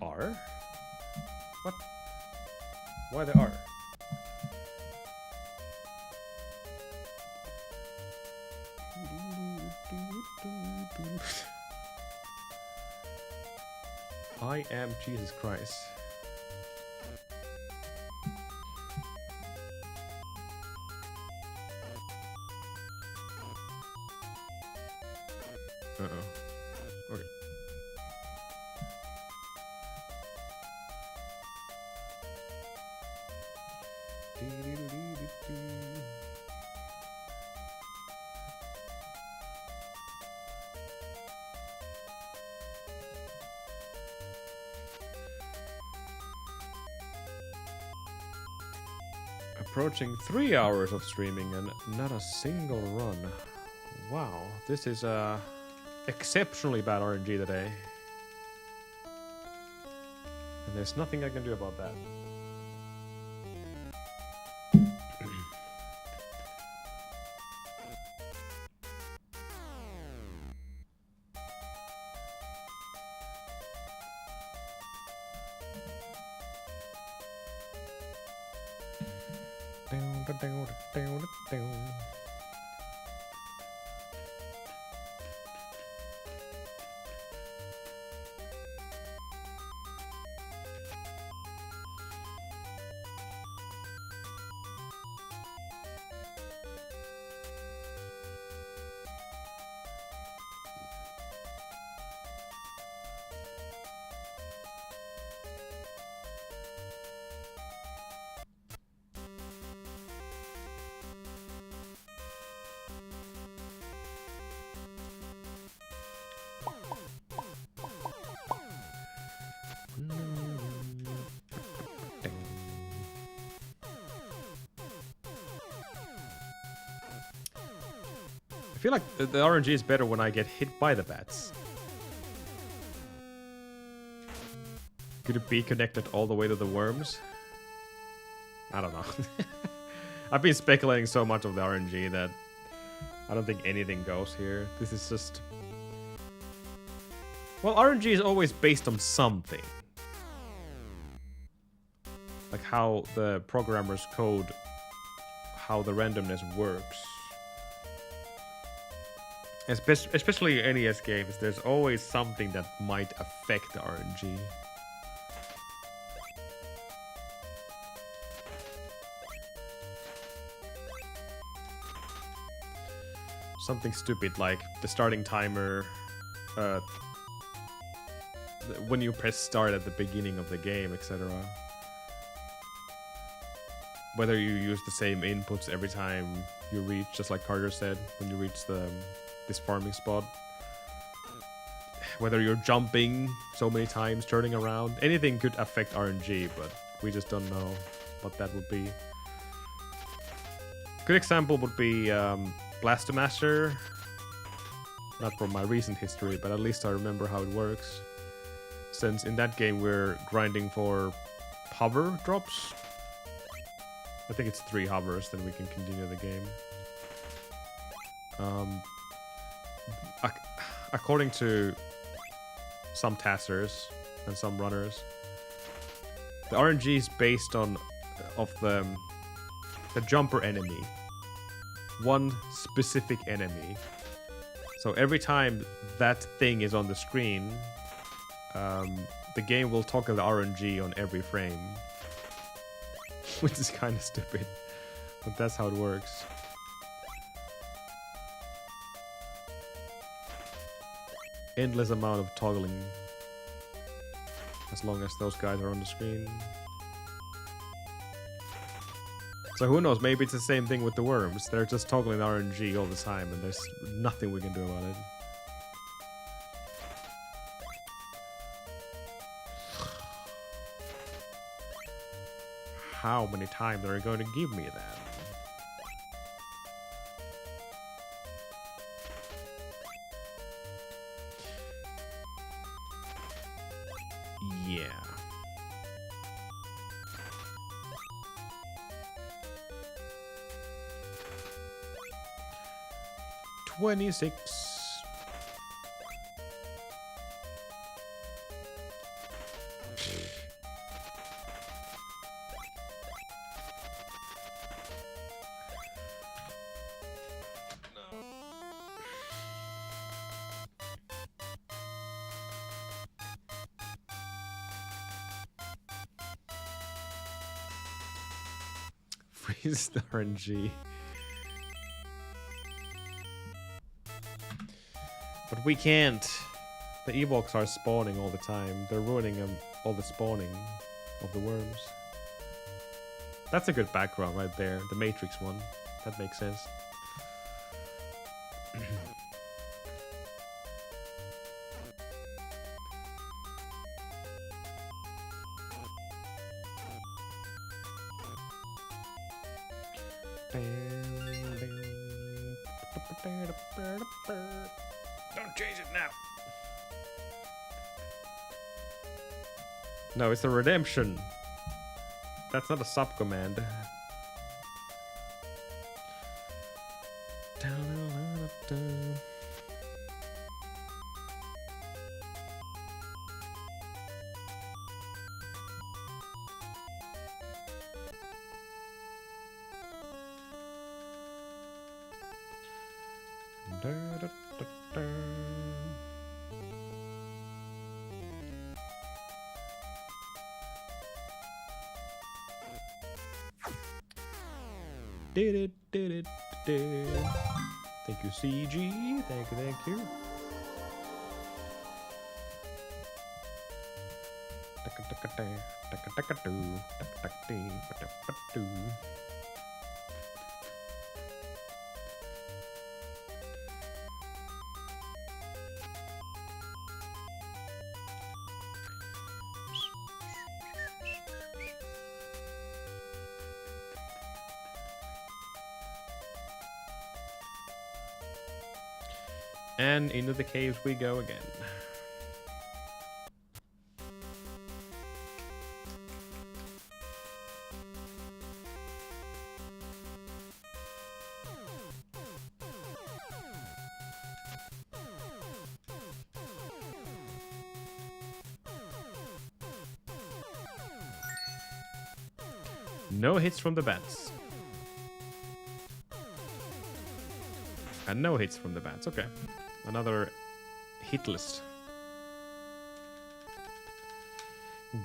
R? What? Why the R? I am Jesus Christ. Uh-oh. Okay. Approaching 3 hours of streaming and not a single run. Wow, this is exceptionally bad RNG today. And there's nothing I can do about that. I feel like the RNG is better when I get hit by the bats. Could it be connected all the way to the worms? I don't know. I've been speculating so much of the RNG that I don't think anything goes here. This is just... Well, RNG is always based on something. Like how the programmers code how the randomness works. Especially in NES games, there's always something that might affect the RNG. something stupid like the starting timer, when you press start at the beginning of the game, etc. Whether you use the same inputs every time you reach, just like Carter said, when you reach this farming spot. Whether you're jumping so many times, turning around, anything could affect RNG, but we just don't know what that would be. Good example would be Blaster Master. Not from my recent history, but at least I remember how it works. Since in that game we're grinding for hover drops. I think it's 3 hovers, then we can continue the game. According to some testers and some runners, the RNG is based on the jumper enemy. One specific enemy. So every time that thing is on the screen, the game will toggle the RNG on every frame. Which is kind of stupid, but that's how it works. Endless amount of toggling, as long as those guys are on the screen. So who knows, maybe it's the same thing with the worms. They're just toggling RNG all the time, and there's nothing we can do about it. How many times are you going to give me that? Yeah. $26. Freeze the RNG. But we can't. The Evox are spawning all the time. They're ruining all the spawning of the worms. That's a good background right there. The Matrix one. That makes sense. Don't change it now. No, it's a redemption. That's not a subcommand. Thank you, CG. Thank you, thank you. And into the caves we go again. No hits from the bats. And no hits from the bats, okay. Another hit list.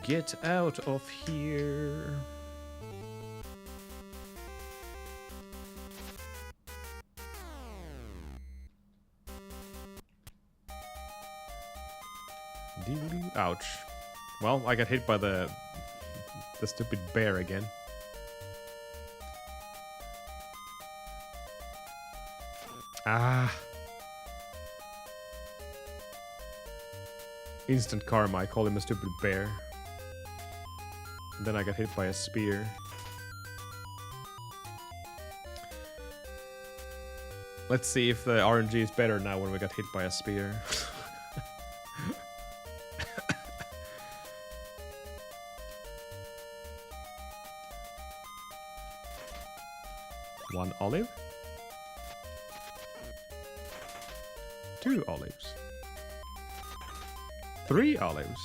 Get out of here. Ouch. Well, I got hit by the stupid bear again. Ah. Instant karma, I call him a stupid bear. And then I got hit by a spear. Let's see if the RNG is better now when we got hit by a spear. One olive. 2 olives. 3 olives.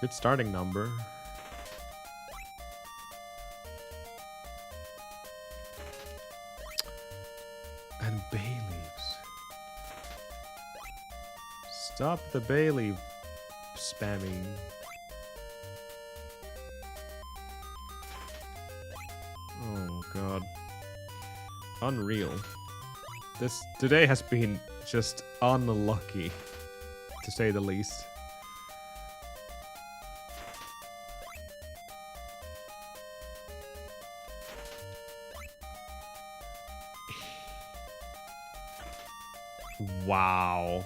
Good starting number. And bay leaves. Stop the bay leaf spamming. Oh god. Unreal. This today has been just unlucky, to say the least. Wow.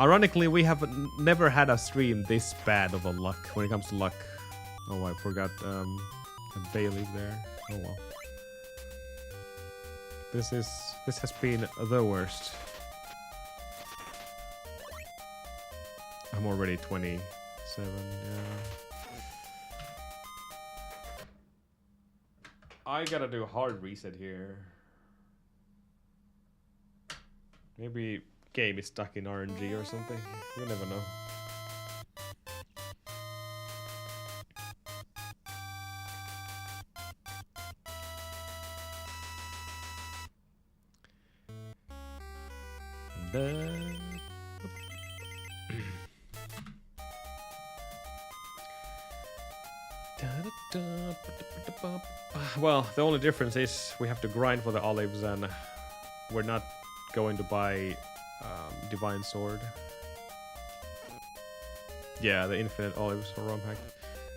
Ironically, we have never had a stream this bad of a luck when it comes to luck. Oh, I forgot a bay leaf there. Oh well. This has been the worst. I'm already 27, yeah. I gotta do a hard reset here. Maybe game is stuck in RNG or something. You never know. Well, the only difference is we have to grind for the olives, and we're not going to buy Divine Sword. Yeah, the infinite olives for ROM hack.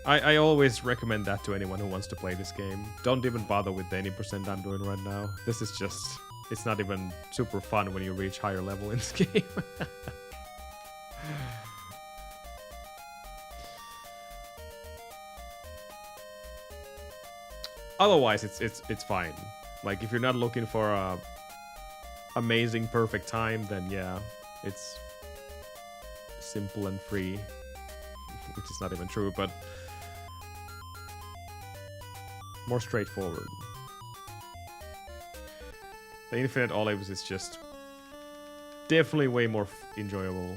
I always recommend that to anyone who wants to play this game. Don't even bother with the 80% I'm doing right now. This is just... It's not even super fun when you reach higher level in this game. Otherwise, it's fine. Like, if you're not looking for a amazing perfect time, then yeah, it's simple and free, which is not even true, but more straightforward. The infinite olives is just definitely way more enjoyable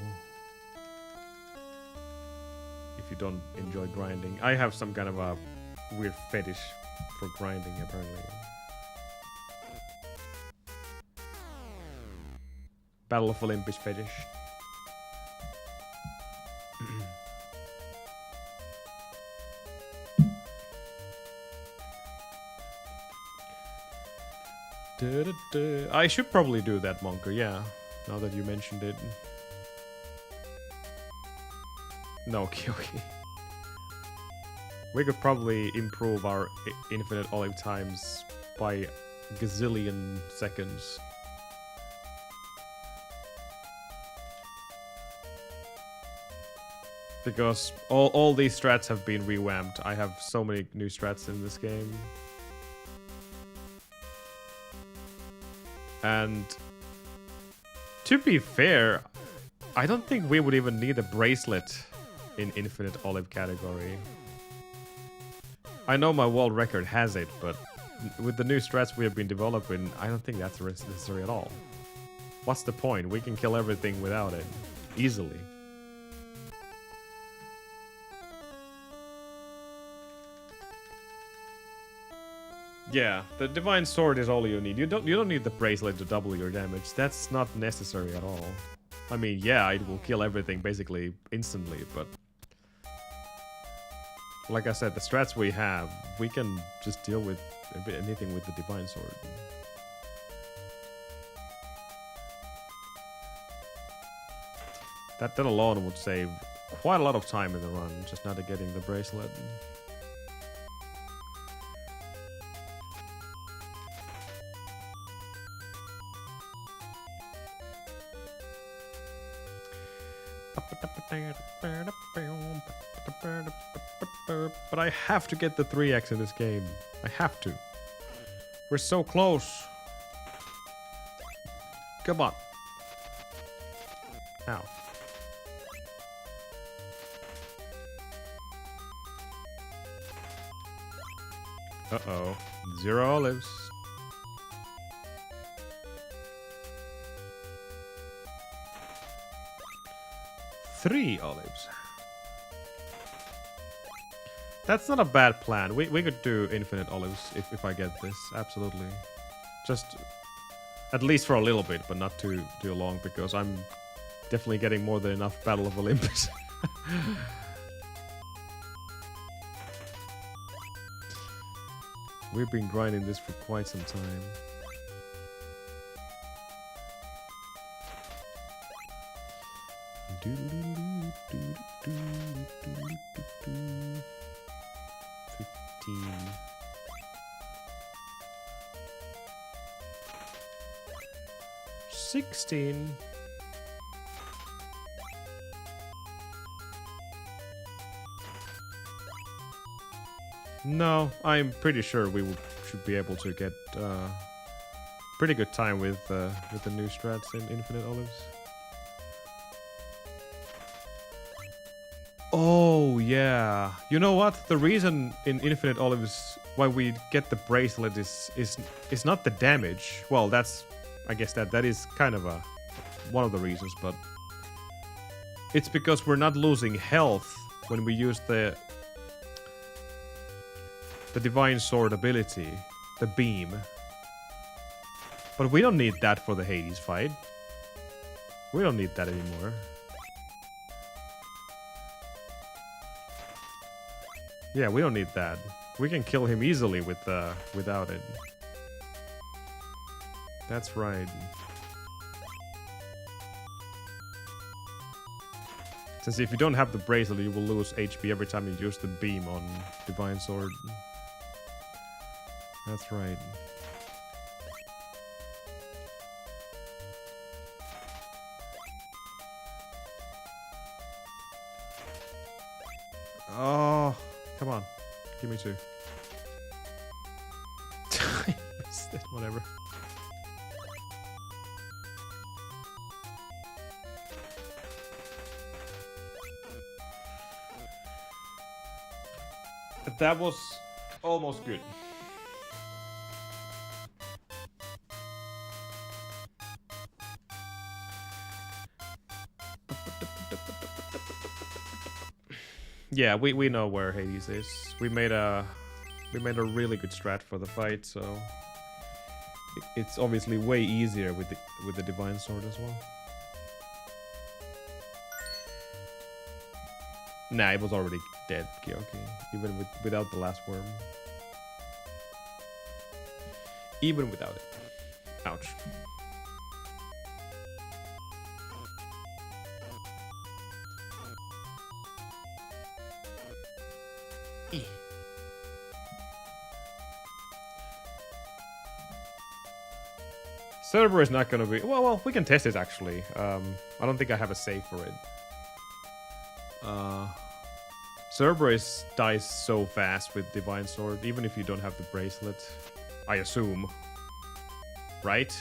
if you don't enjoy grinding. I have some kind of a weird fetish for grinding, apparently. Battle of Olympus fetish. I should probably do that, Monker, yeah. Now that you mentioned it. No, Kyoki. We could probably improve our infinite olive times by a gazillion seconds. Because all these strats have been revamped. I have so many new strats in this game. And to be fair, I don't think we would even need a bracelet in Infinite Olive category. I know my world record has it, but with the new strats we have been developing, I don't think that's necessary at all. What's the point? We can kill everything without it. Easily. Yeah, the Divine Sword is all you need. You don't need the bracelet to double your damage. That's not necessary at all. I mean, yeah, it will kill everything basically instantly, but Like I said, the strats we have, we can just deal with anything with the Divine Sword. That alone would save quite a lot of time in the run, just not getting the bracelet. But I have to get the 3x in this game. I have to. We're so close. Come on. Ow. Uh-oh. 0 olives. Three olives. That's not a bad plan. We could do infinite olives if I get this. Absolutely. Just at least for a little bit, but not too long, because I'm definitely getting more than enough Battle of Olympus. We've been grinding this for quite some time. $16. No, I'm pretty sure we should be able to get pretty good time with the new strats in Infinite Olives. Oh yeah, you know what? The reason in Infinite Olives why we get the bracelet is not the damage. Well, that's, I guess that is kind of one of the reasons, but it's because we're not losing health when we use the Divine Sword ability, the beam. But we don't need that for the Hades fight. We don't need that anymore. Yeah, we don't need that. We can kill him easily without it. That's right. Since if you don't have the bracelet, you will lose HP every time you use the beam on Divine Sword. That's right. Oh, come on. Give me 2. I missed it, whatever. But that was almost good. Yeah, we know where Hades is. We made a really good strat for the fight, so it's obviously way easier with the Divine Sword as well. Nah, it was already dead, Kyoki, even without the last worm. Even without it. Ouch. Server is not gonna be... Well, we can test it actually. I don't think I have a save for it. Cerberus dies so fast with Divine Sword, even if you don't have the bracelet. I assume. Right?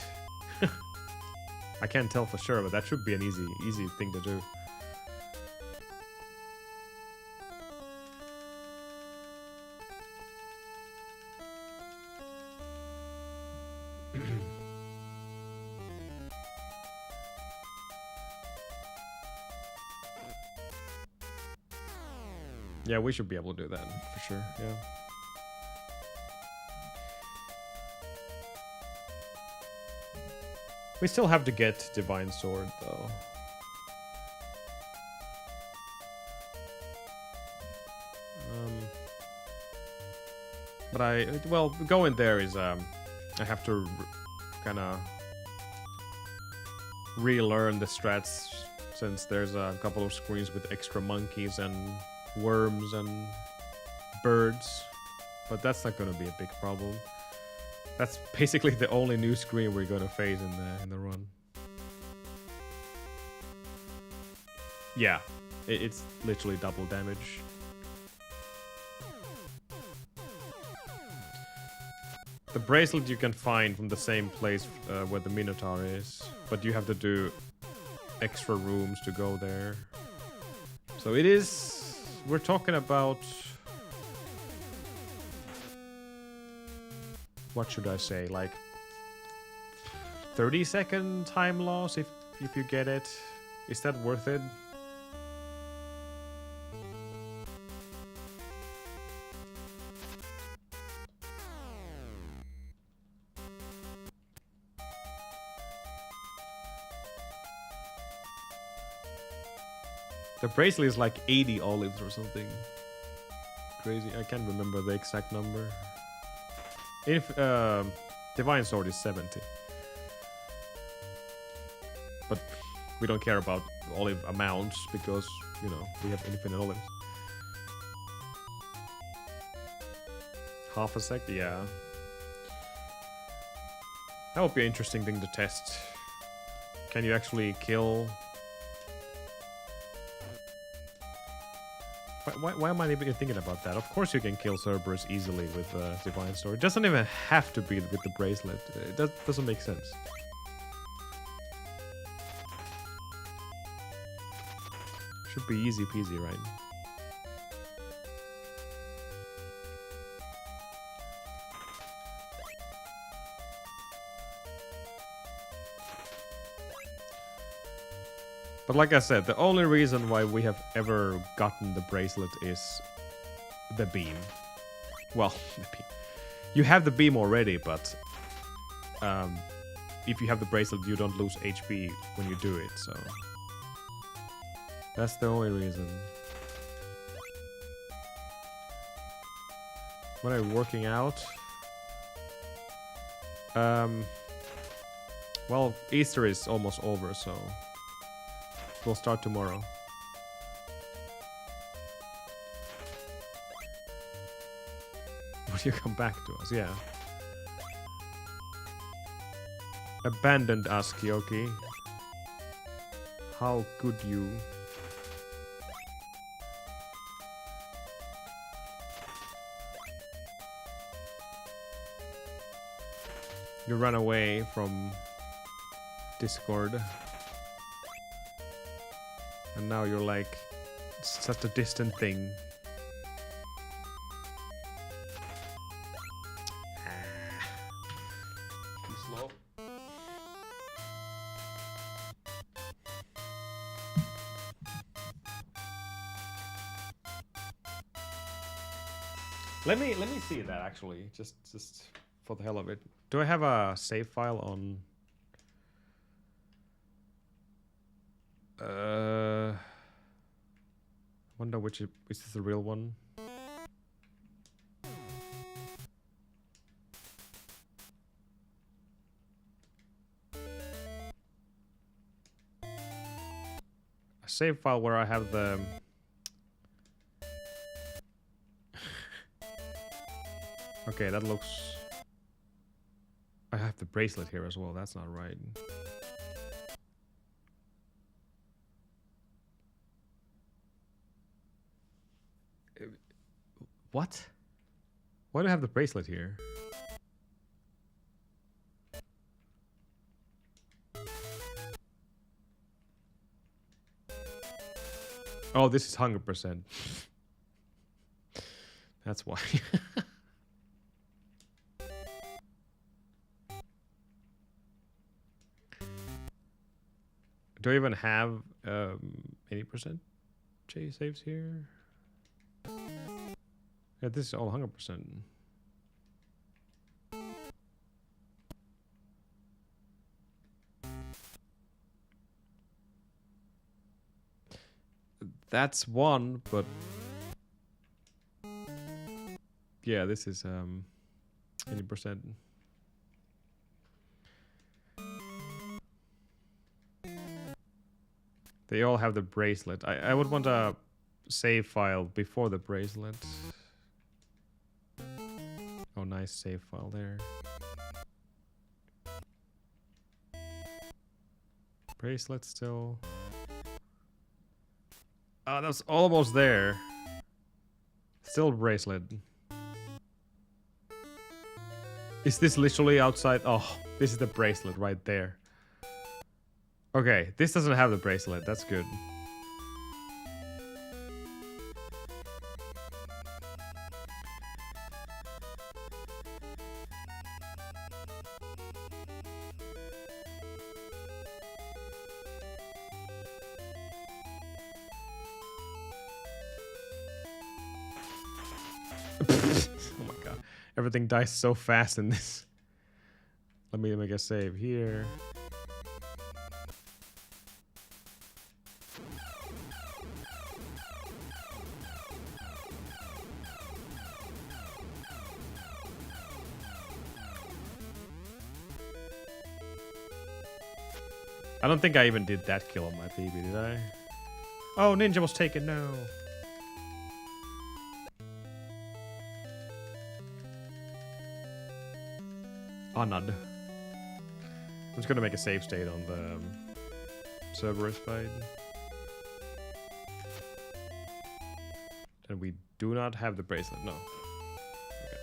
I can't tell for sure, but that should be an easy thing to do. Yeah, we should be able to do that for sure, yeah. We still have to get Divine Sword, though. But well, going there is I have to kind of relearn the strats, since there's a couple of screens with extra monkeys and worms and birds. But that's not gonna be a big problem. That's basically the only new screen we're gonna face in the run. Yeah, it's literally double damage. The bracelet you can find from the same place where the Minotaur is, but you have to do extra rooms to go there. So it is... we're talking about... what should I say? Like 30-second time loss if you get it. Is that worth it? The bracelet is like 80 olives or something. Crazy. I can't remember the exact number. If Divine Sword is 70. But we don't care about olive amounts because, you know, we have infinite olives. Half a sec? Yeah. That would be an interesting thing to test. Can you actually kill... Why am I even thinking about that? Of course you can kill Cerberus easily with Divine Sword. It doesn't even have to be with the bracelet. It doesn't make sense. Should be easy peasy, right? But like I said, the only reason why we have ever gotten the bracelet is the beam. Well, the beam. You have the beam already, but if you have the bracelet, you don't lose HP when you do it, so... that's the only reason. When I'm working out... well, Easter is almost over, so... we'll start tomorrow. Will you come back to us? Yeah. Abandoned us, Kyoki. How could you? You run away from Discord. And now you're like such a distant thing. Too slow. Let me see that actually, just for the hell of it. Do I have a save file on? Wonder which is this the real one? A save file where I have the okay, that looks... I have the bracelet here as well, that's not right. What? Why do I have the bracelet here? Oh, this is 100%. That's why. Do I even have any percent J saves here? Yeah, this is all 100%. That's one, but Yeah, this is 80%. They all have the bracelet. I would want a save file before the bracelet. Oh, nice save file there. Bracelet still. Oh, that's almost there. Still bracelet. Is this literally outside? Oh, this is the bracelet right there. Okay, this doesn't have the bracelet. That's good. Oh my god. Everything dies so fast in this. Let me make a save here. I don't think I even did that kill on my PB, did I? Oh, Ninja was taken, no. Anad. I'm just gonna make a save state on the Cerberus fight. And we do not have the bracelet, no. Okay.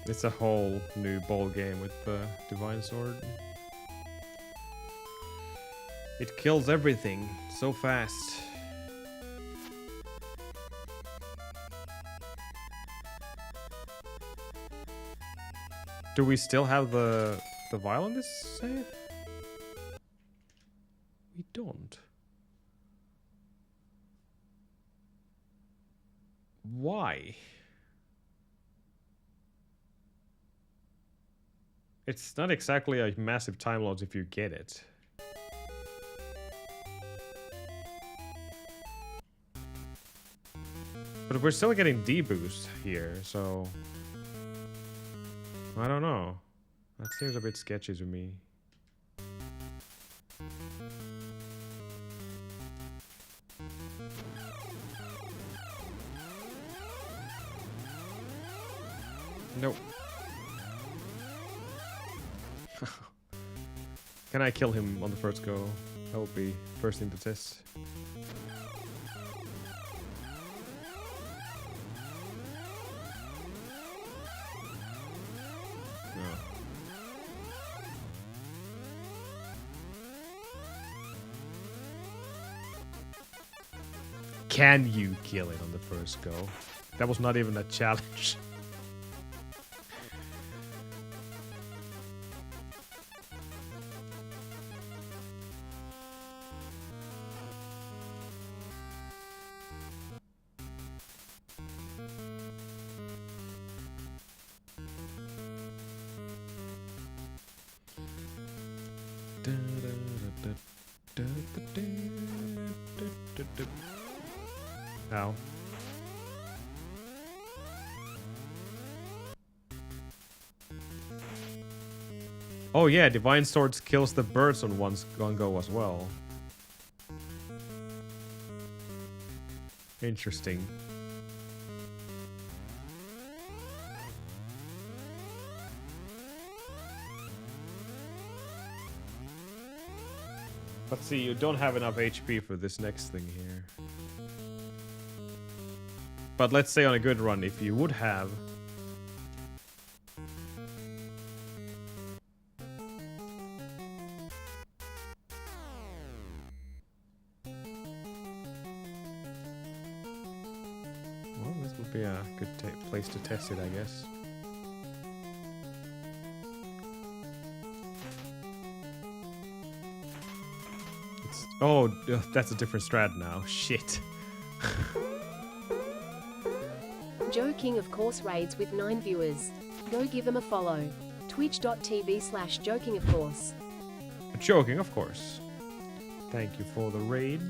It's a whole new ball game with the Divine Sword. It kills everything so fast. Do we still have the vial on this save? We don't. Why? It's not exactly a massive time loss if you get it. But we're still getting D-boost here, so... I don't know. That seems a bit sketchy to me. Nope. Can I kill him on the first go? That would be first thing to test. Can you kill it on the first go? That was not even a challenge. Ow. Oh yeah, Divine Swords kills the birds on one go as well. Interesting. But see, you don't have enough HP for this next thing here. But let's say on a good run, if you would have... Well, this would be a good place to test it, I guess. Oh, that's a different strat now. Shit. Joe King of course raids with 9 viewers. Go give him a follow. Twitch.tv/joking, of course. Joking, of course. Thank you for the raid.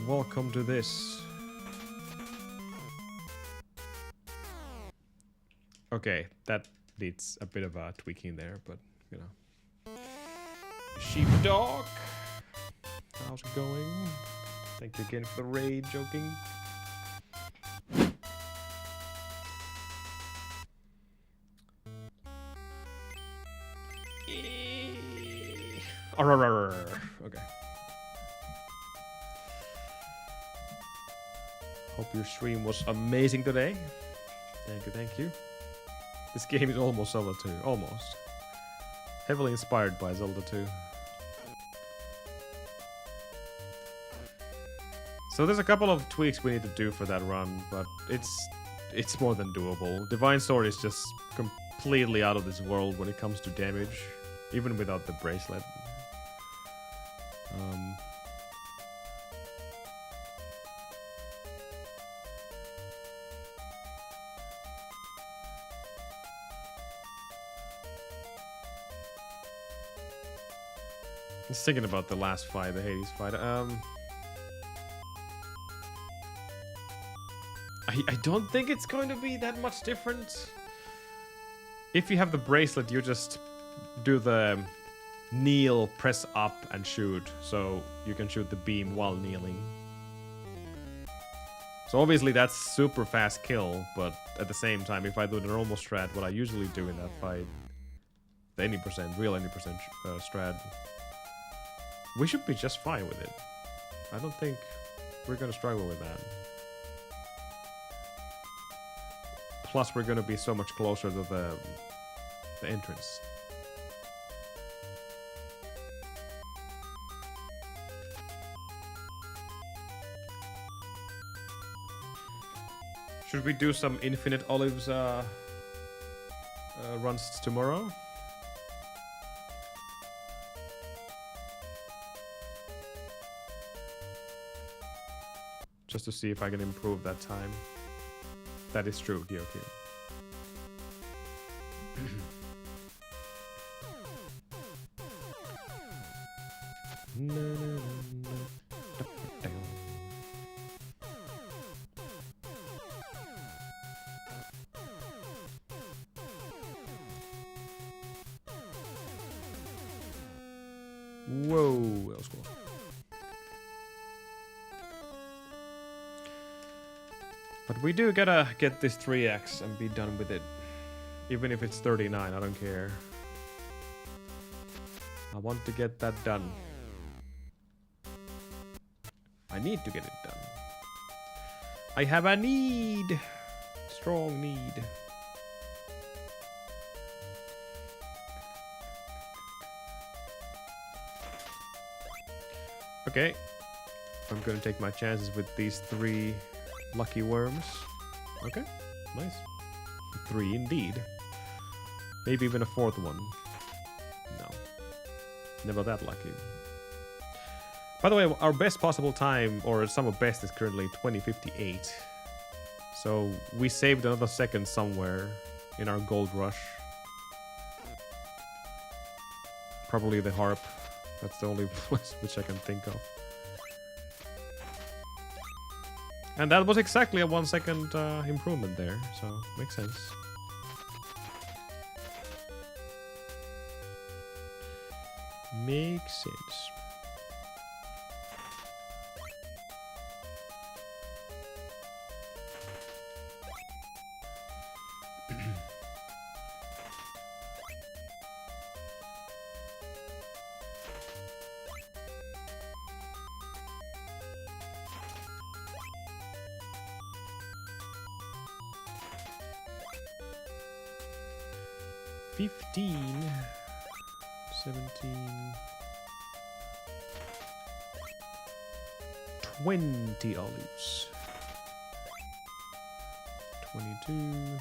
Welcome to this. Okay, that needs a bit of a tweaking there, but you know. Sheepdog, how's it going? Thank you again for the raid, joking. Okay. Hope your stream was amazing today. Thank you, thank you. This game is almost Zelda 2, almost. Heavily inspired by Zelda 2. So there's a couple of tweaks we need to do for that run, but it's more than doable. Divine Sword is just completely out of this world when it comes to damage, even without the bracelet. Just thinking about the last fight, the Hades fight. I don't think it's going to be that much different. If you have the bracelet, you just do the kneel, press up, and shoot. So you can shoot the beam while kneeling. So obviously that's super fast kill, but at the same time, if I do the normal strat, what I usually do in that fight, the any percent, real any percent strat, we should be just fine with it. I don't think we're gonna struggle with that. Plus, we're gonna be so much closer to the entrance. Should we do some Infinite Olives runs tomorrow? Just to see if I can improve that time. That is true, DOQ. Whoa, that was cool. But we do gotta get this 3x and be done with it. Even if it's 39, I don't care. I want to get that done. I need to get it done. I have a need. Strong need. Okay. I'm gonna take my chances with these 3 lucky worms. Okay, nice. 3 indeed. Maybe even a 4th one. No. Never that lucky. By the way, our best possible time, or sum of best, is currently 20:58. So we saved another second somewhere in our gold rush. Probably the harp. That's the only place which I can think of. And that was exactly a 1 second improvement there, so makes sense. Makes sense. $15, 17, 20 olives, 22,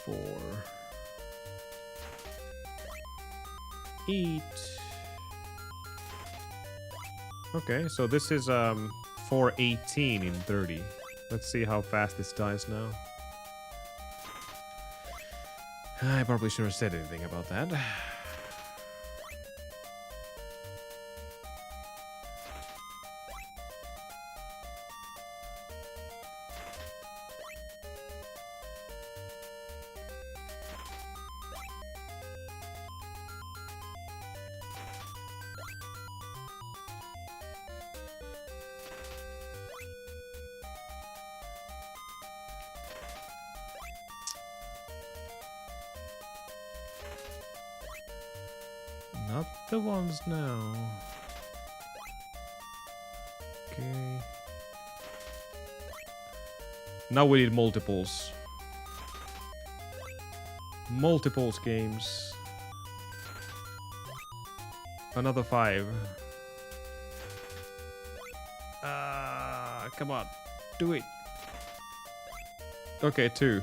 4, 8. Okay, so this is 418 in 30. Let's see how fast this dies now. I probably shouldn't have said anything about that. Not the ones now. Okay. Now we need multiples. Multiples games. Another 5. Come on. Do it. Okay, 2.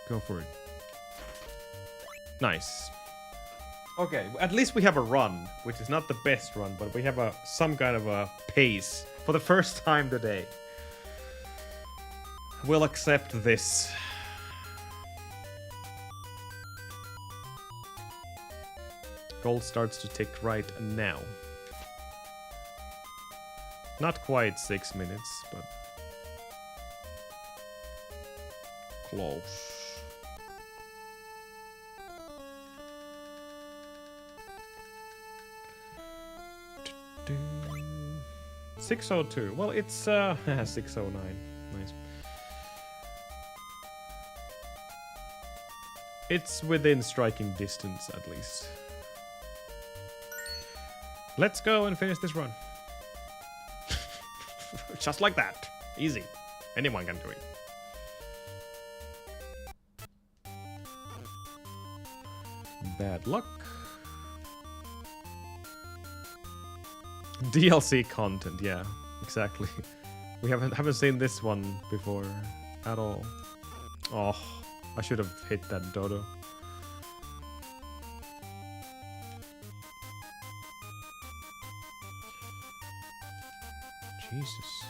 Go for it. Nice. Okay, at least we have a run, which is not the best run, but we have some kind of a pace for the first time today. We'll accept this. Gold starts to tick right now. Not quite 6 minutes, but close. 602. Well, it's 609. Nice. It's within striking distance, at least. Let's go and finish this run. Just like that. Easy. Anyone can do it. Bad luck. DLC content, yeah, exactly. We haven't seen this one before at all. Oh, I should have hit that dodo. Jesus.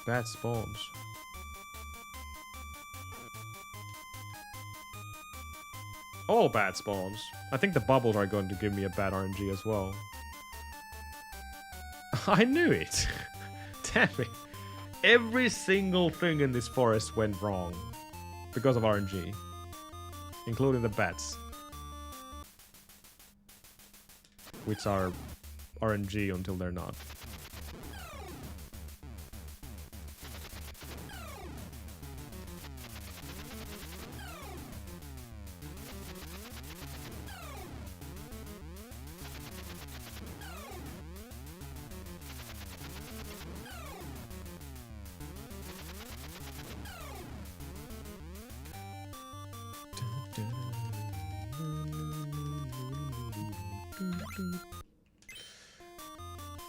Bad spawns. All bad spawns. I think the bubbles are going to give me a bad RNG as well. I knew it! Damn it. Every single thing in this forest went wrong. Because of RNG. Including the bats. Which are RNG until they're not.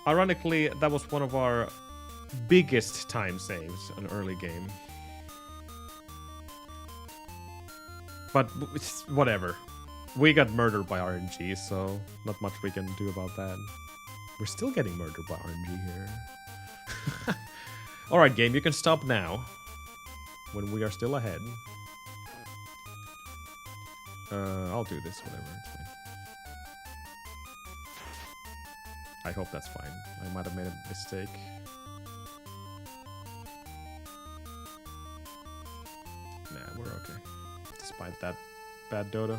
Ironically, that was one of our biggest time saves in early game. But it's whatever. We got murdered by RNG, so not much we can do about that. We're still getting murdered by RNG here. Alright, game, you can stop now. When we are still ahead. I'll do this, whatever, it's fine. I hope that's fine. I might have made a mistake. Nah, we're okay. Despite that bad dodo.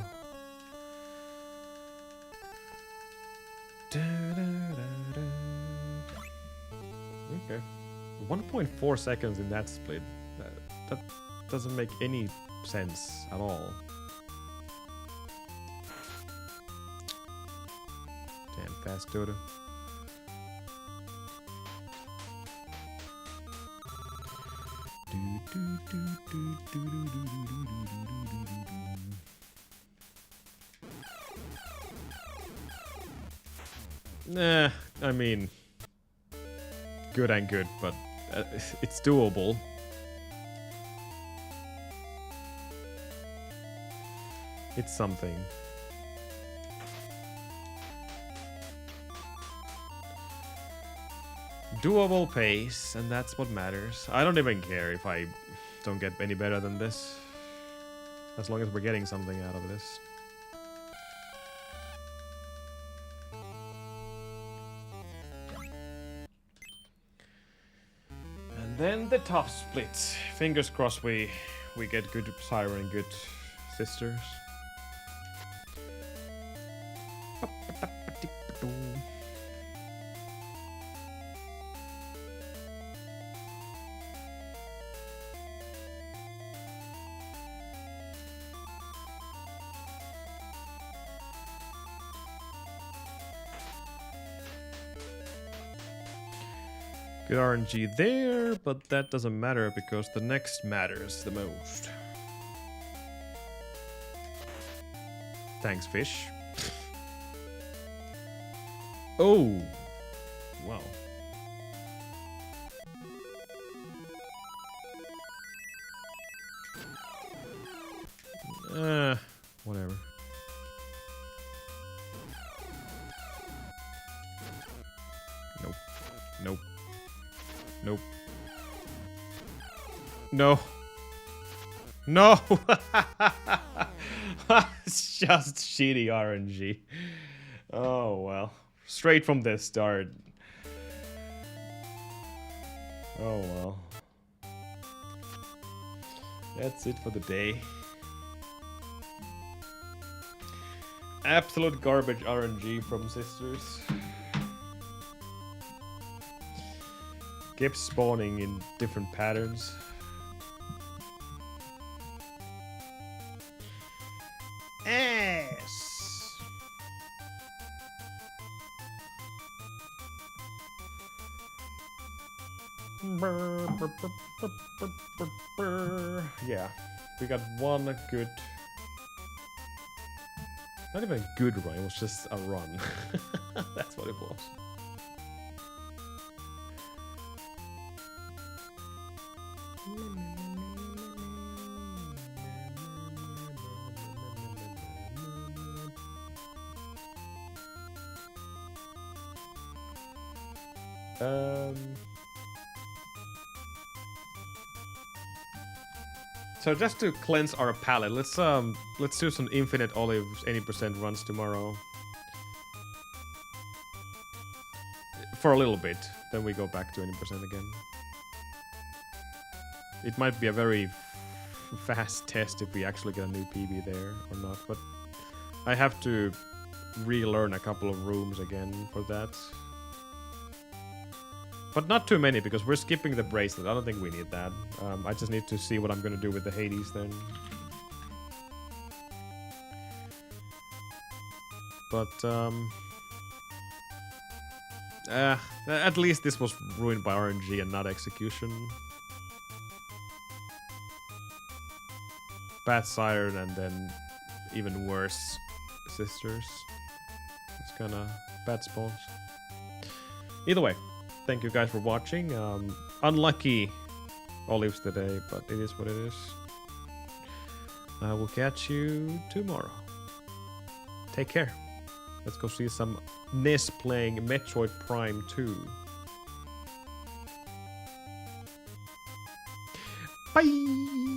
Okay. 1.4 seconds in that split. That doesn't make any sense at all. Damn fast dodo. Nah, I mean, good and good, but it's doable. It's something. Doable pace, and that's what matters. I don't even care if I don't get any better than this. As long as we're getting something out of this. And then the top split. Fingers crossed we get good Siren, good sisters. Good RNG there, but that doesn't matter because the next matters the most. Thanks, fish. Oh! Wow. Whatever. Nope. Nope. Nope. No. No! It's just shitty RNG. Oh well. Straight from the start. Oh well. That's it for the day. Absolute garbage RNG from sisters. Keeps spawning in different patterns. Ass. Yeah, we got one good. Not even a good run, it was just a run. That's what it was. So just to cleanse our palate, let's do some infinite olives 80% runs tomorrow. For a little bit, then we go back to 80% again. It might be a very fast test if we actually get a new PB there or not, but I have to relearn a couple of rooms again for that. But not too many, because we're skipping the bracelet. I don't think we need that. I just need to see what I'm gonna do with the Hades then. But, at least this was ruined by RNG and not execution. Bad Siren and then even worse sisters. It's kinda bad spawns. Either way. Thank you guys for watching. Unlucky olives today, but it is what it is. I will catch you tomorrow. Take care. Let's go see some NES playing Metroid Prime 2. Bye!